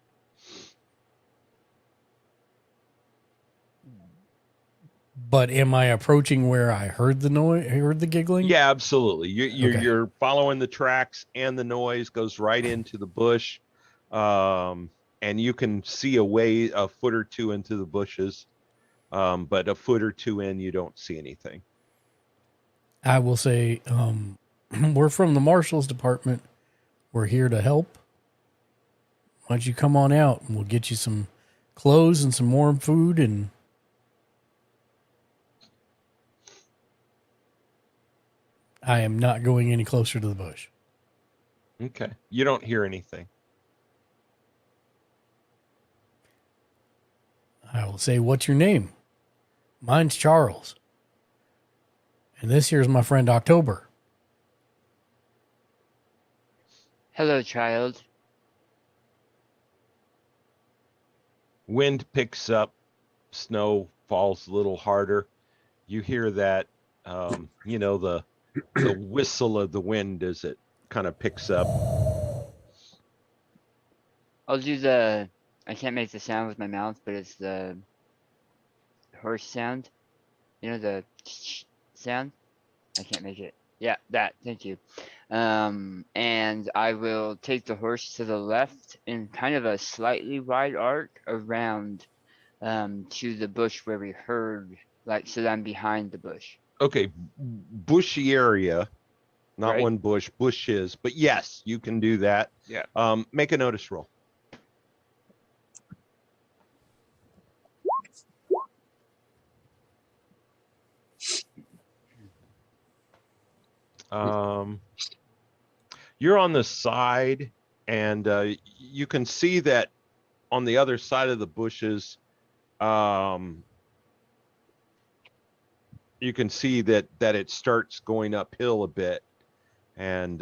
But am I approaching where I heard the noise? Heard the giggling? Yeah, absolutely. Okay. You're following the tracks, and the noise goes right into the bush. And you can see a foot or two into the bushes. But a foot or two in, you don't see anything. I will say, we're from the Marshals department. We're here to help. Why don't you come on out and we'll get you some clothes and some warm food and I am not going any closer to the bush. Okay. You don't hear anything. I will say, what's your name? Mine's Charles. And this here's my friend October. Hello, child. Wind picks up, snow falls a little harder. You hear that, the whistle of the wind as it kind of picks up. I'll do the. I can't make the sound with my mouth, but it's the horse sound. You know, the sound? I can't make it. Yeah, that. Thank you. And I will take the horse to the left in kind of a slightly wide arc around to the bush where we heard, so that I'm behind the bush. Okay, bushy area, not Right. one bush, bushes. But yes, you can do that. Yeah. Make a notice roll. You're on the side, and you can see that on the other side of the bushes, you can see that it starts going uphill a bit, and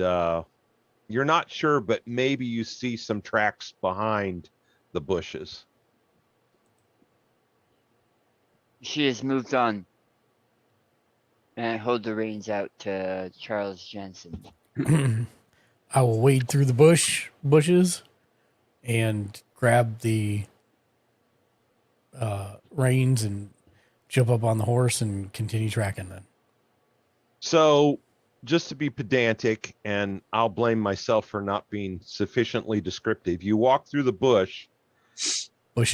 You're not sure, but maybe you see some tracks behind the bushes. She has moved on. And I hold the reins out to Charles Jensen. I will wade through the bushes and grab the reins and jump up on the horse and continue tracking then. So, just to be pedantic, and I'll blame myself for not being sufficiently descriptive, you walk through the bush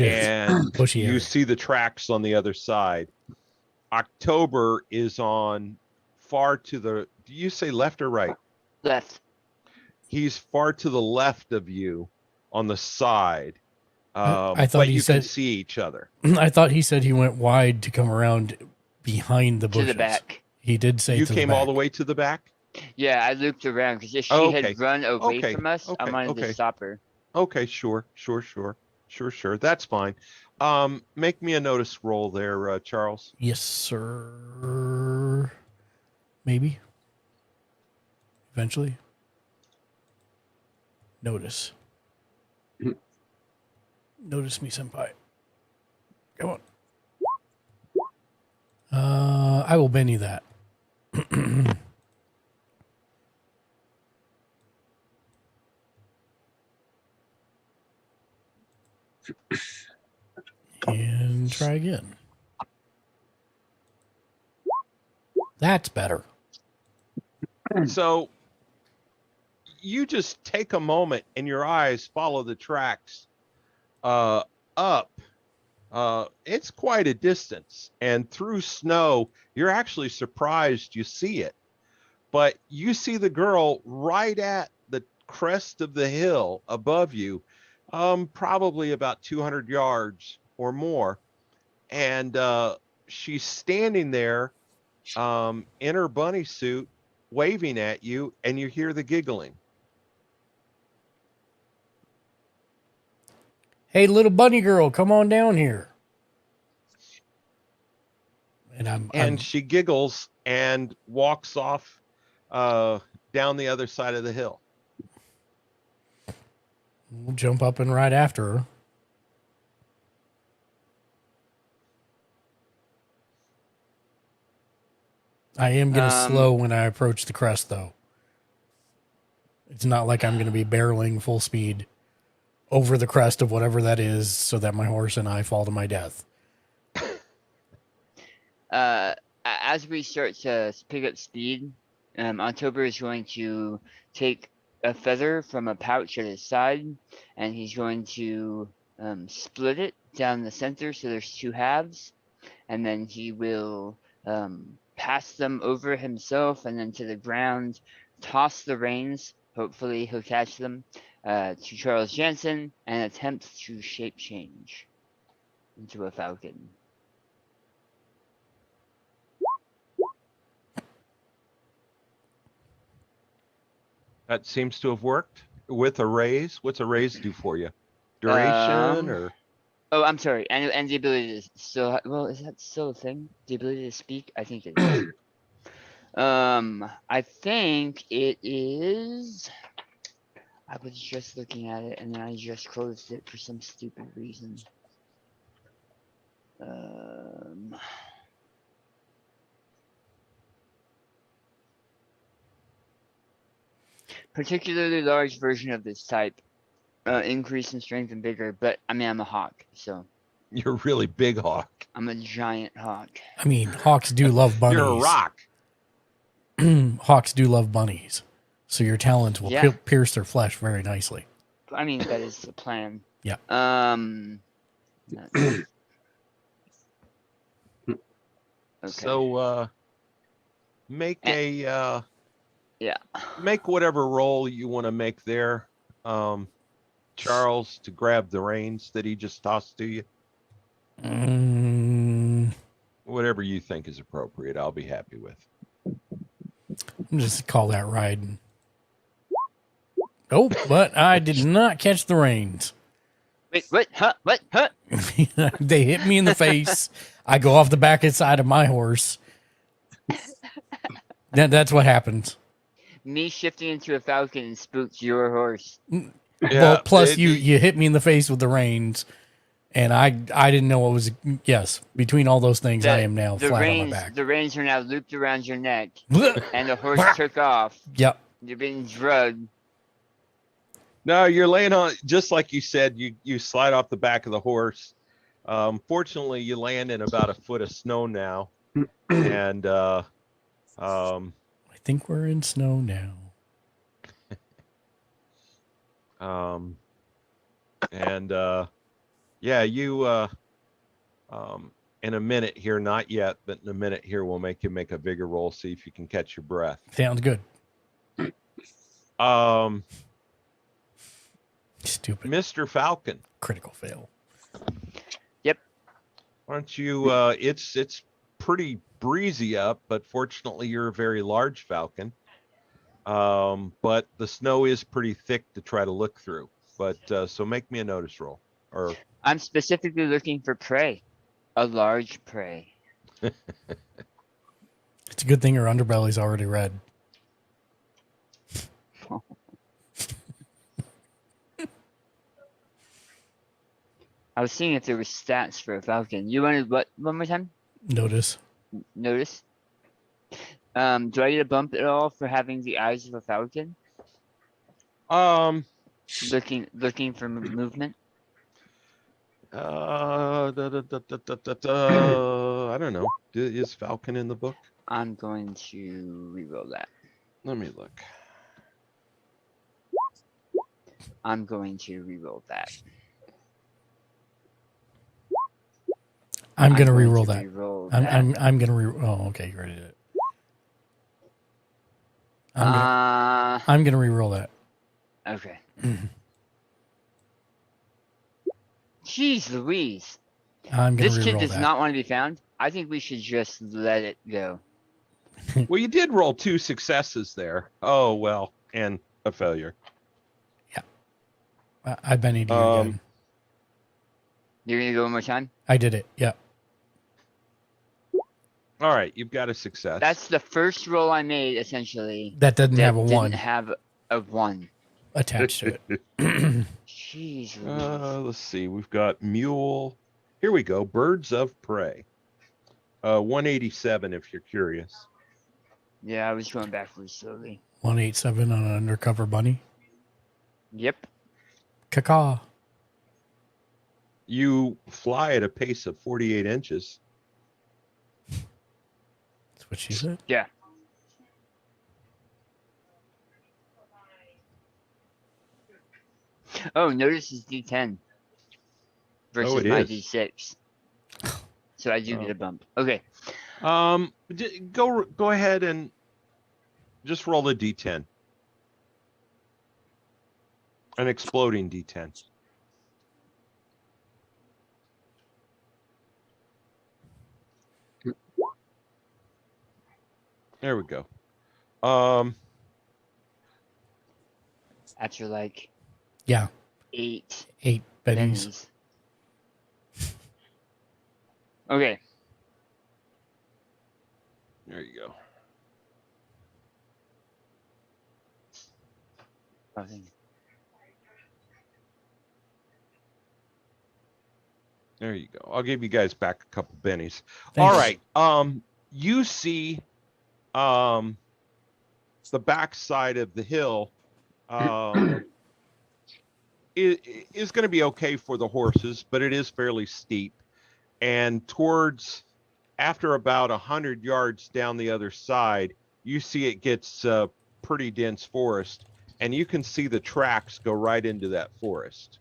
and bushy you area. see the tracks on the other side. October is on far to the, do you say left or right? Left. He's far to the left of you on the side. I thought but he you said, can see each other. I thought he said he went wide to come around behind the bushes. To the back. He did say You to came the back. all the way to the back? Yeah, I looped around because if she had run away Okay. from us, I wanted to stop her. Okay, sure. That's fine. Make me a notice roll there, Charles. Yes, sir. Maybe. Eventually. Notice. Notice me, senpai. Come on. I will Benny that. And try again. That's better. So you just take a moment and your eyes follow the tracks up. It's quite a distance, and through snow, you're actually surprised you see it. But you see the girl right at the crest of the hill above you, probably about 200 yards or more. And she's standing there in her bunny suit, waving at you, and you hear the giggling. Hey, little bunny girl, come on down here. And she giggles and walks off down the other side of the hill. We'll jump up and right after her. I am going to slow when I approach the crest, though. It's not like I'm going to be barreling full speed over the crest of whatever that is so that my horse and I fall to my death. As we start to pick up speed, October is going to take a feather from a pouch at his side, and he's going to split it down the center so there's two halves, and then he will pass them over himself and then to the ground, toss the reins, hopefully he'll catch them, to Charles Jansen, and attempt to shape change into a falcon. That seems to have worked with a raise. What's a raise do for you? Duration or? Oh, I'm sorry. And the ability to still, well, is that still a thing? The ability to speak? I think it is. I think it is. I was just looking at it and then I just closed it for some stupid reason. Particularly large version of this type. Increase in strength and vigor, but I mean, I'm a hawk, so. You're a really big hawk. I'm a giant hawk. I mean, hawks do love bunnies. You're a rock. Hawks do love bunnies. So your talons will pierce their flesh very nicely. I mean, that is the plan. Yeah. Okay. So, make make whatever roll you want to make there, Charles, to grab the reins that he just tossed to you. Whatever you think is appropriate, I'll be happy with. I'm just call that riding. Oh, but I did not catch the reins. Wait, what? Huh? What? Huh? They hit me in the face. I go off the back side of my horse. That's what happens. Me shifting into a falcon spooked your horse. Well, plus you hit me in the face with the reins, and I didn't know what was. Yes, between all those things, I am now flat on my back. The reins are now looped around your neck, and the horse took off. Yep. You're being drugged. No, you're laying on, just like you said, you slide off the back of the horse. Fortunately, you land in about a foot of snow now. And I think we're in snow now. Yeah, you in a minute here, not yet, but in a minute here, we'll make you make a bigger roll, see if you can catch your breath. Sounds good. Stupid. Mr. Falcon. Critical fail. Yep. Why don't you it's pretty breezy up, but fortunately you're a very large falcon. But the snow is pretty thick to try to look through. But so make me a notice roll. Or I'm specifically looking for prey. A large prey. It's a good thing her underbelly's already red. I was seeing if there were stats for a falcon. You wanted what one more time? Notice. Notice. Do I get a bump at all for having the eyes of a falcon? Looking for movement. I don't know. Is Falcon in the book? I'm going to reroll that. Let me look. I'm going to reroll that. I'm gonna going reroll to that. reroll I'm gonna re. Oh, okay, you already did it. I'm gonna reroll that. Okay. Jeez Louise. I'm gonna This kid reroll does that. not want to be found. I think we should just let it go. Well, you did roll 2 successes there. Oh well, and a failure. I've been eating again. You're gonna go one more time? I did it. Yeah. All right, you've got a success. That's the first roll I made, essentially. That doesn't have a one Didn't have a 1 attached to it. Jeez Louise. Let's see. We've got mule. Here we go. Birds of prey. 187 if you're curious. Yeah, I was going backwards slowly. 187 on an undercover bunny. Yep. Caca. You fly at a pace of 48 inches. That's what she said. Yeah. Oh, notice it's D10 versus it my is. D6. So I do get a bump. Okay. Go ahead and just roll a D10. An exploding D10. There we go. After like Yeah. 8 bennies. bennies. Okay. There you go. Nothing. There you go. I'll give you guys back a couple bennies. Thanks. All right. You see the back side of the hill is going to be okay for the horses, but it is fairly steep. And after about 100 yards down the other side, you see it gets pretty dense forest, and you can see the tracks go right into that forest.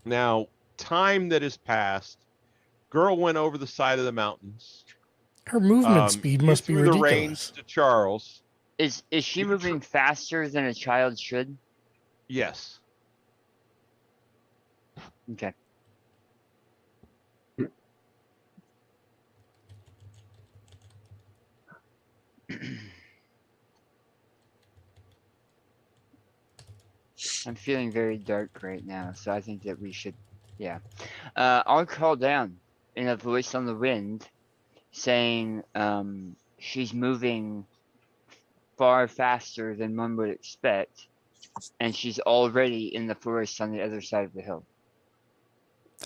Now, time that has passed, girl went over the side of the mountains. Her movement speed you must be threw the ridiculous. reins to Charles. Is she moving faster than a child should? Yes. Okay. I'm feeling very dark right now, so I think that we should, yeah. I'll call down in a voice on the wind. saying she's moving far faster than one would expect, and she's already in the forest on the other side of the hill.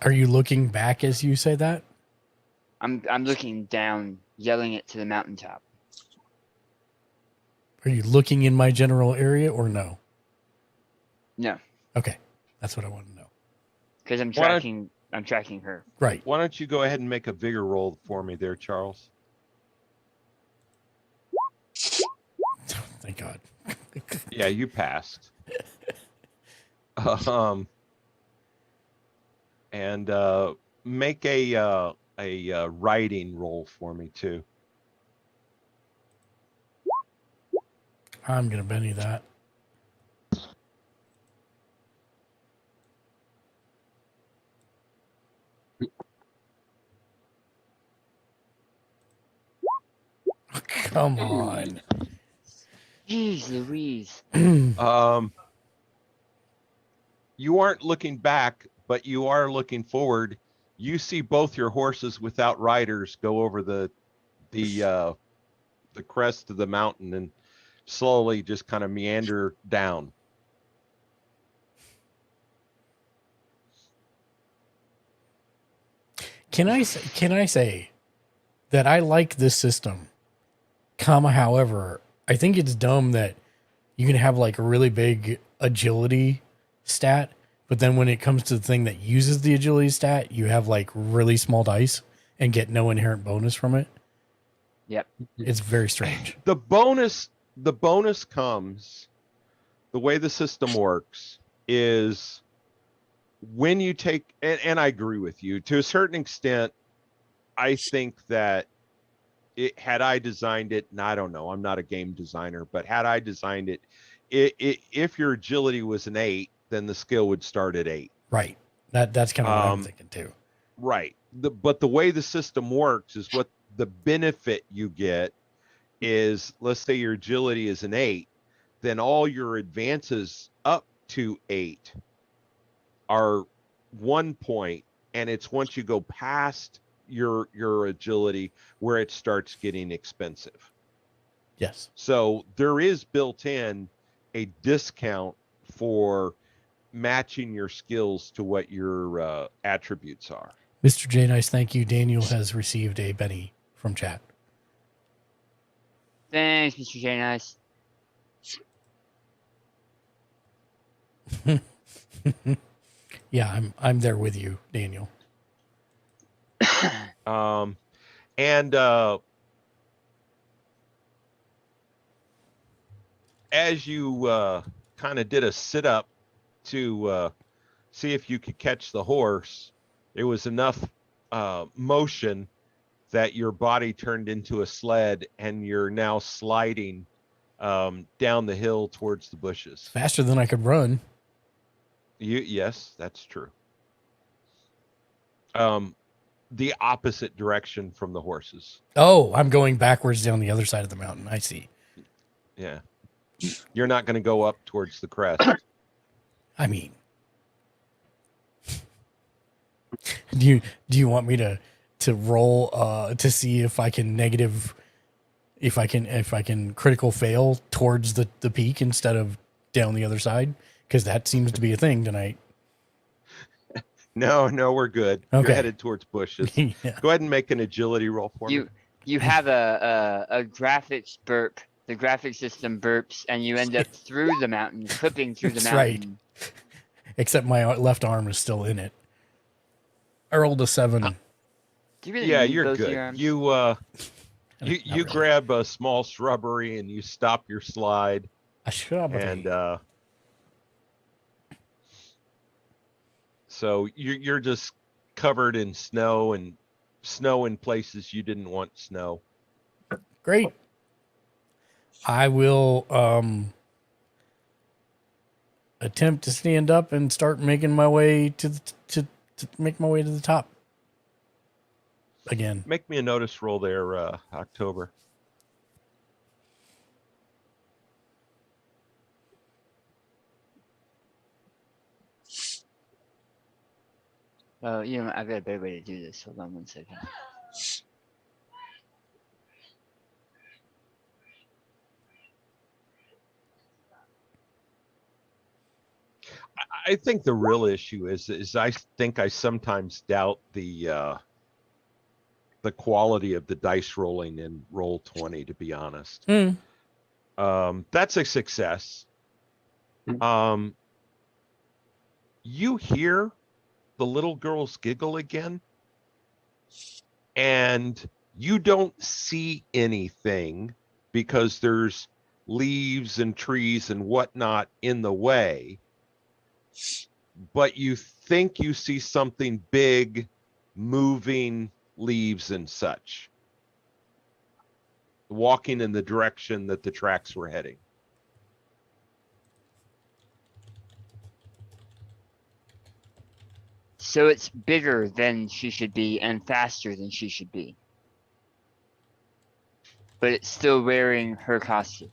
Are you looking back as you say that? I'm looking down, yelling it to the mountaintop. Are you looking in my general area or no? No, Okay. That's what I want to know. because I'm Why don't- tracking her. Right. Why don't you go ahead and make a vigor roll for me there, Charles? Thank God. Yeah, you passed. And make a writing roll for me too. I'm going to Benny that. Come on. Jeez Louise. You aren't looking back, but you are looking forward. You see both your horses without riders go over the crest of the mountain and slowly just kind of meander down. Can I say that I like this system? However, I think it's dumb that you can have like a really big agility stat, but then when it comes to the thing that uses the agility stat, you have like really small dice and get no inherent bonus from it. Yep. It's very strange. The bonus comes, the way the system works is when you take, and I agree with you to a certain extent. I think that had I designed it, and I don't know, I'm not a game designer, but had I designed it, if your agility was an 8, then the skill would start at 8. Right. That's kind of what I'm thinking too. Right. But the way the system works is what the benefit you get is, let's say your agility is an 8, then all your advances up to 8 are 1 point, and it's once you go past your agility where it starts getting expensive. Yes. So there is built in a discount for matching your skills to what your attributes are. Mr. J Nice, thank you. Daniel has received a Benny from chat. Thanks, Mr. J Nice. Yeah, I'm there with you, Daniel. And as you kind of did a sit up to see if you could catch the horse, there was enough motion that your body turned into a sled, and you're now sliding down the hill towards the bushes. Faster than I could run. Yes, that's true. The opposite direction from the horses. Oh, I'm going backwards down the other side of the mountain. I see. Yeah. You're not going to go up towards the crest. I mean, do you want me to roll to see if I can if I can critical fail towards the peak instead of down the other side? Because that seems to be a thing tonight. No, we're good. Okay. You're headed towards bushes. Yeah. Go ahead and make an agility roll for me. You have a graphics burp. The graphics system burps, and you end up through the mountain, clipping through the That's right. mountain. Except my left arm is still in it. I rolled a 7. Do you really Yeah, need you're both of your good. arms? You Not you really. grab a small shrubbery and you stop your slide, A shrubbery. and so you're just covered in snow, and snow in places you didn't want snow. Great. I will attempt to stand up and start making my way to make my way to the top again. Make me a notice roll there, October. Oh, I've got a better way to do this. Hold on 1 second. I think the real issue is I think I sometimes doubt the quality of the dice rolling in Roll20, to be honest. That's a success. You hear the little girl's giggle again, and you don't see anything because there's leaves and trees and whatnot in the way, but you think you see something big moving leaves and such, walking in the direction that the tracks were heading. So it's bigger than she should be and faster than she should be. But it's still wearing her costume.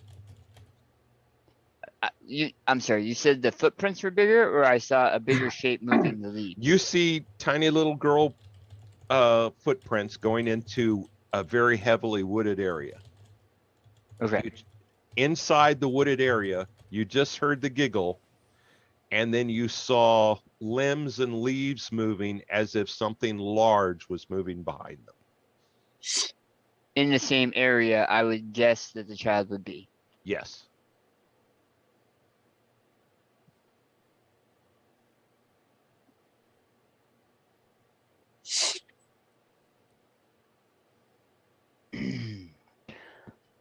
I'm sorry, you said the footprints were bigger, or I saw a bigger shape moving the leaves? You see tiny little girl footprints going into a very heavily wooded area. Okay. Inside the wooded area, you just heard the giggle, and then you saw limbs and leaves moving as if something large was moving behind them. In the same area, I would guess that the child would be. Yes.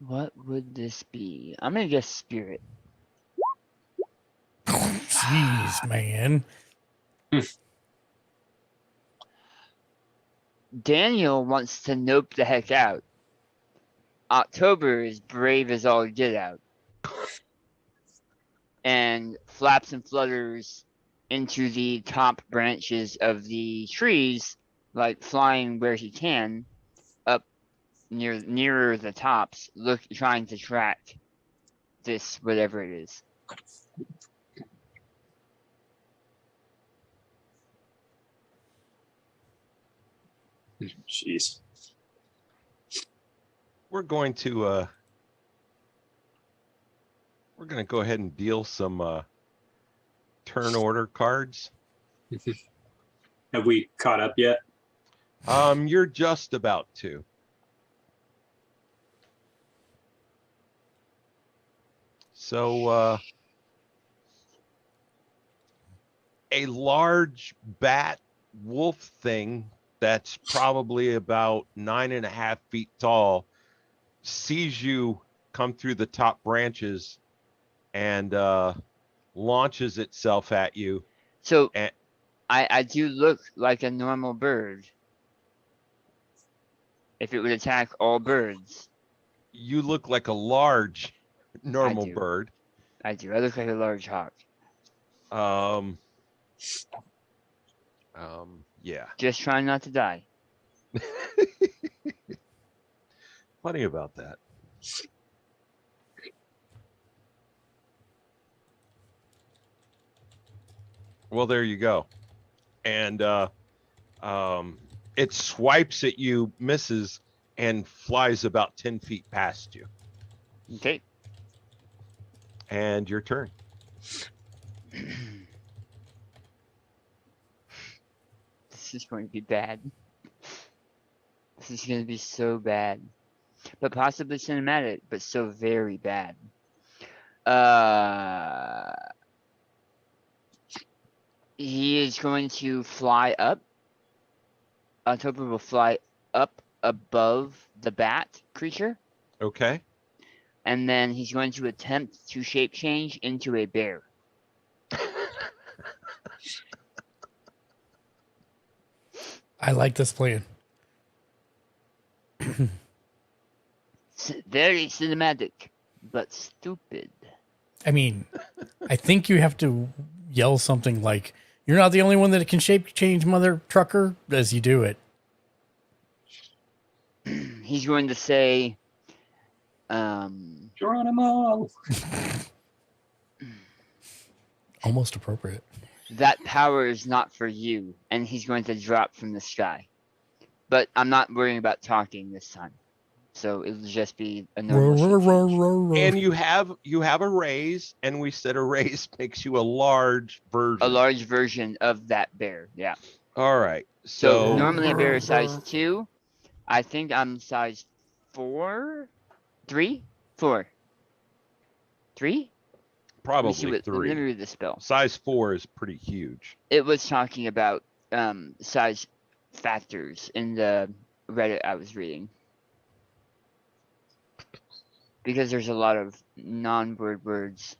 What would this be? I'm gonna guess spirit. Jeez, man. Daniel wants to nope the heck out. October is brave as all get out. And flaps and flutters into the top branches of the trees, like flying where he can, up nearer the tops, trying to track this whatever it is. Jeez. We're going to go ahead and deal some turn order cards. Have we caught up yet? You're just about to. So a large bat wolf thing that's probably about 9.5 feet tall sees you come through the top branches and launches itself at you. So I do look like a normal bird. If it would attack all birds. You look like a large normal bird. I do. I look like a large hawk. Yeah. Just trying not to die. Funny about that. Well, there you go. And it swipes at you, misses, and flies about 10 feet past you. Okay. And your turn. This is going to be bad. This is going to be so bad. But possibly cinematic, but so very bad. He is going to fly up. October will fly up above the bat creature. Okay. And then he's going to attempt to shape change into a bear. I like this plan. Very cinematic, but stupid. I mean, I think you have to yell something like, "You're not the only one that can shape change, mother trucker," as you do it. He's going to say, Geronimo. Almost appropriate. that power is not for you, and he's going to drop from the sky. But I'm not worrying about talking this time. So it'll just be a normal shape change. And you have a raise, and we said a raise makes you a large version. A large version of that bear. Yeah. All right. So So normally a bear is size 2. I think I'm size 4, 3, 4, 3. Let me see probably what. Let me 3. read the spell. Size 4 is pretty huge. It was talking about size factors in the Reddit I was reading. Because there's a lot of non-word words.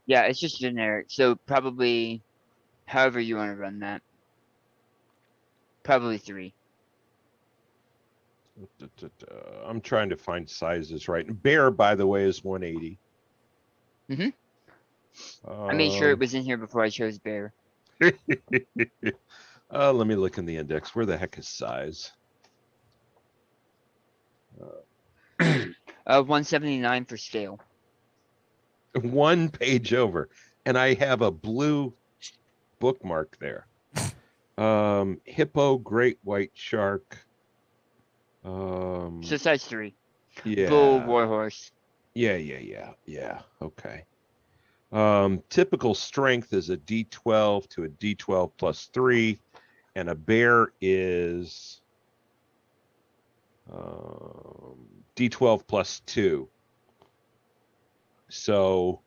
Yeah, it's just generic. So probably however you want to run that. Probably 3. I'm trying to find sizes right. Bear, by the way, is 180. I made sure it was in here before I chose bear. Let me look in the index. Where the heck is size? 179 for scale. 1 page over, and I have a blue bookmark there. Hippo, great white shark. So size 3. Yeah. Bull, warhorse. Yeah. Okay. Typical strength is a D12 to a D12 plus 3, and a bear is D12 plus 2. So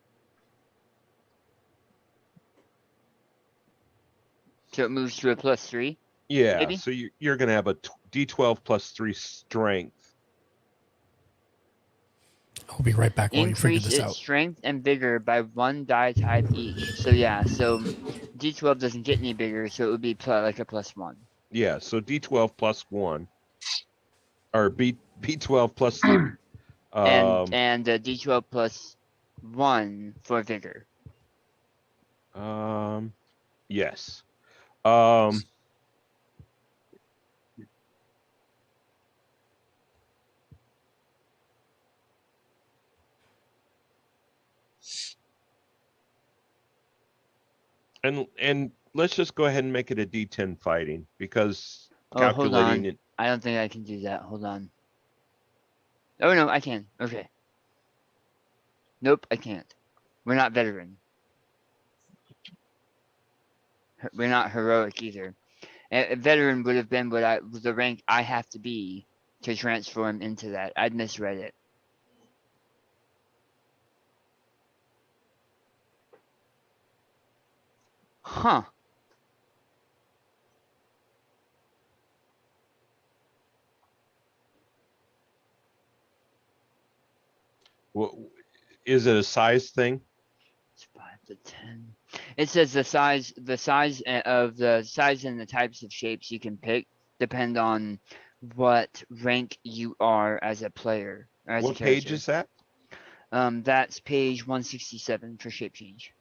it moves to a plus 3. yeah, maybe? so you're going to have a D12 plus 3 strength. I'll be right back while you figure Increase this its out. strength and vigor by 1 die type each. So yeah, so D12 doesn't get any bigger, so it would be like a plus 1. Yeah, so D12 plus 1 or B12 plus 3. And D12 plus 1 for vigor. Yes. And let's just go ahead and make it a D10 fighting, because Oh, hold calculating on. it. I don't think I can do that. Hold on. Oh no, I can. Okay. Nope, I can't. We're not veteran. We're not heroic either. A veteran would have been the rank I have to be to transform into that. I'd misread it. Huh. Is it a size thing? It's 5 to 10. It says the size and the types of shapes you can pick depend on what rank you are as a player. Or as What a character. page is that? That's page 167 for shape change.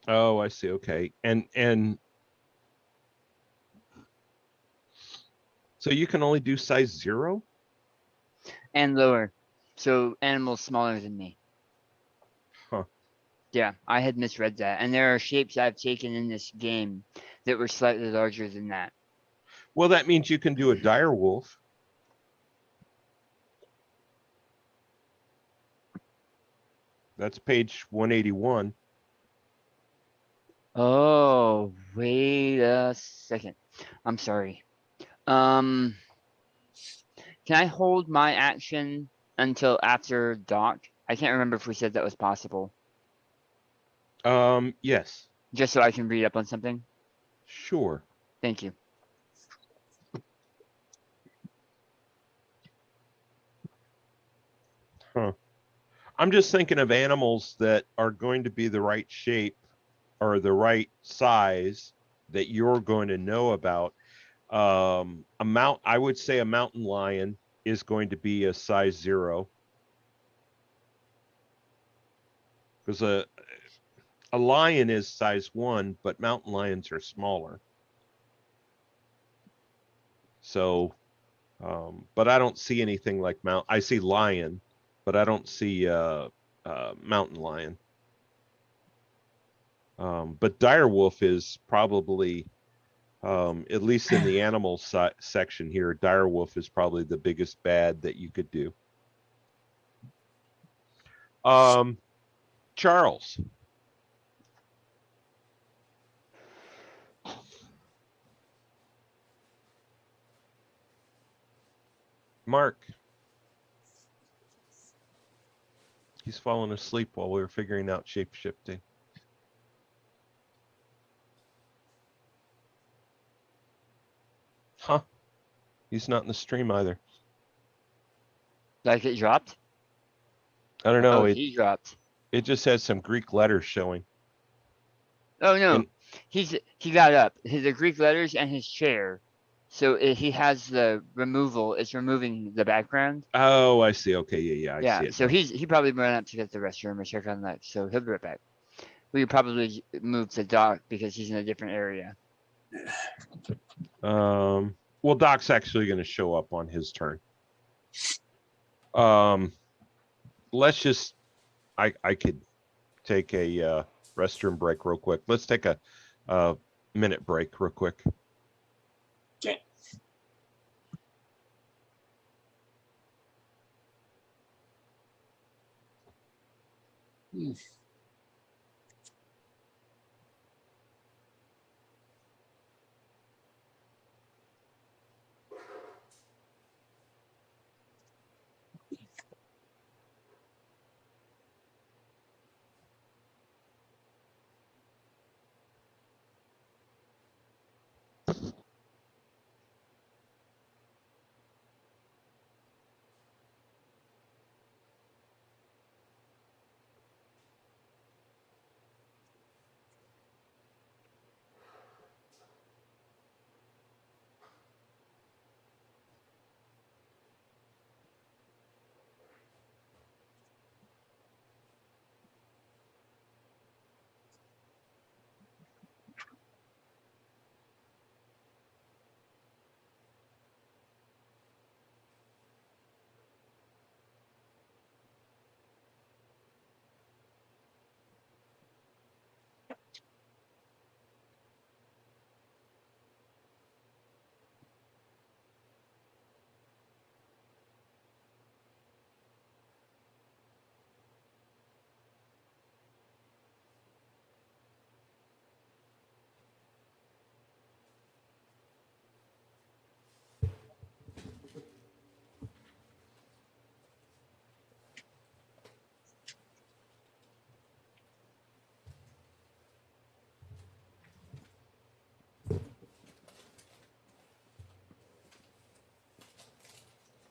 Oh, I see. Okay. And so you can only do size 0? And lower. So animals smaller than me. Huh. Yeah, I had misread that. And there are shapes I've taken in this game that were slightly larger than that. Well, that means you can do a dire wolf. That's page 181. Oh, wait a second. I'm sorry. Can I hold my action until after dock? I can't remember if we said that was possible. Yes. Just so I can read up on something? Sure. Thank you. Huh. I'm just thinking of animals that are going to be the right shape or the right size that you're going to know about. I would say a mountain lion is going to be a size 0. Because a lion is size 1, but mountain lions are smaller. So, but I don't see anything like I see lion, but I don't see mountain lion. But direwolf is probably, at least in the animal section here, direwolf is probably the biggest bad that you could do. Charles. Mark. He's falling asleep while we were figuring out shape-shifting. Huh. He's not in the stream either. Like it dropped? I don't know. Oh, he dropped. It just has some Greek letters showing. Oh no, And- he got up. The Greek letters and his chair. So he has the removal. It's removing the background. Oh, I see. Okay, yeah, I see it. So now. he probably went up to get the restroom or check on that. So he'll be right back. We could probably move to Doc because he's in a different area. Well, Doc's actually going to show up on his turn. Let's just. I could take a restroom break real quick. Let's take a minute break real quick. Okay.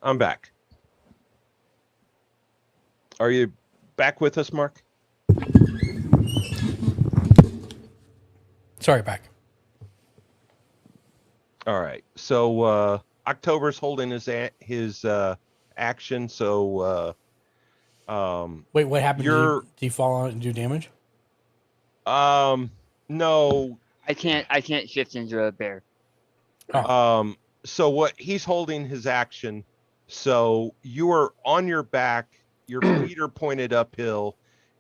I'm back. Are you back with us, Mark? Sorry, back. All right. So October's holding his action. So Wait, what happened? You're Did he fall on it and do damage? no. I can't shift into a bear. So what he's holding his action. So you are on your back, your feet are pointed uphill,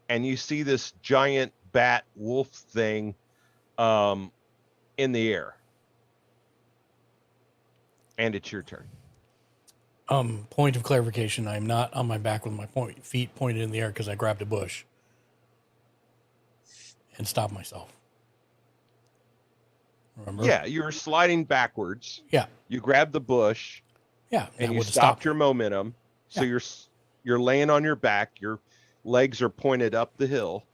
and you see this giant bat wolf thing in the air. And it's your turn. Point of clarification: I'm not on my back with my feet pointed in the air because I grabbed a bush and stopped myself. Remember? Yeah, you were sliding backwards. Yeah. You grabbed the bush. Yeah. And you stopped your momentum. So you're laying on your back. Your legs are pointed up the hill.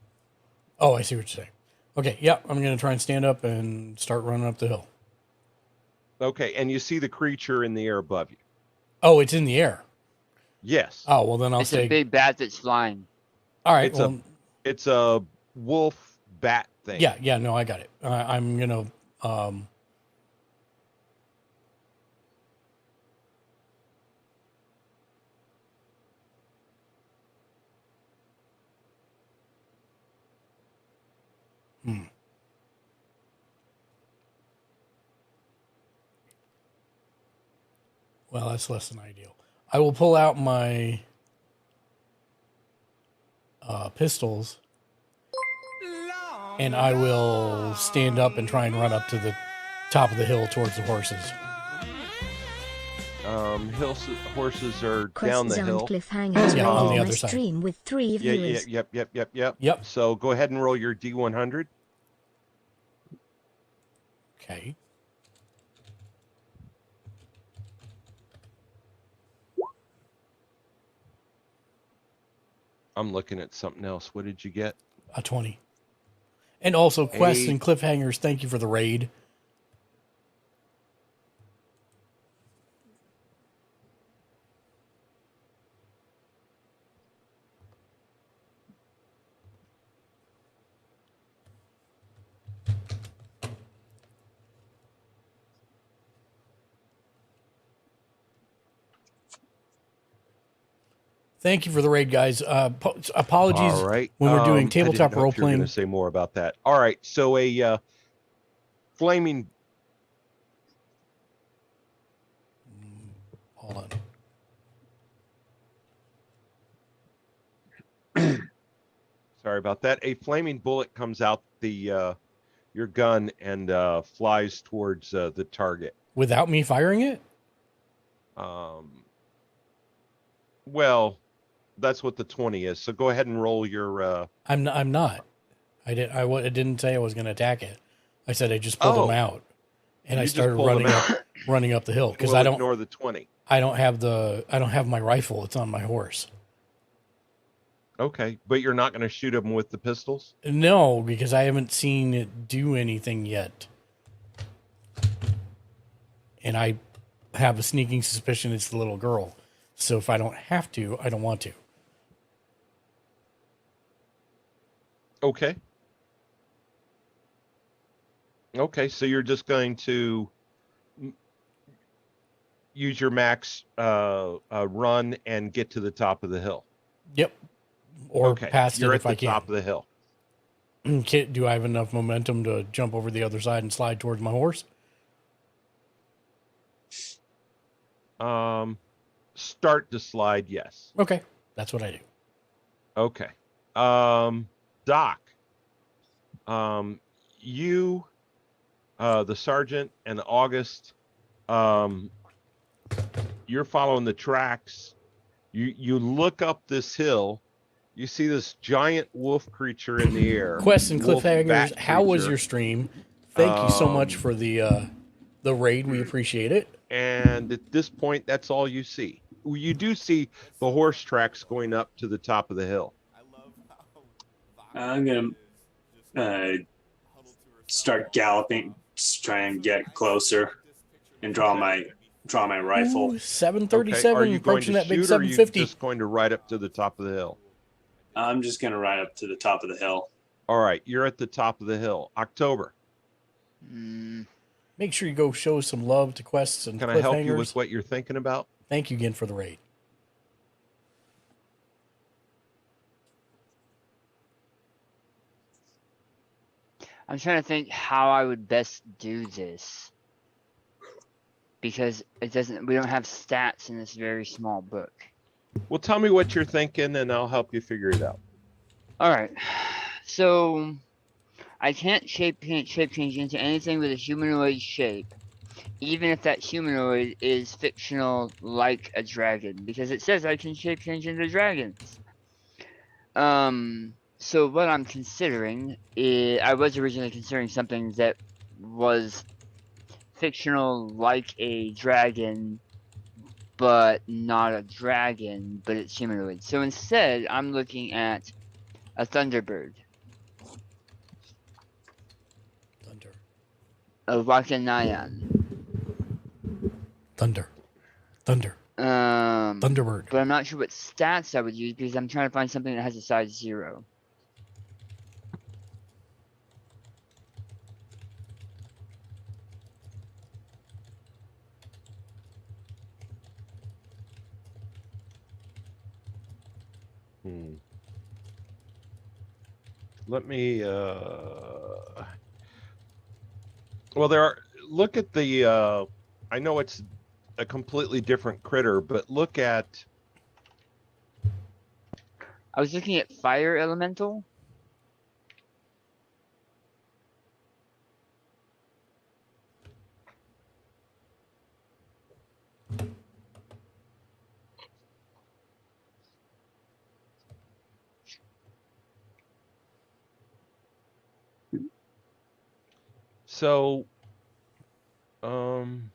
Oh, I see what you're saying. Okay. Yeah, I'm gonna try and stand up and start running up the hill. Okay, and you see the creature in the air above you. Oh, it's in the air. Yes. Oh, well then It's a big bat that's flying. All right. It's a wolf bat thing. Yeah. No, I got it. I'm gonna. Well, that's less than ideal. I will pull out my pistols, and I will stand up and try and run up to the top of the hill towards the horses. Horses are Quests down the and hill. cliffhangers Yeah, on the on my other side. stream with 3 viewers. Yep. So go ahead and roll your D100. Okay. I'm looking at something else. What did you get? A 20. And also, quests 8. and cliffhangers, thank you for the raid. Thank you for the raid, guys. Apologies All right. when we're doing I tabletop didn't know role if you were playing. going to say more about that. All right. So a flaming. Hold on. Sorry about that. A flaming bullet comes out your gun and flies towards the target. Without me firing it? Well, that's what the 20 is. So go ahead and roll your. I'm not. I didn't say I was going to attack it. I said I just pulled them out, and I You just started pulled them out. running up the hill because We'll I don't ignore the 20. I don't have my rifle. It's on my horse. Okay, but you're not going to shoot them with the pistols? No, because I haven't seen it do anything yet, and I have a sneaking suspicion it's the little girl. So if I don't have to, I don't want to. Okay. Okay, so you're just going to use your max run and get to the top of the hill. Yep. Or okay. past you're it at if I the can. top of the hill. Do I have enough momentum to jump over the other side and slide towards my horse? Start to slide, yes. Okay, that's what I do. Okay. Doc, you, the sergeant, and August, you're following the tracks. You look up this hill. You see this giant wolf creature in the air. Quests and Wolf cliffhangers. bat How was creature. your stream? Thank you so much for the raid. We appreciate it. And at this point, that's all you see. You do see the horse tracks going up to the top of the hill. I'm gonna start galloping, just try and get closer, and draw my rifle. 737 Are you going approaching to that big shoot, or are you 750. just going to ride up to the top of the hill? I'm just gonna ride up to the top of the hill. All right, you're at the top of the hill. October. Make sure you go show some love to quests and Can cliffhangers. I help you with what you're thinking about? Thank you again for the raid. I'm trying to think how I would best do this. Because we don't have stats in this very small book. Well, tell me what you're thinking, and I'll help you figure it out. Alright. So, I can't shape change into anything with a humanoid shape. Even if that humanoid is fictional like a dragon. Because it says I can shape change into dragons. So what I'm considering is, I was originally considering something that was fictional like a dragon, but not a dragon, but it's humanoid. So instead, I'm looking at a thunderbird. Thunder. A Wakanayan. Thunder. Thunderbird. But I'm not sure what stats I would use because I'm trying to find something that has a size 0. Let me well, there are, look at the I know it's a completely different critter, but look at I was looking at fire elemental. so um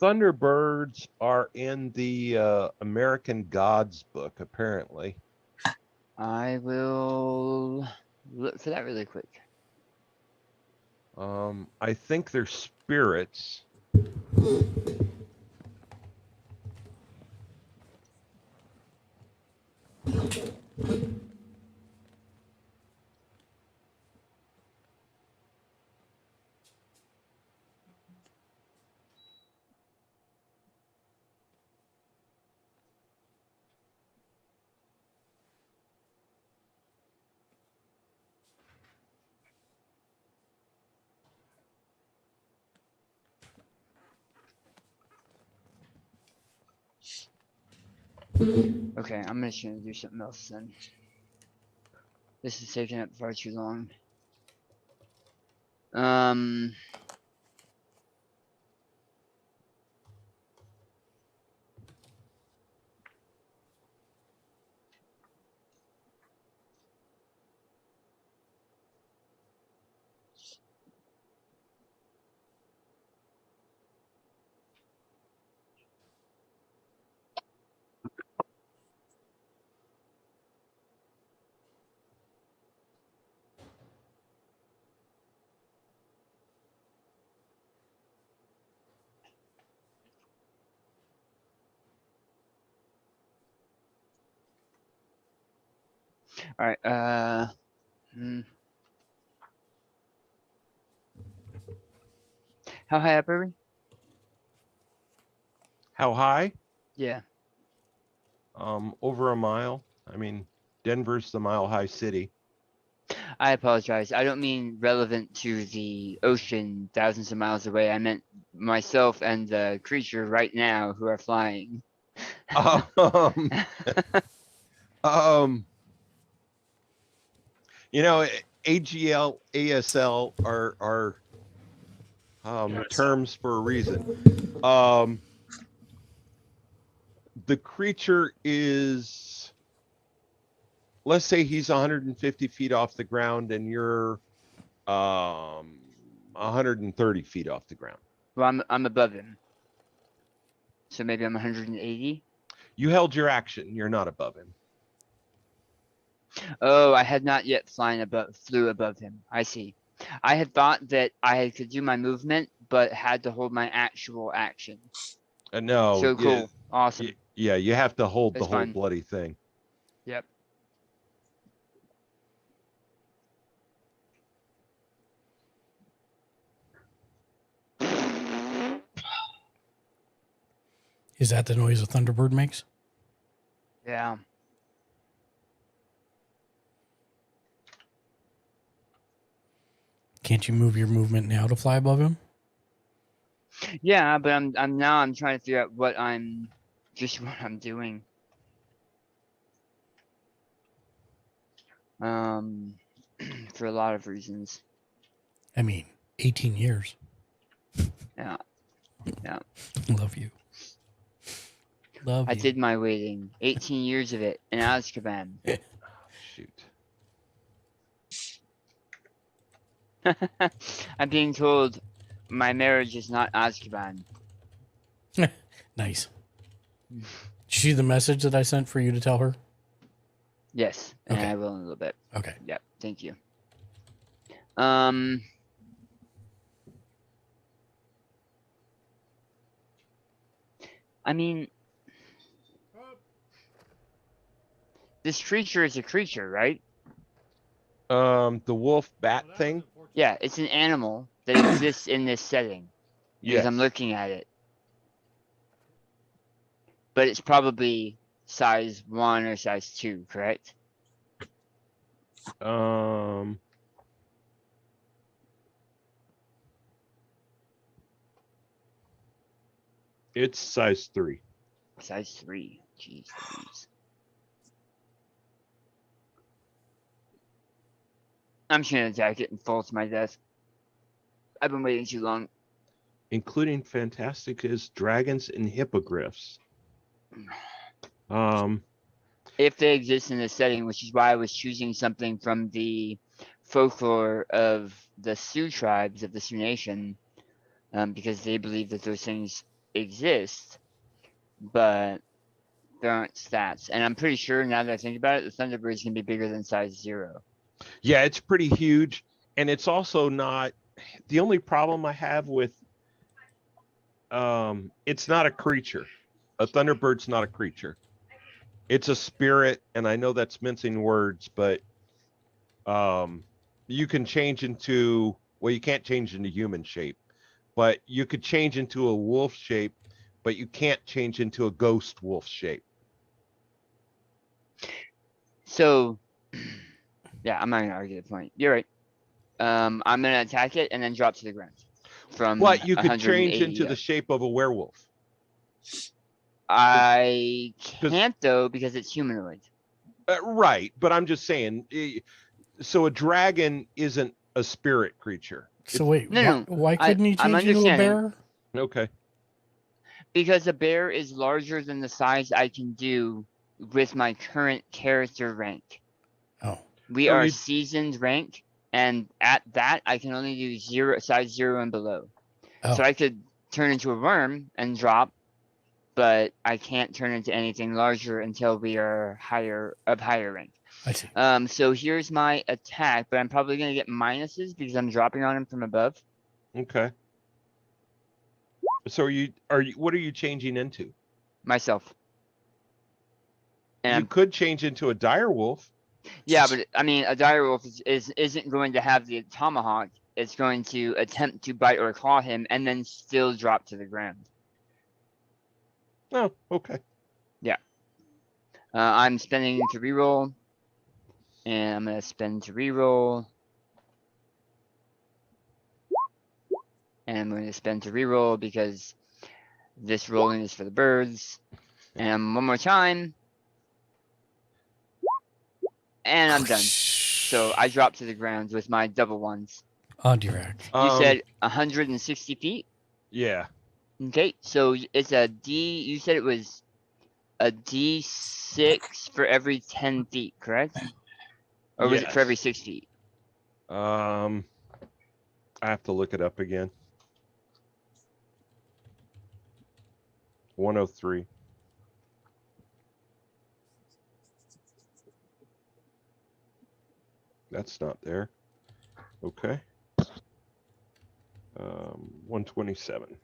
Thunderbirds are in the American Gods book, apparently. I will look for that really quick. I think they're spirits. Okay, I'm just gonna do something else then. This is taking up far too long. All right. How high up are we? How high? Yeah. Over a mile. I mean, Denver's the mile high city. I apologize. I don't mean relevant to the ocean thousands of miles away. I meant myself and the creature right now who are flying. Um, you know, AGL, ASL are terms for a reason. The creature is, let's say he's 150 feet off the ground and you're 130 feet off the ground. Well, I'm above him. So maybe I'm 180. You held your action. You're not above him. Oh, I had not yet flew above him. I see. I had thought that I could do my movement, but had to hold my actual action. No. So cool. Awesome. Yeah, you have to hold That's the whole fine. bloody thing. Yep. Is that the noise a Thunderbird makes? Yeah. Can't you move your movement now to fly above him? Yeah, but I'm trying to figure out what I'm doing. For a lot of reasons. I mean, 18 years. Yeah. Yeah. Love you. Love I you. did my waiting. 18 years of it in Azkaban. Shoot. I'm being told my marriage is not Azkaban. Nice. Did you see the message that I sent for you to tell her? Yes, and Okay. I will in a little bit. Okay. Yep, thank you. I mean, this creature is a creature, right? The wolf bat thing? Yeah, it's an animal that exists in this setting. Because I'm Yes. looking at it. but it's probably size 1 or size 2, correct? It's size 3. Size 3. Jeez Louise. I'm just gonna attack it and fall to my death. I've been waiting too long. Including Fantasticus, dragons, and hippogriffs. If they exist in this setting, which is why I was choosing something from the folklore of the Sioux tribes of the Sioux Nation, because they believe that those things exist, but there aren't stats. And I'm pretty sure now that I think about it, the Thunderbird is gonna be bigger than size 0. Yeah, it's pretty huge, and it's also not. The only problem I have with it's not a creature. A Thunderbird's not a creature. It's a spirit, and I know that's mincing words, but you can change into, well, you can't change into human shape, but you could change into a wolf shape, but you can't change into a ghost wolf shape. So, yeah, I'm not gonna argue the point. You're right. I'm gonna attack it and then drop to the ground. From But you could change 180 into the shape of a werewolf. I can't though because it's humanoid. Right, but I'm just saying. So a dragon isn't a spirit creature. So wait, No, why couldn't he I'm change into a understanding. bear? Okay. Because a bear is larger than the size I can do with my current character rank. Oh. We So are you- seasoned rank, and at that I can only do size 0 and below. Oh. So I could turn into a worm and drop, but I can't turn into anything larger until we are higher rank. I see. So here's my attack, but I'm probably gonna get minuses because I'm dropping on him from above. Okay. So what are you changing into? Myself. You And could change into a dire wolf. yeah, but I mean, a direwolf isn't going to have the tomahawk. It's going to attempt to bite or claw him and then still drop to the ground. Oh, okay. I'm spending to reroll, and I'm gonna spend to reroll, and I'm going to spend to reroll because this rolling is for the birds. And one more time, and I'm done. So I drop to the ground with my double ones. On direct. You said 160 feet? Yeah. Okay, so it's a D. You said it was a D6 for every 10 feet, correct? Or was it for every Yes. 6 feet? I have to look it up again. 103. That's not there. Okay. 127.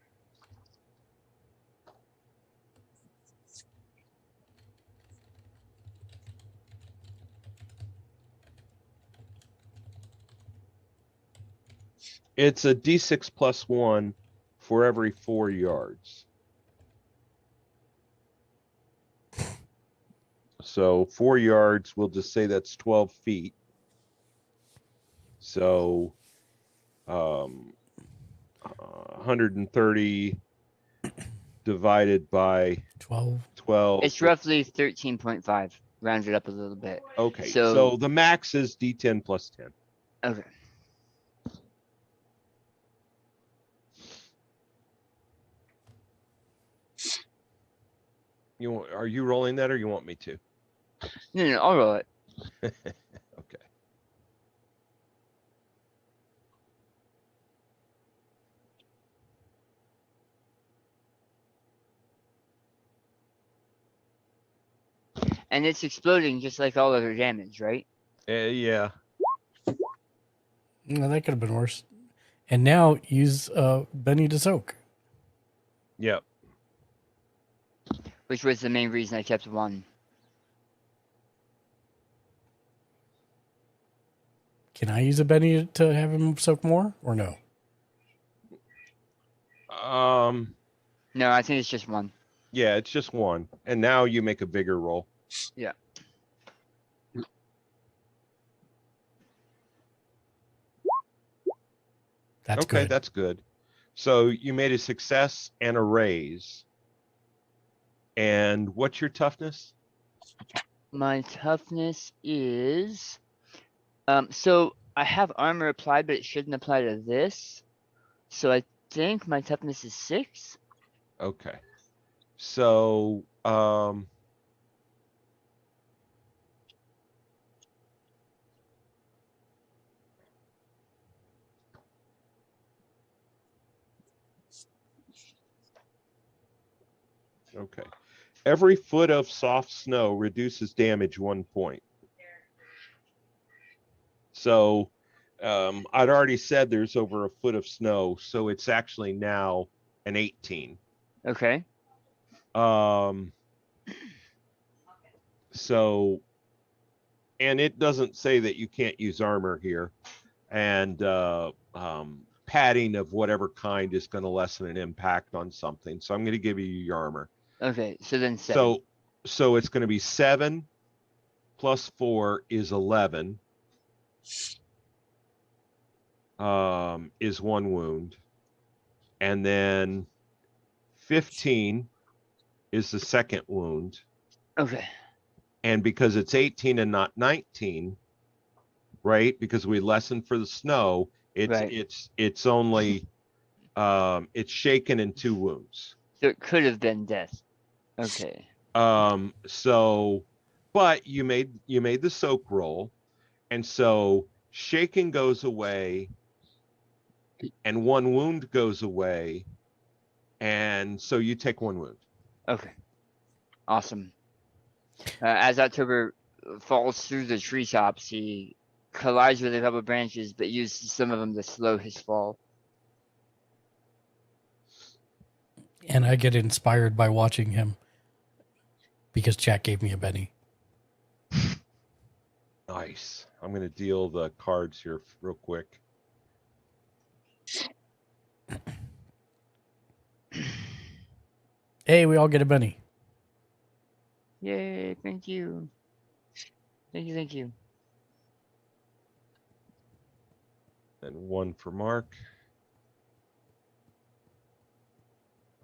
It's a D6 plus 1 for every 4 yards. So 4 yards, we'll just say that's 12 feet. So 130 divided by 12. It's roughly 13.5, rounded up a little bit. Okay, So, so the max is D10 plus 10. okay. Are you rolling that or you want me to? No, I'll roll it. Okay. And it's exploding just like all other damage, right? Yeah. No, that could have been worse. And now use Benny to soak. Yep. Which was the main reason I kept 1. Can I use a Benny to have him soak more or no? No, I think it's just 1. Yeah, it's just one. And now you make a bigger roll. Yeah. That's Okay, good. that's good. So you made a success and a raise. And what's your toughness? My toughness is so I have armor applied, but it shouldn't apply to this. So I think my toughness is 6. Okay. So okay. Every foot of soft snow reduces damage 1 point. So I'd already said there's over a foot of snow, so it's actually now an 18. Okay. So, and it doesn't say that you can't use armor here, and padding of whatever kind is going to lessen an impact on something. So I'm going to give you your armor. Okay. So then 7. So it's going to be 7 plus 4 is 11. Is 1 wound, and then 15 is the second wound. Okay. And because it's 18 and not 19, right? Because we lessened for the snow, it's only it's shaken in 2 wounds. So it could have been death. Okay. So but you made the soak roll, and so shaking goes away and 1 wound goes away, and so you take 1 wound. Okay. Awesome. As October falls through the treetops, he collides with a couple of branches, but uses some of them to slow his fall. And I get inspired by watching him because chat gave me a Benny. Nice. I'm going to deal the cards here real quick. Hey, we all get a Benny. Yay, thank you. Thank you. And 1 for Mark.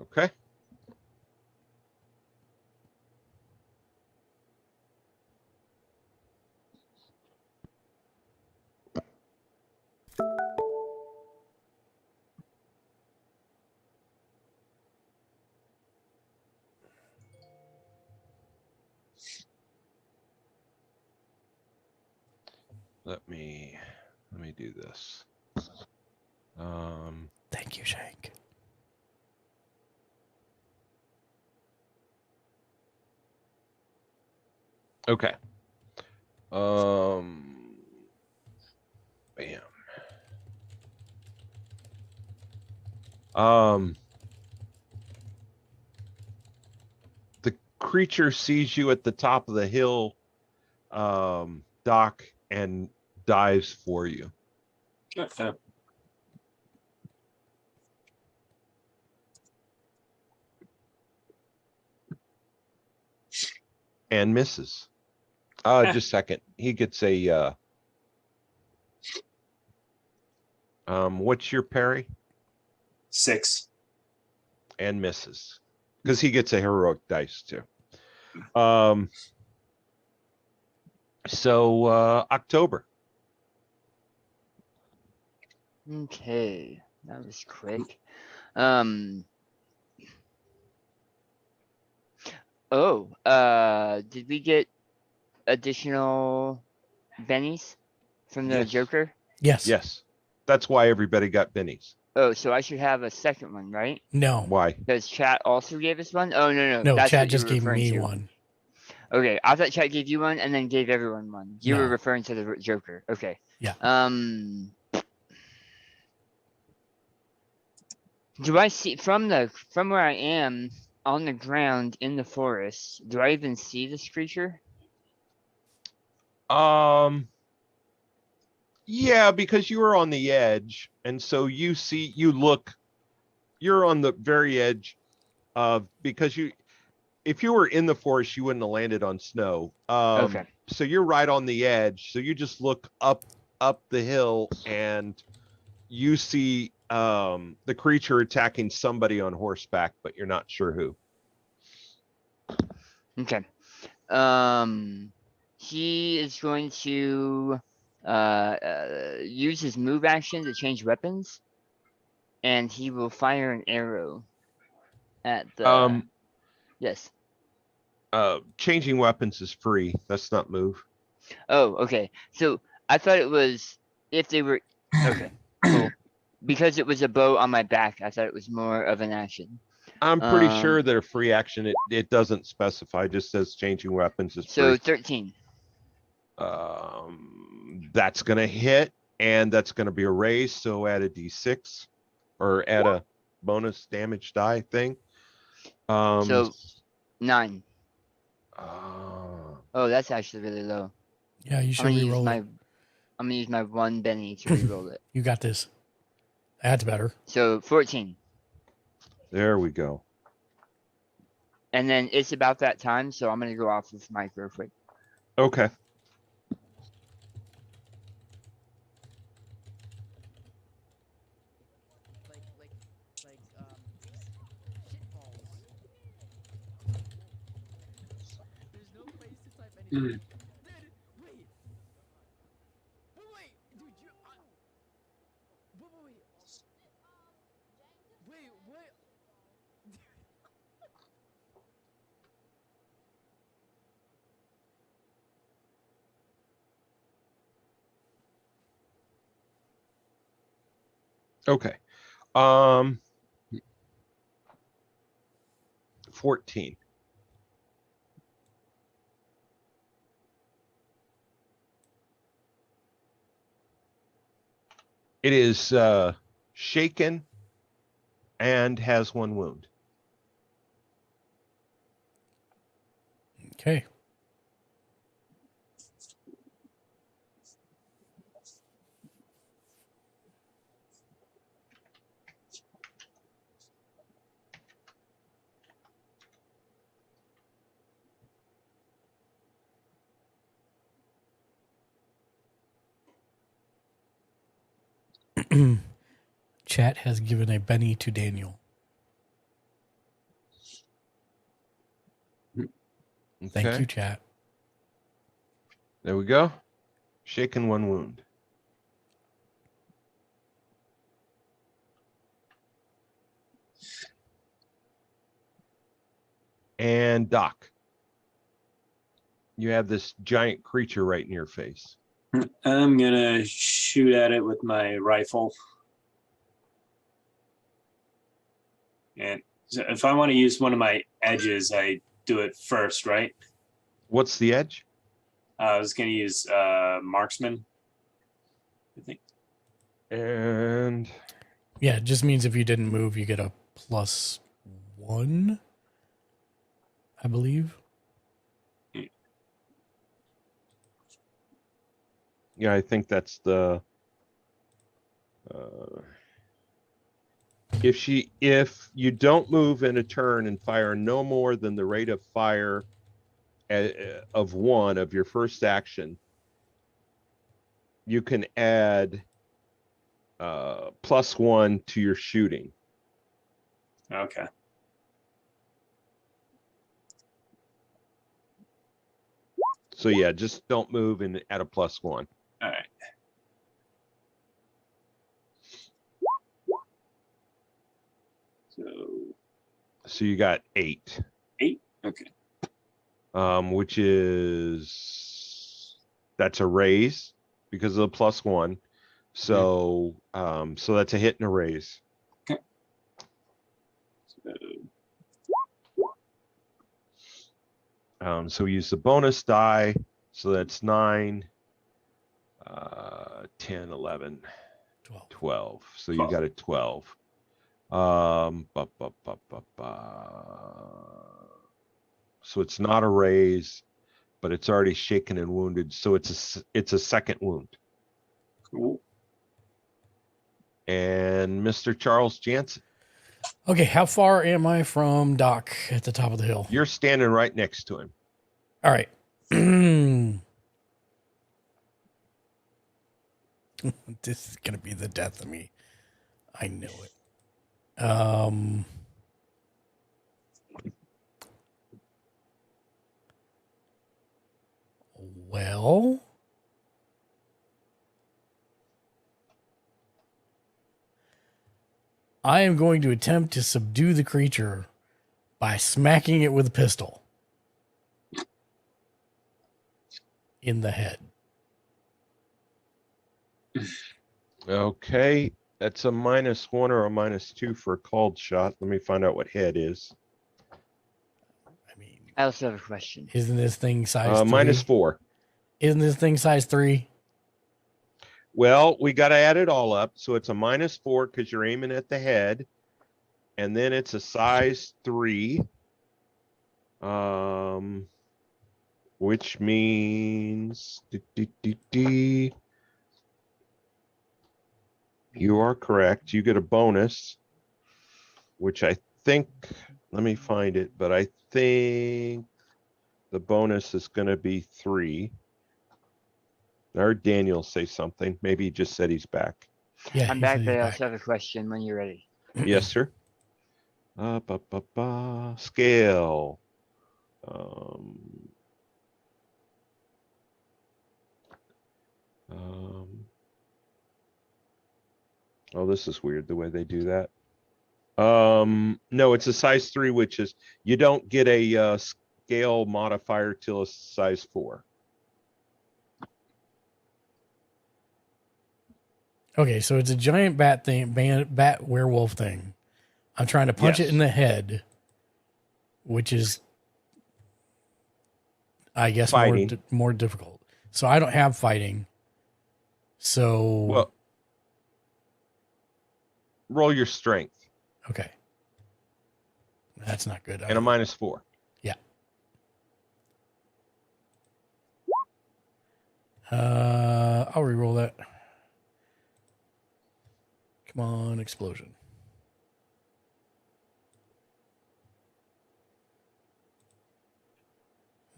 Okay. Let me do this. Thank you, Shank. Okay. Bam. The creature sees you at the top of the hill, Doc, and dives for you. And misses. Just a second. He gets a what's your parry? 6. And misses. Because he gets a heroic dice too. So October. Okay. That was quick. Did we get additional bennies from the Yes. Joker? Yes. Yes. That's why everybody got bennies. Oh, so I should have a second one, right? No. Why? Because chat also gave us one? Oh, no. No, That's chat what you just were gave referring me to. one. Okay, I thought chat gave you one and then gave everyone one. You were No. referring to the Joker. Okay. Yeah. Do I see from where I am on the ground in the forest, do I even see this creature? Yeah, because you were on the edge, and so you're on the very edge of, because if you were in the forest, you wouldn't have landed on snow. Okay. So you're right on the edge. So you just look up the hill and you see the creature attacking somebody on horseback, but you're not sure who. Okay. He is going to use his move action to change weapons, and he will fire an arrow at the. Yes. Changing weapons is free. That's not move. Oh, okay. So I thought it was if they were okay. Cool. Because it was a bow on my back, I thought it was more of an action. I'm pretty sure that a free action, it doesn't specify, just says changing weapons is So free. 13. That's gonna hit, and that's gonna be a raise, so add a d6 or add a bonus damage die thing. So 9. Uh, Oh, that's actually really low. Yeah, you I'm should gonna use re-roll my it. I'm gonna use my 1 Benny to reroll it. You got this. That's better. So 14. there we go. And then it's about that time, so I'm gonna go off with Mike real quick. Okay. There's no place to type Mm. anything. Dude, wait. Wait, dude, you. Wait. Wait, what? Okay. 14. It is shaken and has 1 wound. Okay. Chat has given a Benny to Daniel. Thank Okay. you, chat. There we go. Shaken 1 wound. And Doc, you have this giant creature right in your face. I'm gonna shoot at it with my rifle. And so if I want to use one of my edges, I do it first, right? What's the edge? I was gonna use marksman, I think. And Yeah, it just means if you didn't move, you get a +1, I believe. yeah, I think that's the if you don't move in a turn and fire no more than the rate of fire of 1 of your first action, you can add +1 to your shooting. Okay. So yeah, just don't move and add a +1. All right. So you got 8. 8. Okay. Which is that's a raise because of the +1. So so that's a hit and a raise. Okay. So we use the bonus die. So that's 9, 10, 11, 12. So you got a 12. So it's not a raise, but it's already shaken and wounded. So it's a second wound. Cool. And Mr. Charles Jansen. Okay, how far am I from Doc at the top of the hill? You're standing right next to him. All right. This is gonna be the death of me. I know it. Well, I am going to attempt to subdue the creature by smacking it with a pistol in the head. Okay. That's a -1 or a -2 for a called shot. Let me find out what head is. I mean, I also have a question. isn't this thing size 3? -4. Isn't this thing size 3? Well, we got to add it all up. So it's a -4 because you're aiming at the head. And then it's a size 3. Which means you are correct. You get a bonus, which I think, let me find it, but I think the bonus is going to be 3. I heard Daniel say something. Maybe he just said he's back. Yeah, I'm he back, said but he's I back. also have a question when you're ready. Yes, sir. Scale. Oh, this is weird the way they do that. No, it's a size 3, which is you don't get a scale modifier till a size 4. Okay, so it's a giant bat thing, bat werewolf thing. I'm trying to punch it in the head, which is, I guess, Fighting. more difficult. So I don't have fighting. So Well, roll your strength okay, that's not good. and a -4. Yeah. I'll re-roll that. Come on, explosion.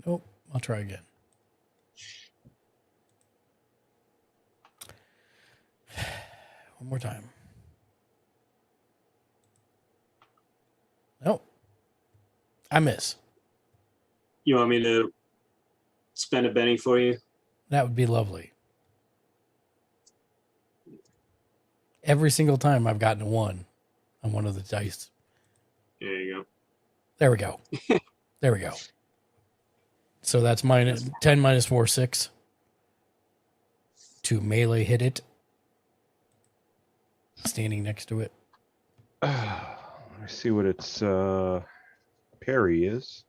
Nope. I'll try again. One more time. Nope. I miss. You want me to spend a Benny for you? That would be lovely. Every single time I've gotten a 1 on one of the dice. There you go. There we go. There we go. So that's -10 -4 6 to melee hit it. Standing next to it. Let me see what its parry is.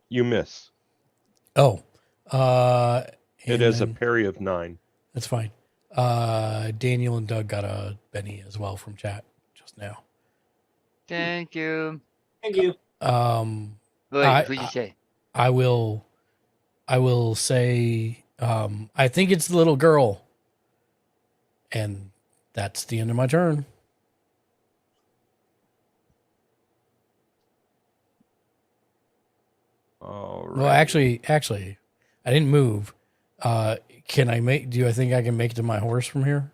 You miss. Oh. It is a parry of 9. That's fine. Daniel and Doug got a Benny as well from chat just now. Thank you. Thank you. Wait, what'd you say? I will say, I think it's the little girl. And that's the end of my turn. All right. Well, actually, I didn't move. Can I make? Do I think I can make it to my horse from here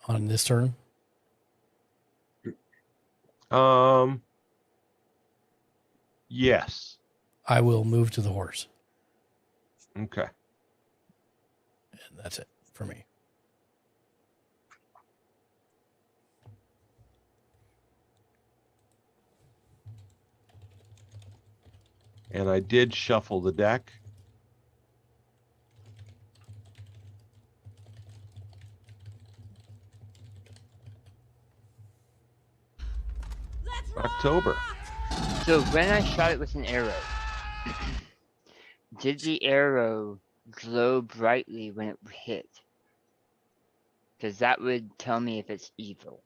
on this turn? Yes. I will move to the horse, Okay. and that's it for me. And I did shuffle the deck. October. So when I shot it with an arrow, did the arrow glow brightly when it hit? Because that would tell me if it's evil.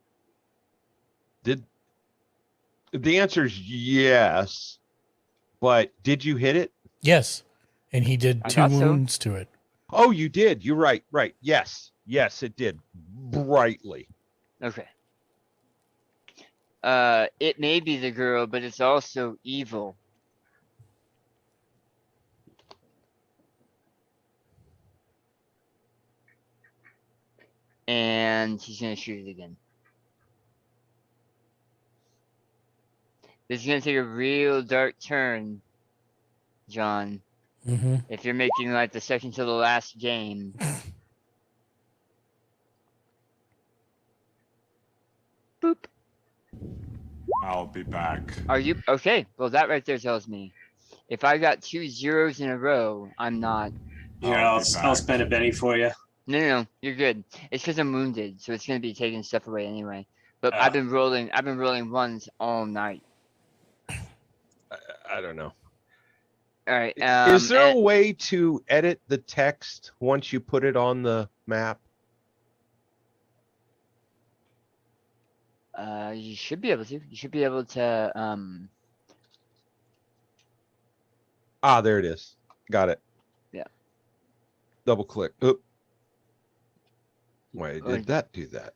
The answer is yes, but did you hit it? Yes. And he did I 2 thought so. wounds to it. Oh, you did. You're right. Right. Yes. Yes, it did. Brightly. Okay. It may be the girl, but it's also evil. And he's gonna shoot it again. This is gonna take a real dark turn, John. Mm-hmm. If you're making like the second to the last game. Boop. I'll be back. Are you okay? Well, that right there tells me if I got 2 zeros in a row, I'm not. Here, I'll I'll be spend a penny for you. No, you're good. It's because I'm wounded, so it's gonna be taking stuff away anyway. But I've been rolling ones all night. I don't know. All right. Is there a way to edit the text once you put it on the map? You should be able to. You should be able to. There it is. Got it. Yeah. Double click. Oop. Why did that do that?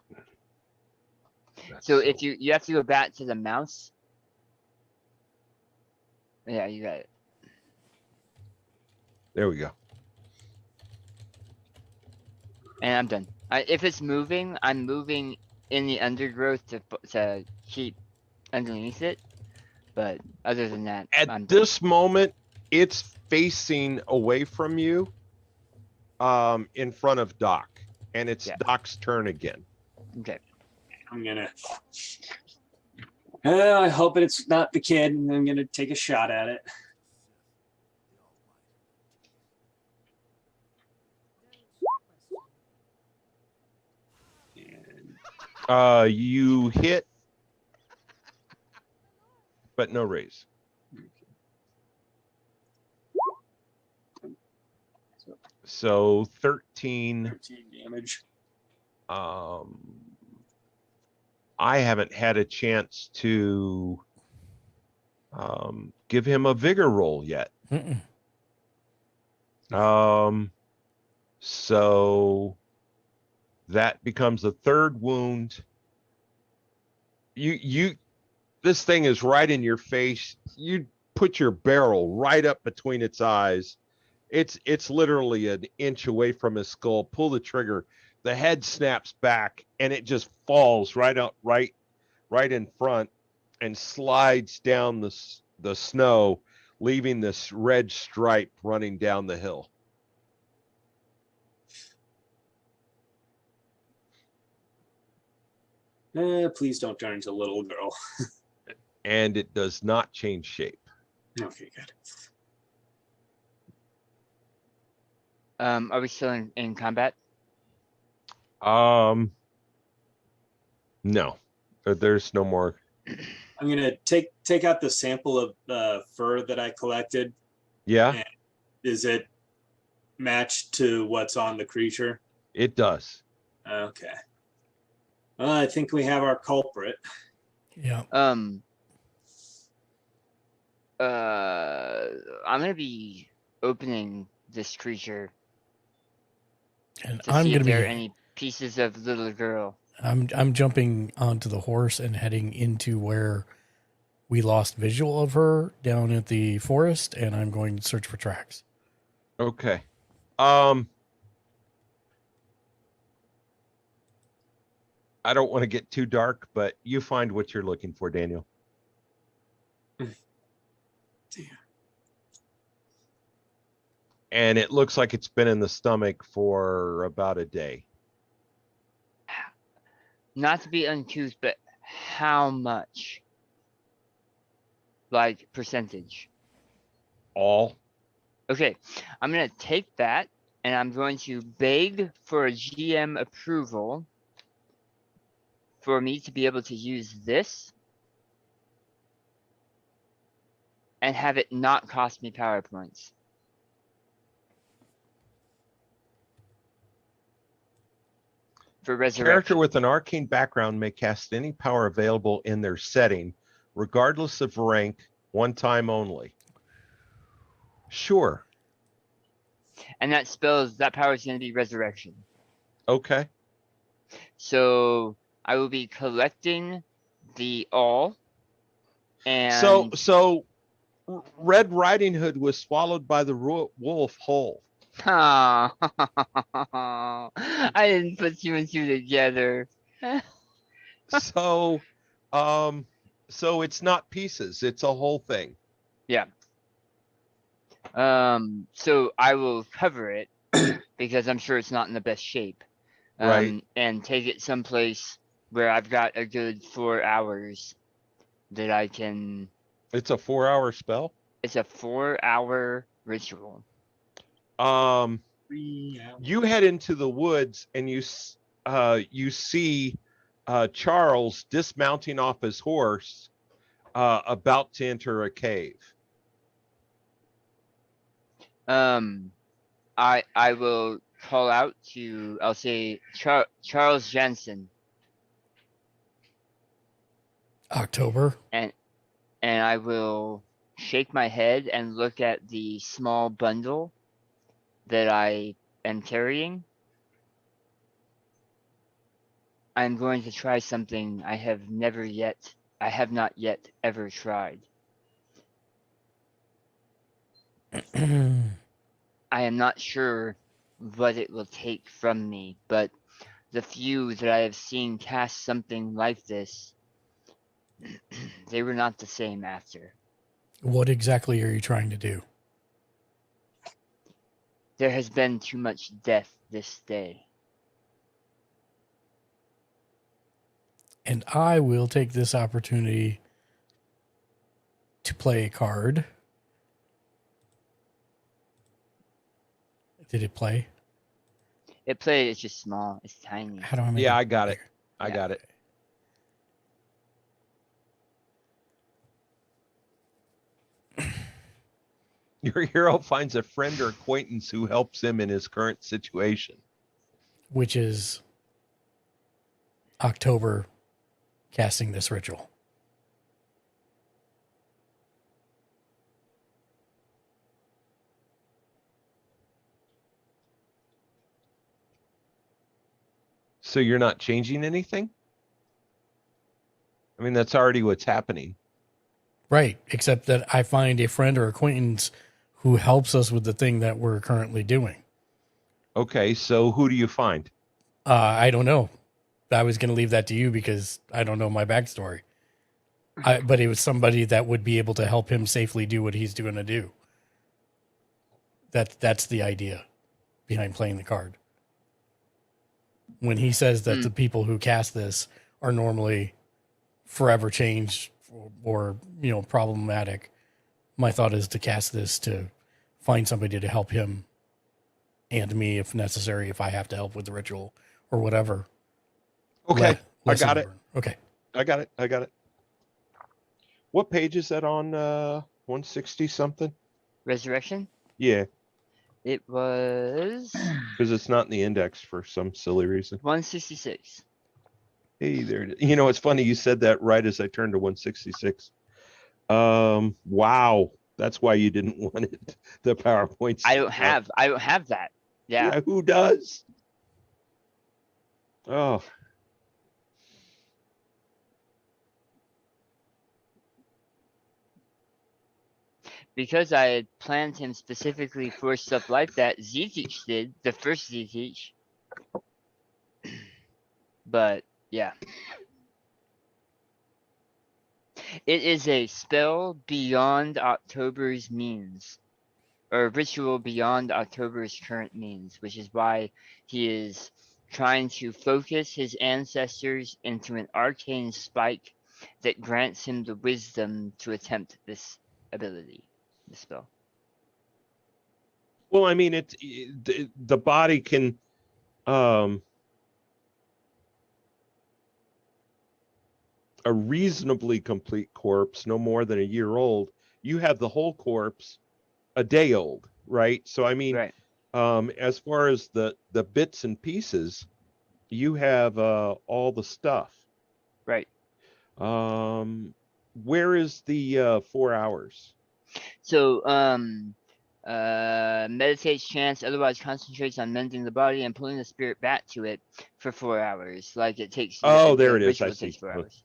So if you have to go back to the mouse. Yeah, you got it. There we go. And I'm done. If it's moving, I'm moving in the undergrowth to keep underneath it. But other than that, At this moment, it's facing away from you, in front of Doc, and it's Doc's turn again. Okay. I'm gonna. I hope it's not the kid. I'm gonna take a shot at it. You hit, but no raise. So 13 damage. I haven't had a chance to give him a vigor roll yet. So that becomes a 3rd wound. This thing is right in your face. You put your barrel right up between its eyes. It's literally an inch away from his skull. Pull the trigger. The head snaps back and it just falls right in front and slides down the snow, leaving this red stripe running down the hill. Please don't turn into a little girl. And it does not change shape. Okay, good. Are we still in combat? No, there's no more. I'm gonna take out the sample of fur that I collected. Yeah. And is it matched to what's on the creature? It does. Okay. Well, I think we have our culprit. Yeah. I'm gonna be opening this creature. And to I'm see gonna if there are be. any pieces of little girl. I'm jumping onto the horse and heading into where we lost visual of her down at the forest, and I'm going to search for tracks. Okay. I don't want to get too dark, but you find what you're looking for, Daniel. Damn. And it looks like it's been in the stomach for about a day. Not to be uncouth, but how much? Like percentage? All. Okay, I'm gonna take that and I'm going to beg for a GM approval for me to be able to use this and have it not cost me power points. For Character resurrection. with an arcane background may cast any power available in their setting, regardless of rank, one time only. Sure. And that power is going to be resurrection. Okay. So I will be collecting the all. And So Red Riding Hood was swallowed by the wolf whole. I didn't put two and two together. So it's not pieces, it's a whole thing. Yeah. So I will cover it because I'm sure it's not in the best shape. Right. And take it someplace where I've got a good 4 hours that I can. It's a 4-hour spell? It's a 4-hour ritual. You head into the woods and you see Charles dismounting off his horse, about to enter a cave. I will call out to, I'll say Charles Jensen. October. And I will shake my head and look at the small bundle that I am carrying. I'm going to try something I have not yet ever tried. I am not sure what it will take from me, but the few that I have seen cast something like this, they were not the same after. What exactly are you trying to do? There has been too much death this day. And I will take this opportunity to play a card. Did it play? It played, it's just small. It's tiny. How do I make Yeah, it I got it. bigger? I got it. Your hero finds a friend or acquaintance who helps him in his current situation. Which is October casting this ritual. So you're not changing anything? I mean, that's already what's happening. Right, except that I find a friend or acquaintance who helps us with the thing that we're currently doing. Okay, so who do you find? I don't know. I was going to leave that to you because I don't know my backstory. But it was somebody that would be able to help him safely do what he's going to do. That's the idea behind playing the card. When he says that the people who cast this are normally forever changed or problematic, my thought is to cast this to find somebody to help him and me if necessary, if I have to help with the ritual or whatever. Okay, I got it. Okay. I got it. What page is that on? 160 something? Resurrection? Yeah. It was Because it's not in the index for some silly reason. 166. Hey, there it is. You know, it's funny you said that right as I turned to 166. Wow. That's why you didn't want it. The PowerPoint. I don't have that. Yeah. Who does? Oh. Because I had planned him specifically for stuff like that, Z-Teach did, the first Z-Teach. But, yeah. It is a spell beyond October's means. Or a ritual beyond October's current means, which is why he is trying to focus his ancestors into an arcane spike that grants him the wisdom to attempt this ability. The spell. Well, I mean, the body can, a reasonably complete corpse, no more than a year old, you have the whole corpse a day old, right? So I mean, Right. as far as the bits and pieces, you have all the stuff. Right. Where is the 4 hours? So meditates, chants, otherwise concentrates on mending the body and pulling the spirit back to it for 4 hours. Like it takes. Oh, the there it is. ritual I see. takes 4 hours.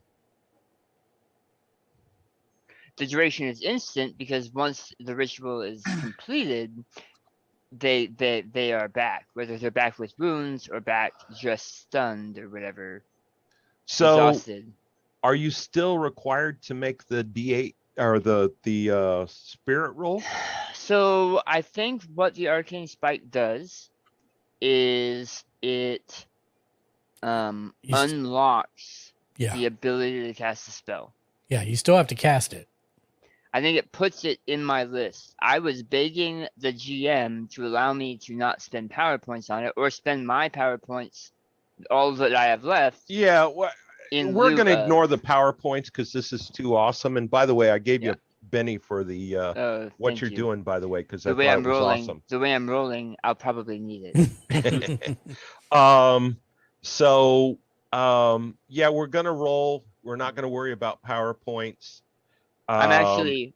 The duration is instant because once the ritual is completed, they are back, whether they're back with wounds or back just stunned or whatever, So, exhausted. are you still required to make the D8 or the spirit roll? So I think what the arcane spike does is it unlocks Yeah. the ability to cast a spell. Yeah, you still have to cast it. I think it puts it in my list. I was begging the GM to allow me to not spend power points on it or spend my power points, all that I have left. Yeah, we're going to ignore the PowerPoints because this is too awesome. And by the way, I gave you a Benny for the what you're doing, by the way, because I thought it was awesome. The way I'm rolling, I'll probably need it. So yeah, we're gonna roll. We're not gonna worry about PowerPoints. I'm actually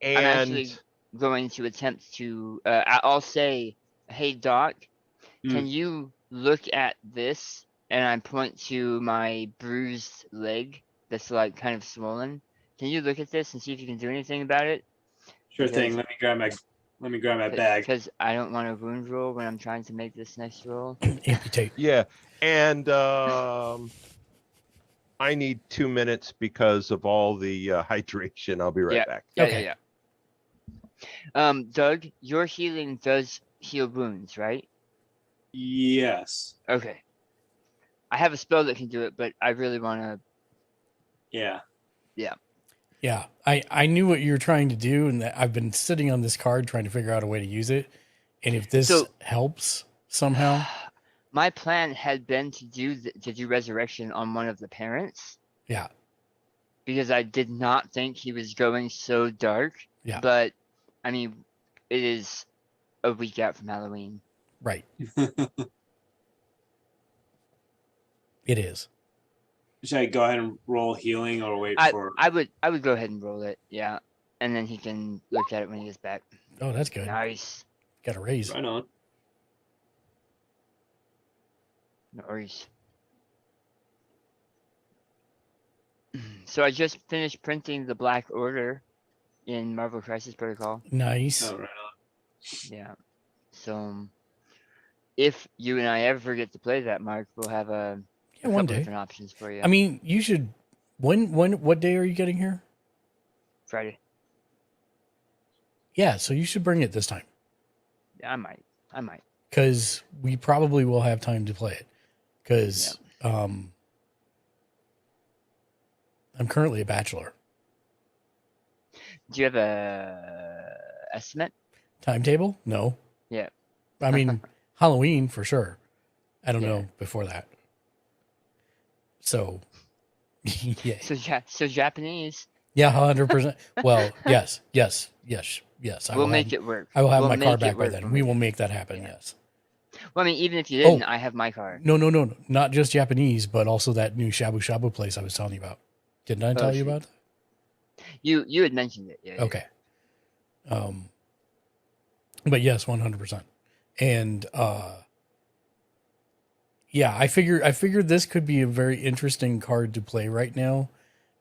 going to attempt to. I'll say, "Hey Doc, can you look at this?" And I point to my bruised leg that's like kind of swollen. Can you look at this and see if you can do anything about it? Sure thing. Let me grab my bag. Because I don't want a wound roll when I'm trying to make this next roll. Amputate. Yeah, and I need 2 minutes because of all the hydration. I'll be right back. Yeah. Doug, your healing does heal wounds, right? Yes. Okay. I have a spell that can do it, but I really want to. Yeah. Yeah, I knew what you were trying to do, and that I've been sitting on this card trying to figure out a way to use it. And if this helps somehow, my plan had been to do resurrection on one of the parents. Yeah. Because I did not think he was going so dark. Yeah. But I mean, it is a week out from Halloween. Right. It is. Should I go ahead and roll healing or wait for? I would go ahead and roll it, yeah, and then he can look at it when he gets back. Oh, that's good. Nice. Got a raise. Right on. Nice. So I just finished printing the Black Order in Marvel Crisis Protocol. Nice. Oh, right on. Yeah. So if you and I ever get to play that, Mark, we'll have a one couple day. different options for you. I mean, you should. What day are you getting here? Friday. Yeah, so you should bring it this time. Yeah, I might. Because we probably will have time to play it. Because I'm currently a bachelor. Do you have a estimate? Timetable? No. Yeah. I mean, Halloween for sure. I don't know before that. So, yeah. So Japanese. Yeah, 100%. Well, yes. We'll make it work. I will have my car back by then. We will make that happen, yes. Well, I mean, even if you didn't, I have my car. No. Not just Japanese, but also that new shabu shabu place I was telling you about. Didn't I tell you about that? You had mentioned it. Yeah. Okay. But yes, 100%. And yeah, I figured this could be a very interesting card to play right now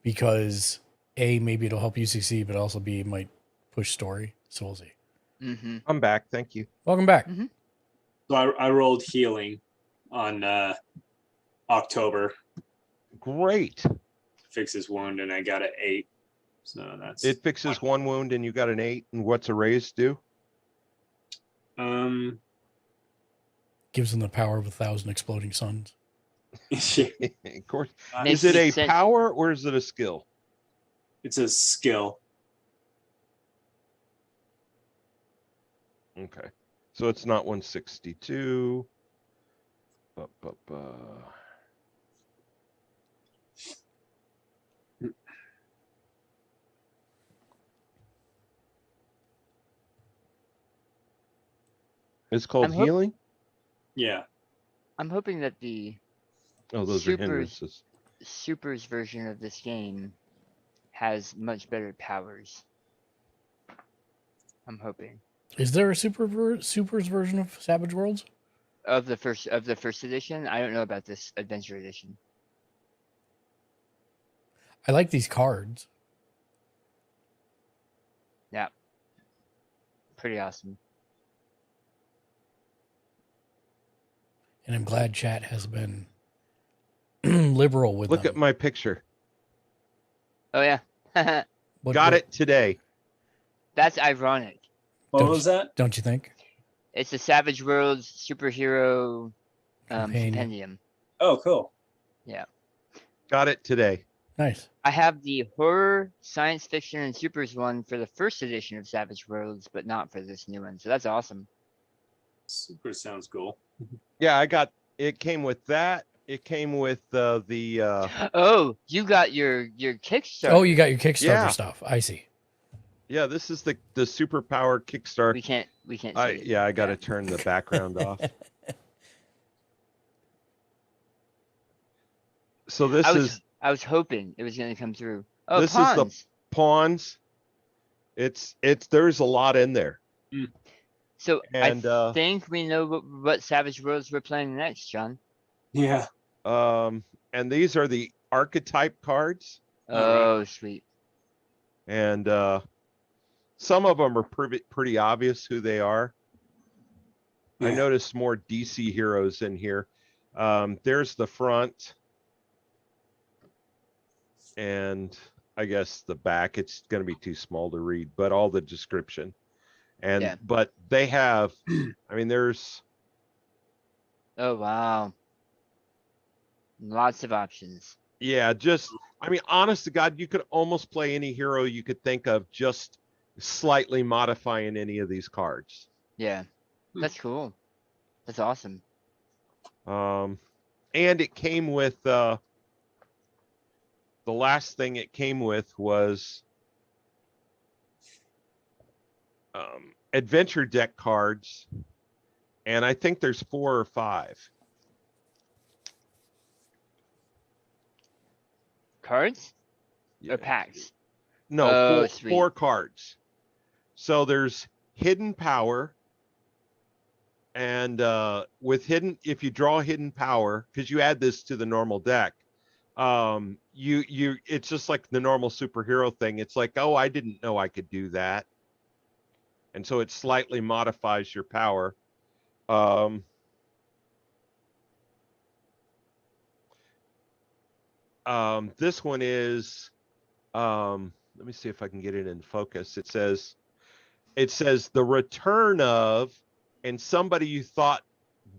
because A, maybe it'll help UCC, but also B, it might push story. So we'll see. Mm-hmm. I'm back. Thank you. Welcome back. Mm-hmm. So I rolled healing on October. Great. Fix his wound, and I got an 8. So that's it. Fixes one wound, and you got an 8. And what's a raise do? Gives them the power of 1,000 exploding suns. Of course. Is it a power or is it a skill? It's a skill. Okay. So it's not 162. It's called I'm hop- healing. Yeah. I'm hoping that the Oh, those are Supers- hindrances. Super's version of this game has much better powers. I'm hoping. Is there a Super's version of Savage Worlds? Of the first edition, I don't know about this adventure edition. I like these cards. Yeah. Pretty awesome. And I'm glad chat has been liberal with Look them. at my picture. Oh yeah. Got it today. That's ironic. What was that? Don't you think? It's the Savage Worlds superhero Companion. compendium. Oh, cool. Yeah. Got it today. Nice. I have the horror, science fiction, and supers one for the first edition of Savage Worlds, but not for this new one. So that's awesome. Super sounds cool. Yeah, I got it. Came with that. It came with the. Oh, you got your Kickstarter. Oh, you got your Kickstarter Yeah. stuff. I see. Yeah, this is the superpower Kickstarter. We can't see it. Yeah, I got to turn the background off. So this I was hoping it was going to come through. Oh, this pawns. is the pawns. It's there's a lot in there. So And, I think we know what Savage Worlds we're playing next, John. Yeah. And these are the archetype cards, Oh, sweet. and some of them are pretty obvious who they are. I Yeah. noticed more DC heroes in here. There's the front, and I guess the back. It's going to be too small to read, but all the description. And Yeah. but they have, I mean, there's Oh, wow. Lots of options. yeah, just I mean, honest to God, you could almost play any hero you could think of, just slightly modifying any of these cards. Yeah. That's cool. That's awesome. And it came with the last thing it came with was adventure deck cards, and I think there's 4 or 5. Cards? Yeah. Or packs? No, Oh, 4, sweet. 4 cards. So there's hidden power, and with hidden, if you draw hidden power, because you add this to the normal deck, you it's just like the normal superhero thing. It's like, oh, I didn't know I could do that, and so it slightly modifies your power. This one is, let me see if I can get it in focus. It says the return of, and somebody you thought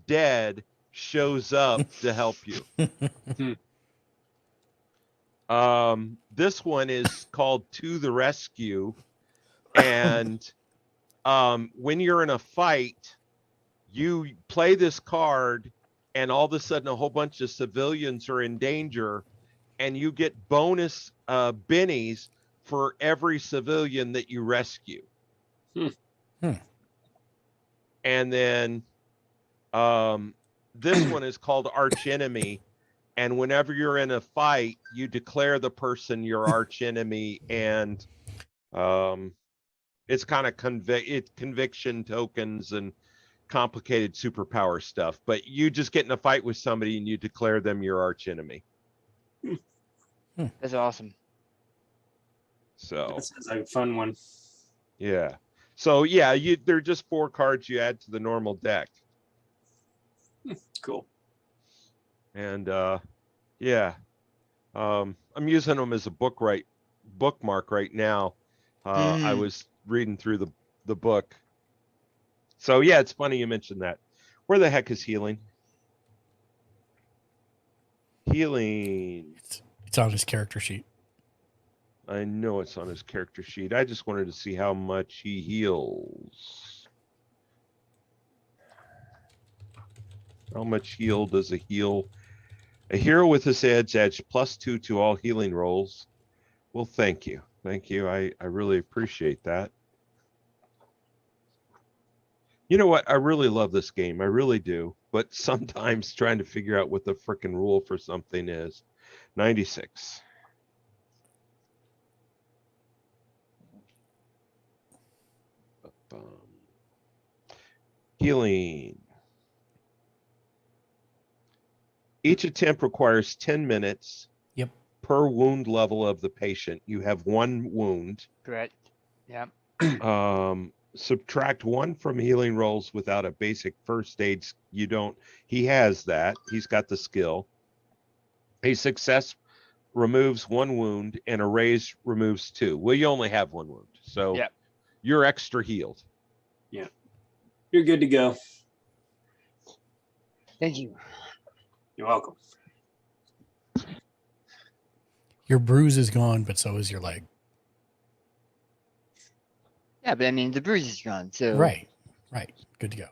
dead shows up to help you. This one is called To the Rescue, and when you're in a fight, you play this card, and all of a sudden a whole bunch of civilians are in danger, and you get bonus bennies for every civilian that you rescue. And then this one is called Arch Enemy, and whenever you're in a fight, you declare the person your arch enemy, and it's kind of conviction tokens and complicated superpower stuff. But you just get in a fight with somebody and you declare them your arch enemy. That's awesome. So That sounds like a fun one. yeah. So yeah, they're just 4 cards you add to the normal deck. Cool. And yeah, I'm using them as a bookmark right now. I was reading through the book. So yeah, it's funny you mentioned that. Where the heck is healing? Healing. It's on his character sheet. I know it's on his character sheet. I just wanted to see how much he heals. How much heal does a heal? A hero with this edge adds +2 to all healing rolls. Well, thank you. Thank you. I really appreciate that. You know what? I really love this game. I really do. But sometimes trying to figure out what the frickin' rule for something is. 96. Healing. Each attempt requires 10 minutes. Yep. Per wound level of the patient. You have 1 wound. Correct. Yeah. Subtract 1 from healing rolls without a basic first aid. You don't. He has that. He's got the skill. A success removes 1 wound, and a raise removes 2. Well, you only have 1 wound, so Yep. you're extra healed. Yeah. You're good to go. Thank you. You're welcome. Your bruise is gone, but so is your leg. Yeah, but I mean, the bruise is gone, so. Right. Good to go.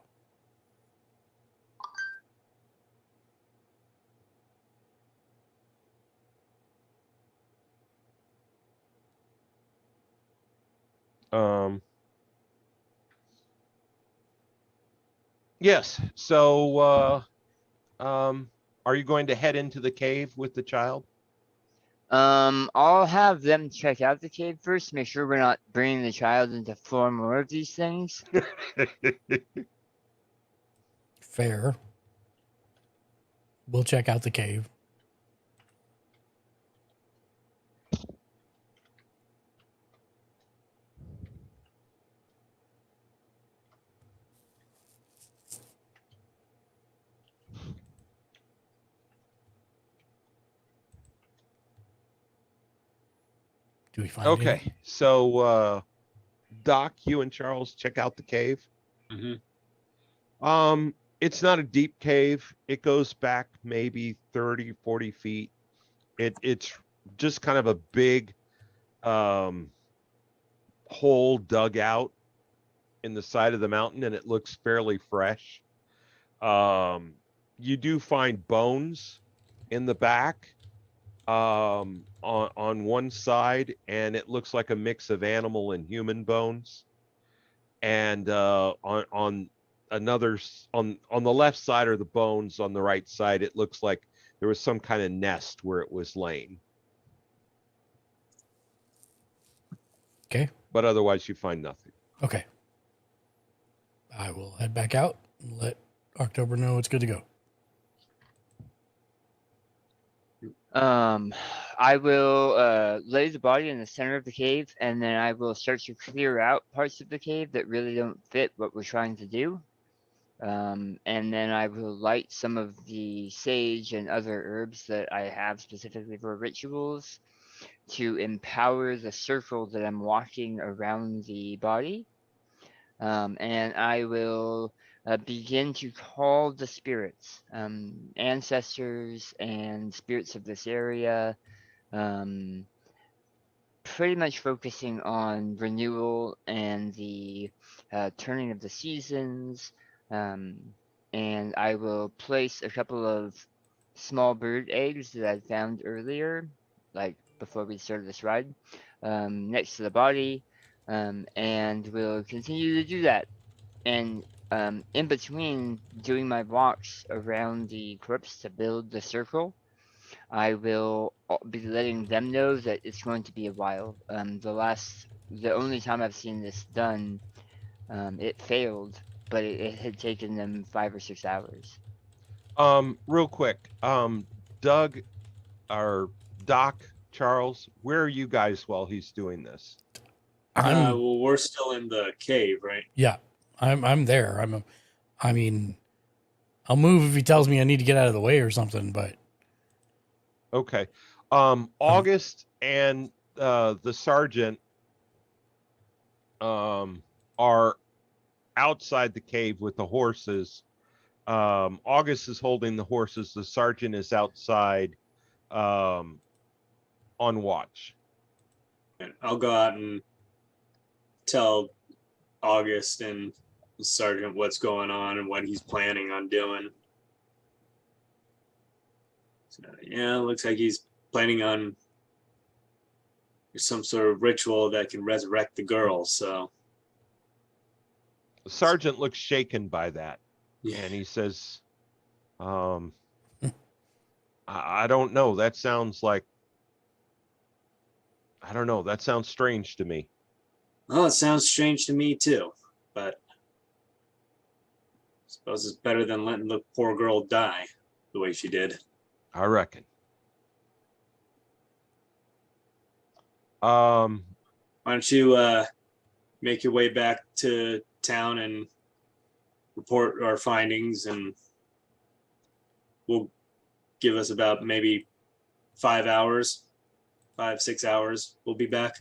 Yes. So, are you going to head into the cave with the child? I'll have them check out the cave first, make sure we're not bringing the child into 4 more of these things. Fair. We'll check out the cave. Do we find Okay. anything? So, Doc, you and Charles check out the cave. Mm-hmm. It's not a deep cave. It goes back maybe 30, 40 feet. It's just kind of a big hole dug out in the side of the mountain, and it looks fairly fresh. You do find bones in the back on one side, and it looks like a mix of animal and human bones. And on another on the left side are the bones. On the right side, it looks like there was some kind of nest where it was laying. Okay. But otherwise, you find nothing. Okay. I will head back out and let October know it's good to go. I will lay the body in the center of the cave, and then I will start to clear out parts of the cave that really don't fit what we're trying to do. And then I will light some of the sage and other herbs that I have specifically for rituals to empower the circle that I'm walking around the body. And I will begin to call the spirits, ancestors and spirits of this area, pretty much focusing on renewal and the turning of the seasons. And I will place a couple of small bird eggs that I found earlier, like before we started this ride, next to the body. And we'll continue to do that. And in between doing my walks around the corpse to build the circle, I will be letting them know that it's going to be a while. The only time I've seen this done, it failed, but it had taken them 5 or 6 hours. Real quick, Doug or Doc, Charles, where are you guys while he's doing this? Well, we're still in the cave, right? Yeah, I'm there. I mean, I'll move if he tells me I need to get out of the way or something. But okay, August and the sergeant are outside the cave with the horses. August is holding the horses. The sergeant is outside on watch. And I'll go out and tell August and the sergeant what's going on and what he's planning on doing. So, yeah, it looks like he's planning on some sort of ritual that can resurrect the girl. So The sergeant looks shaken by that, Yeah. and he says, I don't know. That sounds like, I don't know. That sounds strange to me. Well, it sounds strange to me too, but I suppose it's better than letting the poor girl die the way she did. I reckon. Why don't you make your way back to town and report our findings, and we'll give us about maybe 5 hours, 6 hours. We'll be back.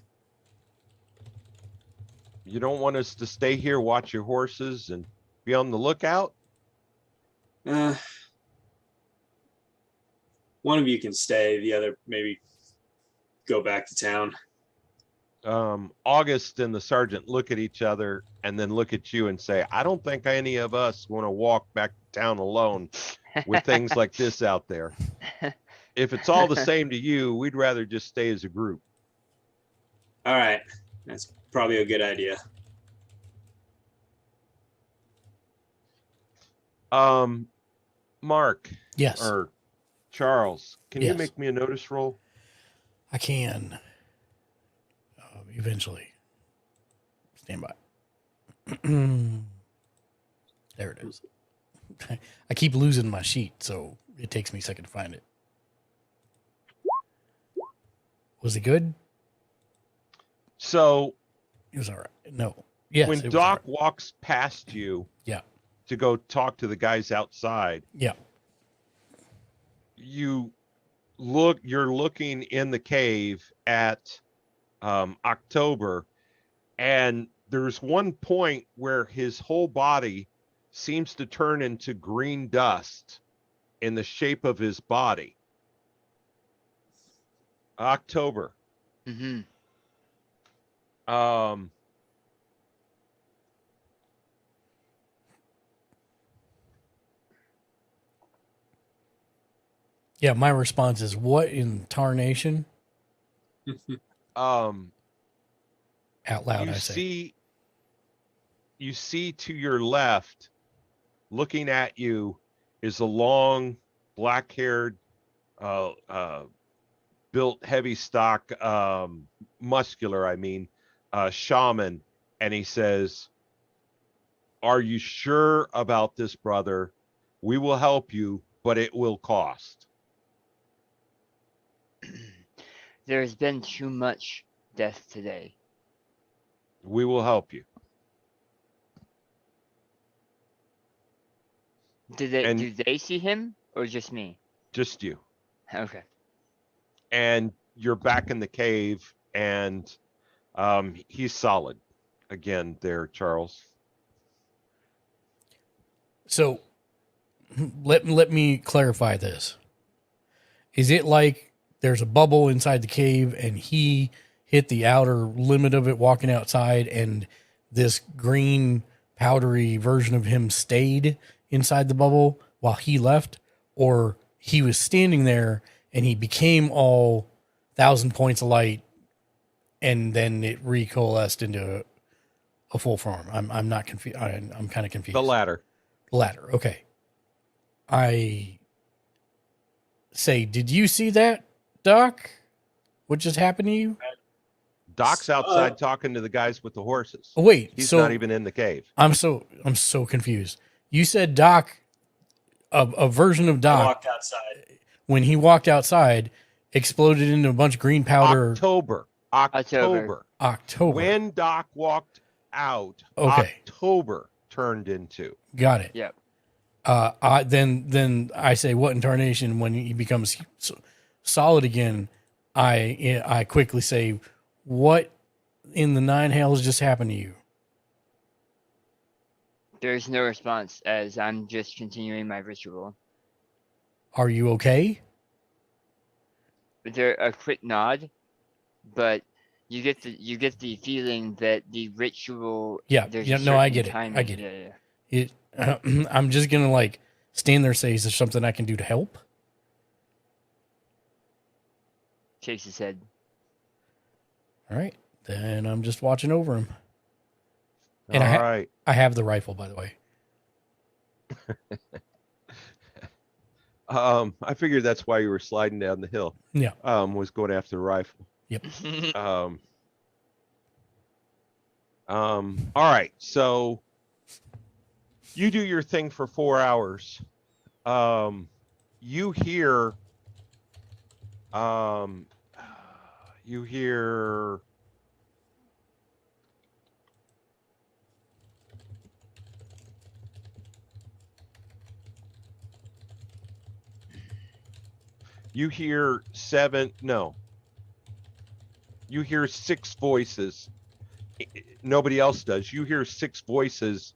You don't want us to stay here, watch your horses, and be on the lookout? One of you can stay, the other maybe go back to town. August and the sergeant look at each other and then look at you and say, I don't think any of us want to walk back to town alone with things like this out there. If it's all the same to you, we'd rather just stay as a group. All right. That's probably a good idea. Mark. Yes. Or Charles, can you Yes. make me a notice roll? I can. Eventually. Stand by. There it is. I keep losing my sheet, so it takes me a second to find it. Was it good? So It was all right. No. Yes. when it was Doc all right. walks past you Yeah. to go talk to the guys outside, Yeah. you're looking in the cave at October, and there's one point where his whole body seems to turn into green dust in the shape of his body. October. Mm-hmm. Yeah, my response is, what in tarnation? Out loud, I say. You see to your left, looking at you, is a long, black-haired, built, heavy stock, muscular, shaman, and he says, "Are you sure about this, brother? We will help you, but it will cost." There's been too much death today. We will help you. Do they see him or just me? Just you. Okay. And you're back in the cave, and he's solid again there, Charles. So let me clarify this. Is it like there's a bubble inside the cave and he hit the outer limit of it walking outside, and this green powdery version of him stayed inside the bubble while he left? Or he was standing there and he became all 1,000 points of light and then it recoalesced into a full form? I'm not confused. I'm kind of confused. The latter. Okay. I say, did you see that, Doc? What just happened to you? Doc's outside talking to the guys with the horses. Oh, wait, He's so not even in the cave. I'm so confused. You said Doc, a version of Doc, Walked outside. when he walked outside, exploded into a bunch of green powder. October. When Doc walked out, Okay. October turned into. Got it. Yep. Then I say, what in tarnation? When he becomes solid again, I quickly say, what in the nine hells just happened to you? There's no response as I'm just continuing my ritual. Are you okay? There a quick nod, but you get the feeling that the ritual. Yeah. there's Yeah. a No, I certain get it. timing. I get Yeah, it. yeah. I'm just gonna like stand there and say, is there something I can do to help? Shakes his head. All right. Then I'm just watching over him. And All right. I have the rifle, by the way. I figured that's why you were sliding down the hill. Yeah. Was going after the rifle. Yep. All right. So you do your thing for 4 hours. You hear you hear 6 voices. Nobody else does. You hear 6 voices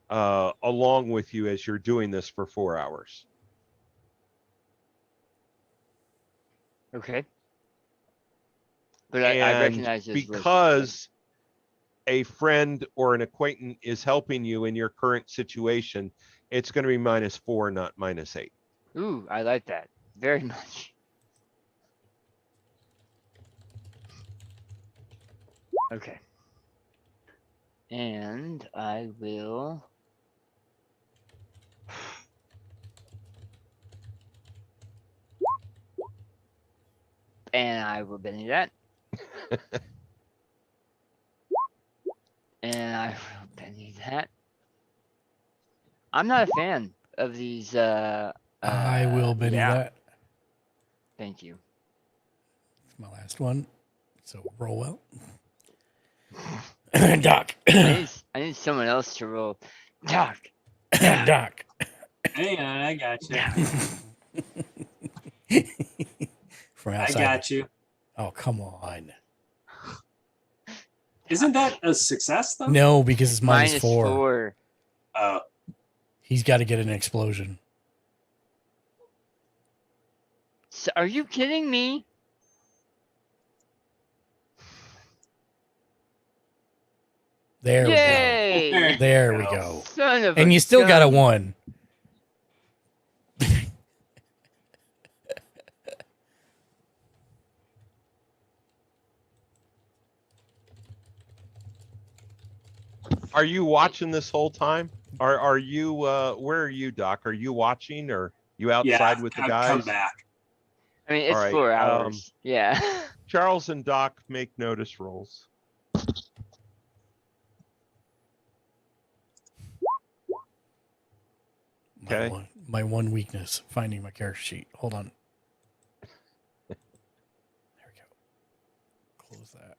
along with you as you're doing this for 4 hours. Okay. But I recognize those voices, because a friend or an acquaintance is helping you in your current situation, it's going to be -4, not -8. Ooh, I like that very much. Okay. And I will. And I will Benny that. And I will Benny that. I'm not a fan of these. I will Benny that. Thank you. It's my last one. So roll well. Doc. I need someone else to roll. Doc. Doc. Hang on, I got you. From I outside. got you. Oh, come on. Isn't that a success though? No, because it's -4. -4. Oh. He's got to get an explosion. So, are you kidding me? There Yay! we go. There we go. Son of And a you still got a gun. 1. Are you watching this whole time? Are you where are you, Doc? Are you watching or you outside with the I've guys? come back. I mean, it's All right, 4 hours. Yeah. Charles and Doc make notice rolls. Okay. My one weakness, finding my character sheet. Hold on. There we go. Close that.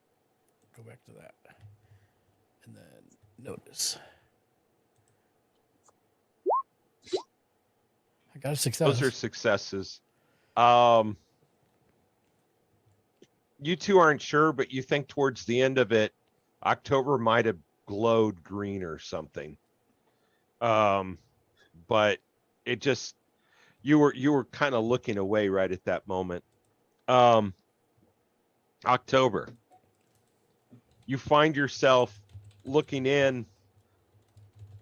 Go back to that. And then notice. I got a success. Those are successes. You two aren't sure, but you think towards the end of it, October might have glowed green or something. But it just you were kind of looking away right at that moment. October, you find yourself looking in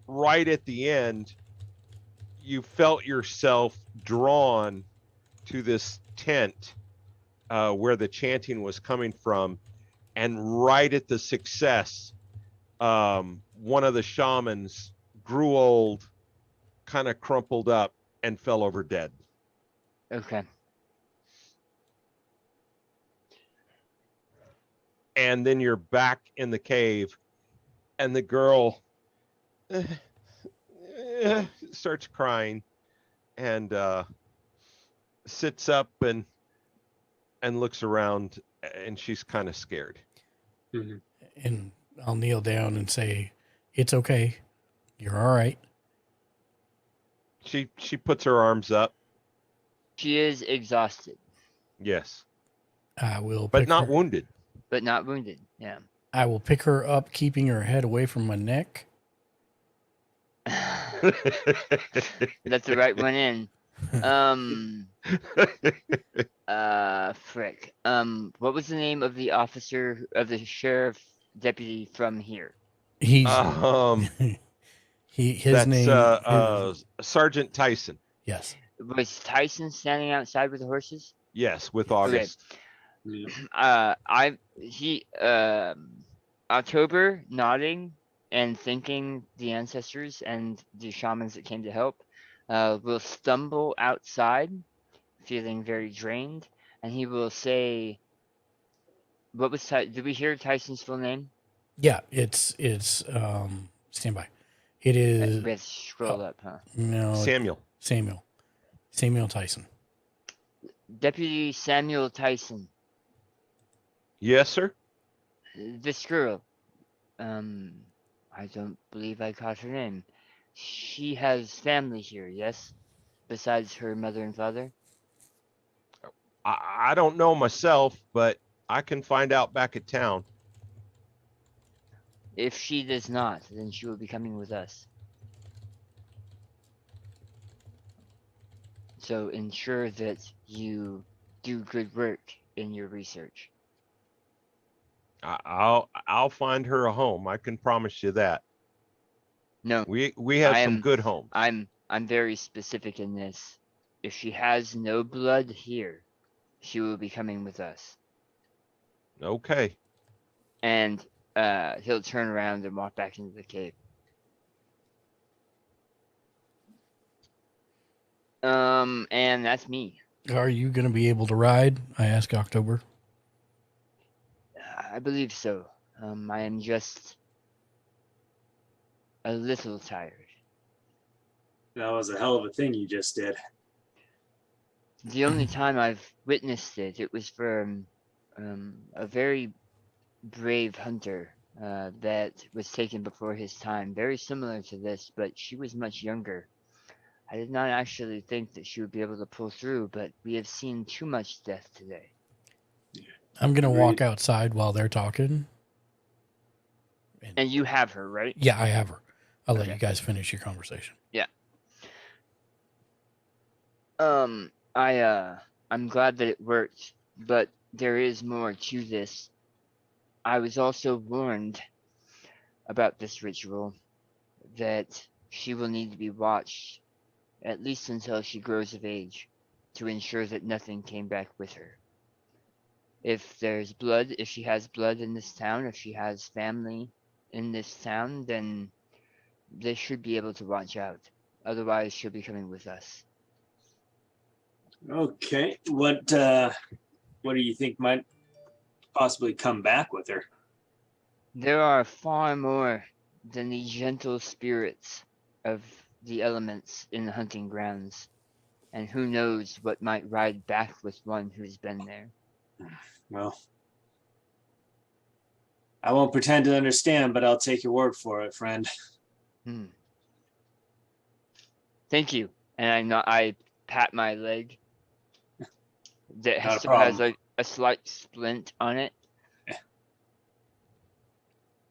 right at the end. You felt yourself drawn to this tent where the chanting was coming from, and right at the success, one of the shamans grew old, kind of crumpled up, and fell over dead. Okay. And then you're back in the cave, and the girl starts crying and sits up and looks around, and she's kind of scared. Mm-hmm. And I'll kneel down and say, "It's okay. You're all right." She puts her arms up. She is exhausted. Yes. I will, but not wounded. But not wounded. Yeah. I will pick her up, keeping her head away from my neck. That's the right one in. Frick. What was the name of the officer of the sheriff deputy from here? He's his that's, name Sergeant Tyson. Yes. Was Tyson standing outside with the horses? Yes, with August. Okay. October nodding and thanking the ancestors and the shamans that came to help, will stumble outside, feeling very drained, and he will say, "What was did we hear Tyson's full name?" Yeah, it's stand by. It is We have to scroll up, huh? no Samuel. Samuel Tyson. Deputy Samuel Tyson. Yes, sir. This girl, I don't believe I caught her name. She has family here, yes? Besides her mother and father? I don't know myself, but I can find out back at town. If she does not, then she will be coming with us. So ensure that you do good work in your research. I'll find her a home. I can promise you that. No, We have some good homes. I'm very specific in this. If she has no blood here, she will be coming with us. Okay. And he'll turn around and walk back into the cave. And that's me. Are you going to be able to ride? I ask October. I believe so. I am just a little tired. That was a hell of a thing you just did. The only time I've witnessed it, it was from a very brave hunter that was taken before his time, very similar to this, but she was much younger. I did not actually think that she would be able to pull through, but we have seen too much death today. I'm going to walk outside while they're talking. And you have her, right? Yeah, I have her. I'll let you guys finish your conversation. Yeah. I'm glad that it worked, but there is more to this. I was also warned about this ritual, that she will need to be watched, at least until she grows of age, to ensure that nothing came back with her. If there's blood, if she has blood in this town, if she has family in this town, then they should be able to watch out. Otherwise, she'll be coming with us. Okay. What do you think might possibly come back with her? There are far more than the gentle spirits of the elements in the hunting grounds, and who knows what might ride back with one who's been there. Well, I won't pretend to understand, but I'll take your word for it, friend. Thank you. And I pat my leg that Not a still has problem. a slight splint on it.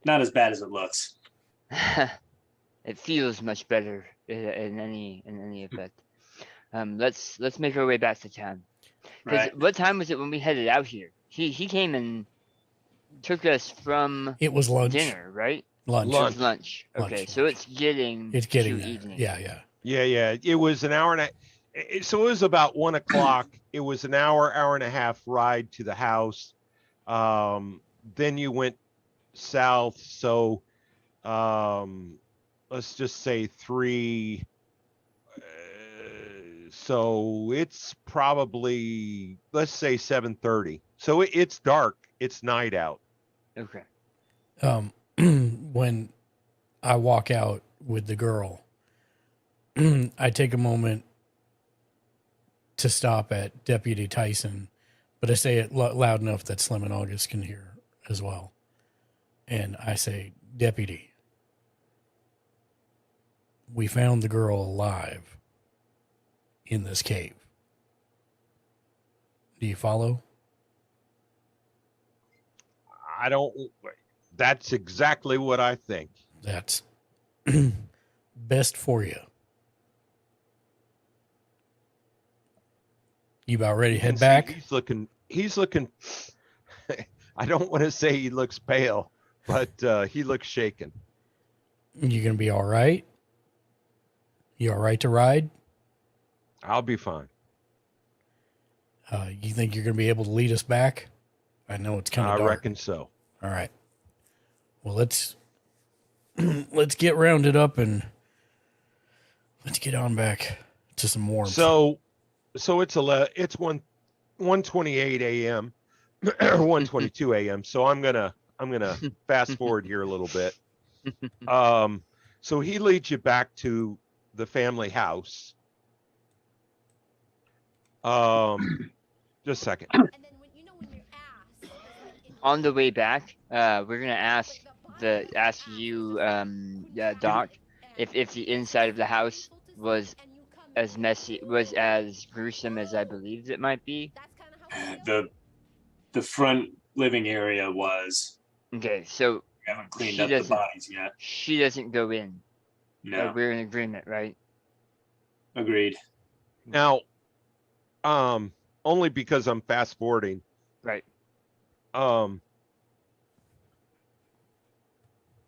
Not as bad as it looks. It feels much better in any event. Let's make our way back to town. Right. What time was it when we headed out here? He came and took us from It was lunch. dinner, right? Lunch. It was lunch. Okay, Lunch. so it's getting It's to getting there. evening. Yeah. It was an hour and so it was about 1 o'clock. It was an hour and a half ride to the house. Then you went south. So, let's just say 3. So it's probably, let's say 7:30. So it's dark. It's night out. Okay. When I walk out with the girl, I take a moment to stop at Deputy Tyson, but I say it loud enough that Slim and August can hear as well. And I say, Deputy, we found the girl alive in this cave. Do you follow? That's exactly what I think. That's best for you. You about ready to head back? He's looking, I don't want to say he looks pale, but he looks shaken. You gonna be all right? You all right to ride? I'll be fine. You think you're gonna be able to lead us back? I know it's kind of dark. I reckon so. All right. Well, let's let's get rounded up and let's get on back to some warmth. So it's 1:28 a.m. or 1:22 a.m. So I'm gonna fast forward here a little bit. So he leads you back to the family house. Just a second. On the way back, we're gonna ask you, Doc, if the inside of the house was as messy, was as gruesome as I believed it might be. The front living area was. Okay, so we haven't cleaned up the bodies yet. She doesn't go in. No. We're in agreement, right? Agreed. Now, only because I'm fast forwarding. Right.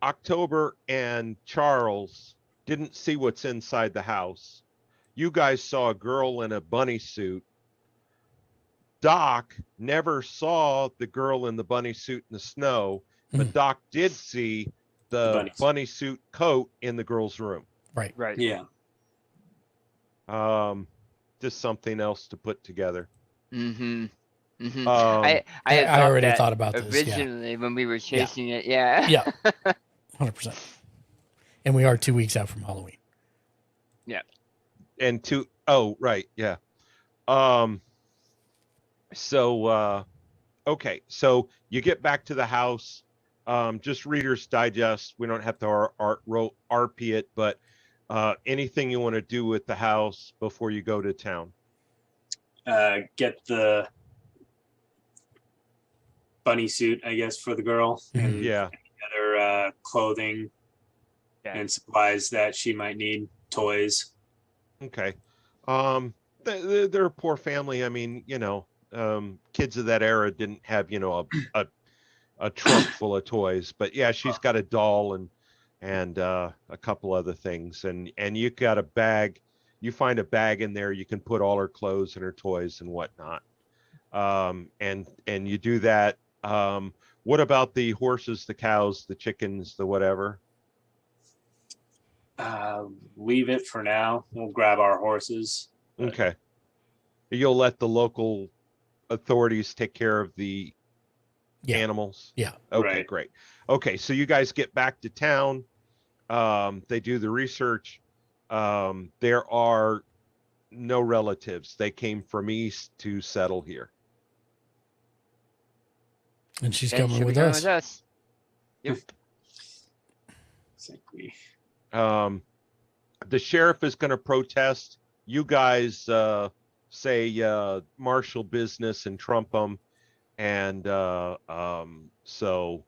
October and Charles didn't see what's inside the house. You guys saw a girl in a bunny suit. Doc never saw the girl in the bunny suit in the snow, but Doc did see the bunny suit coat in the girl's room. Right. Right. Yeah. Just something else to put together. Mm-hmm. Mm-hmm. I already thought about this originally when we were chasing it. Yeah. Yeah. 100%. And we are 2 weeks out from Halloween. Yeah. And right. Yeah. So, okay. So you get back to the house, just Reader's Digest. We don't have to RP it, but anything you want to do with the house before you go to town? Get the bunny suit, I guess, for the girl. And other clothing and supplies that she might need, toys. Okay. They're a poor family. I mean, kids of that era didn't have, a trunk full of toys, but yeah, she's got a doll and a couple other things. And you got a bag, you find a bag in there, you can put all her clothes and her toys and whatnot. And you do that. What about the horses, the cows, the chickens, the whatever? Leave it for now. We'll grab our horses. Okay. You'll let the local authorities take care of the animals? Yeah. Okay, great. Okay, so you guys get back to town. They do the research. There are no relatives. They came from east to settle here. And she's coming with us. Yep. Exactly. The sheriff is going to protest. You guys say marshal business and trump them. And so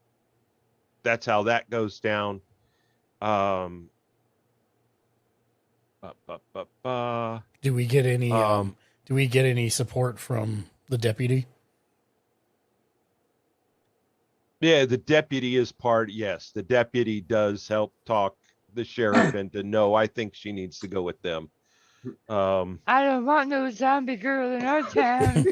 that's how that goes down. Do we get any support from the deputy? Yeah, the deputy is part. Yes, the deputy does help talk the sheriff into no. I think she needs to go with them. I don't want no zombie girl in our town.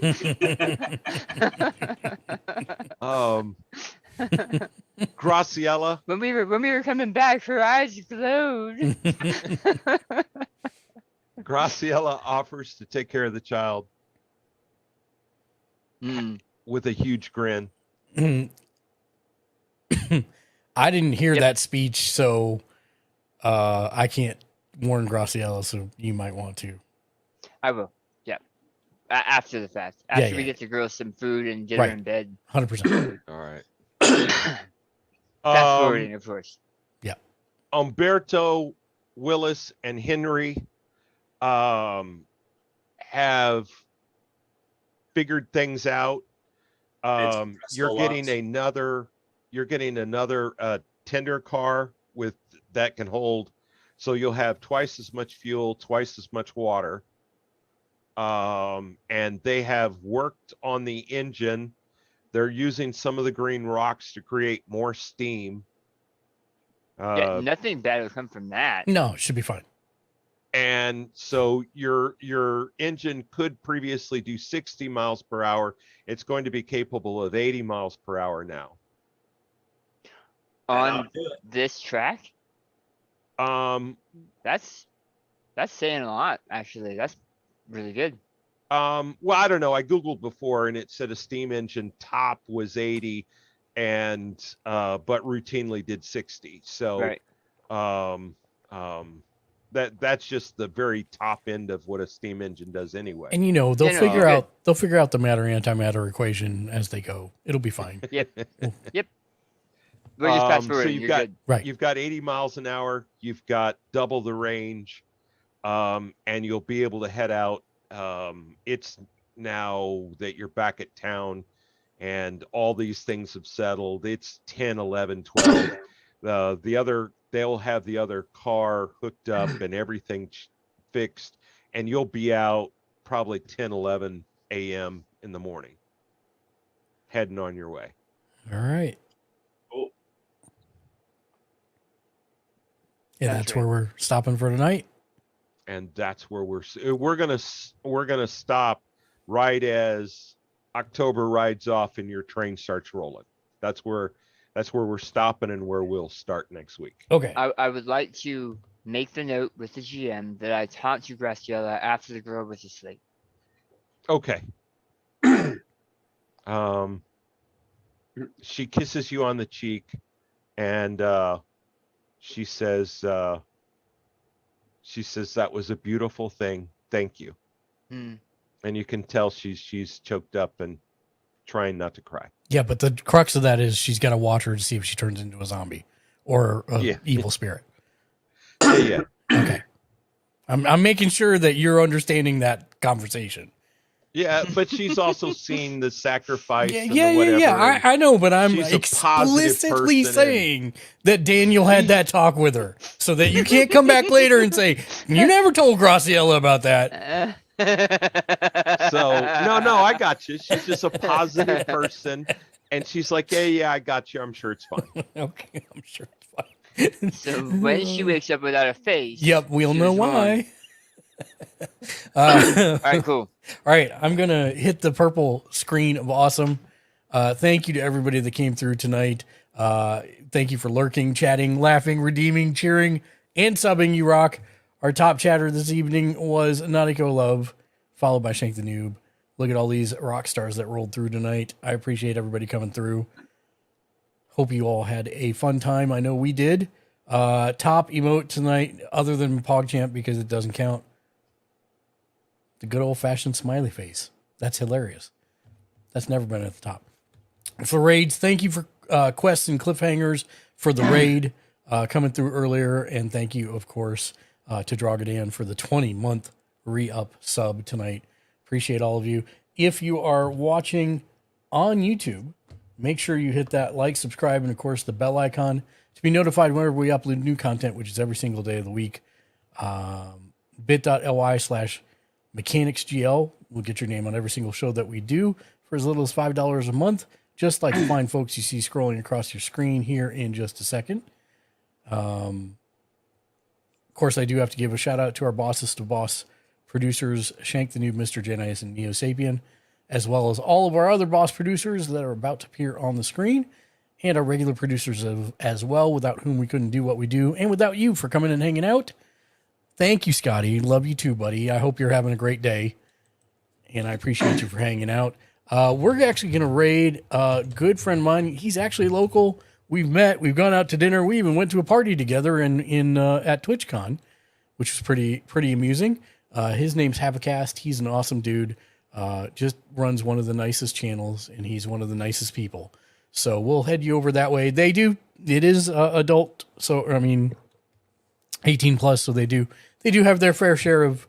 Graciela. When we were coming back, her eyes glowed. Graciela offers to take care of the child with a huge grin. I didn't hear that speech, so I can't warn Graciela, so you might want to. I will. Yeah. After the fact. After we get the girl some food and get her in bed. 100%. All right. Fast forwarding, of course. Yeah. Umberto, Willis, and Henry have figured things out. You're getting another tender car with that can hold, so you'll have twice as much fuel, twice as much water. And they have worked on the engine. They're using some of the green rocks to create more steam. Nothing bad will come from that. No, it should be fine. And so your engine could previously do 60 miles per hour. It's going to be capable of 80 miles per hour now. On this track? That's saying a lot, actually. That's really good. Well, I don't know. I Googled before and it said a steam engine top was 80 and but routinely did 60. So Right. that's just the very top end of what a steam engine does anyway. And they'll Yeah, no, figure good. out the matter-antimatter equation as they go. It'll be fine. Yep. We're just fast So forwarding. you've You're got good. Right. you've got 80 miles an hour, you've got double the range, and you'll be able to head out. It's now that you're back at town and all these things have settled. It's 10, 11, 12. They'll have the other car hooked up and everything fixed, and you'll be out probably 10, 11 a.m. in the morning, heading on your way. All right. Cool. Yeah, that's where we're stopping for tonight. And that's where we're gonna stop right as October rides off and your train starts rolling. That's where we're stopping and where we'll start next week. Okay. I would like to make the note with the GM that I talked to Graciela after the girl was asleep. Okay. She kisses you on the cheek and she says that was a beautiful thing. Thank you. And you can tell she's choked up and trying not to cry. Yeah, but the crux of that is she's got to watch her to see if she turns into a zombie or an evil spirit. Yeah. Okay. I'm making sure that you're understanding that conversation. Yeah, but she's also seen the sacrifice. Yeah. I know, but I'm She's a positive explicitly person saying that Daniel had that talk with her so that you can't come back later and say, you never told Graciela about that. So, no, I got you. She's just a positive person. And she's like, yeah, I got you. I'm sure it's fine. Okay, I'm sure it's fine. So when she wakes up without a face. Yep, we'll know why. All right, cool. All right, I'm going to hit the purple screen of awesome. Thank you to everybody that came through tonight. Thank you for lurking, chatting, laughing, redeeming, cheering, and subbing. You rock. Our top chatter this evening was Nautico Love, followed by Shank the Noob. Look at all these rock stars that rolled through tonight. I appreciate everybody coming through. Hope you all had a fun time. I know we did. Top emote tonight, other than PogChamp, because it doesn't count. The good old-fashioned smiley face. That's hilarious. That's never been at the top. For raids, thank you for quests and cliffhangers for the raid coming through earlier. And thank you, of course, to Drogodan for the 20-month re-up sub tonight. Appreciate all of you. If you are watching on YouTube, make sure you hit that like, subscribe, and, of course, the bell icon to be notified whenever we upload new content, which is every single day of the week. bit.ly/mechanicsgl will get your name on every single show that we do for as little as $5 a month, just like the fine folks you see scrolling across your screen here in just a second. Of course, I do have to give a shout out to our bossest of boss producers, Shank the Noob, Mr. Janice, and Neo Sapien, as well as all of our other boss producers that are about to appear on the screen, and our regular producers as well, without whom we couldn't do what we do, and without you for coming and hanging out. Thank you, Scotty. Love you too, buddy. I hope you're having a great day, and I appreciate you for hanging out. We're actually going to raid a good friend of mine. He's actually local. We've met. We've gone out to dinner. We even went to a party together in at TwitchCon, which was pretty amusing. His name's Havacast. He's an awesome dude. Just runs one of the nicest channels, and he's one of the nicest people. So we'll head you over that way. It is adult, so 18 plus. So they do have their fair share of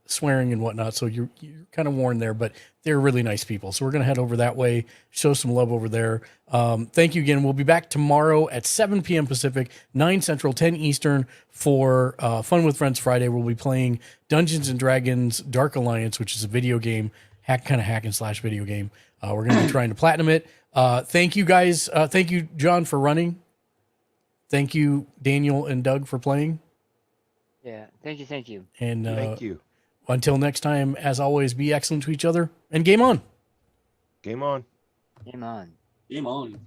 swearing and whatnot. So you're kind of warned there, but they're really nice people. So we're going to head over that way, show some love over there. Thank you again. We'll be back tomorrow at 7 p.m. Pacific, 9 Central, 10 Eastern for Fun with Friends Friday. We'll be playing Dungeons and Dragons Dark Alliance, which is a video game, hack and slash video game. We're going to be trying to platinum it. Thank you guys. Thank you, John, for running. Thank you, Daniel and Doug, for playing. Yeah, thank you. And thank you. Until next time, as always, be excellent to each other and game on. Game on. Game on. Game on.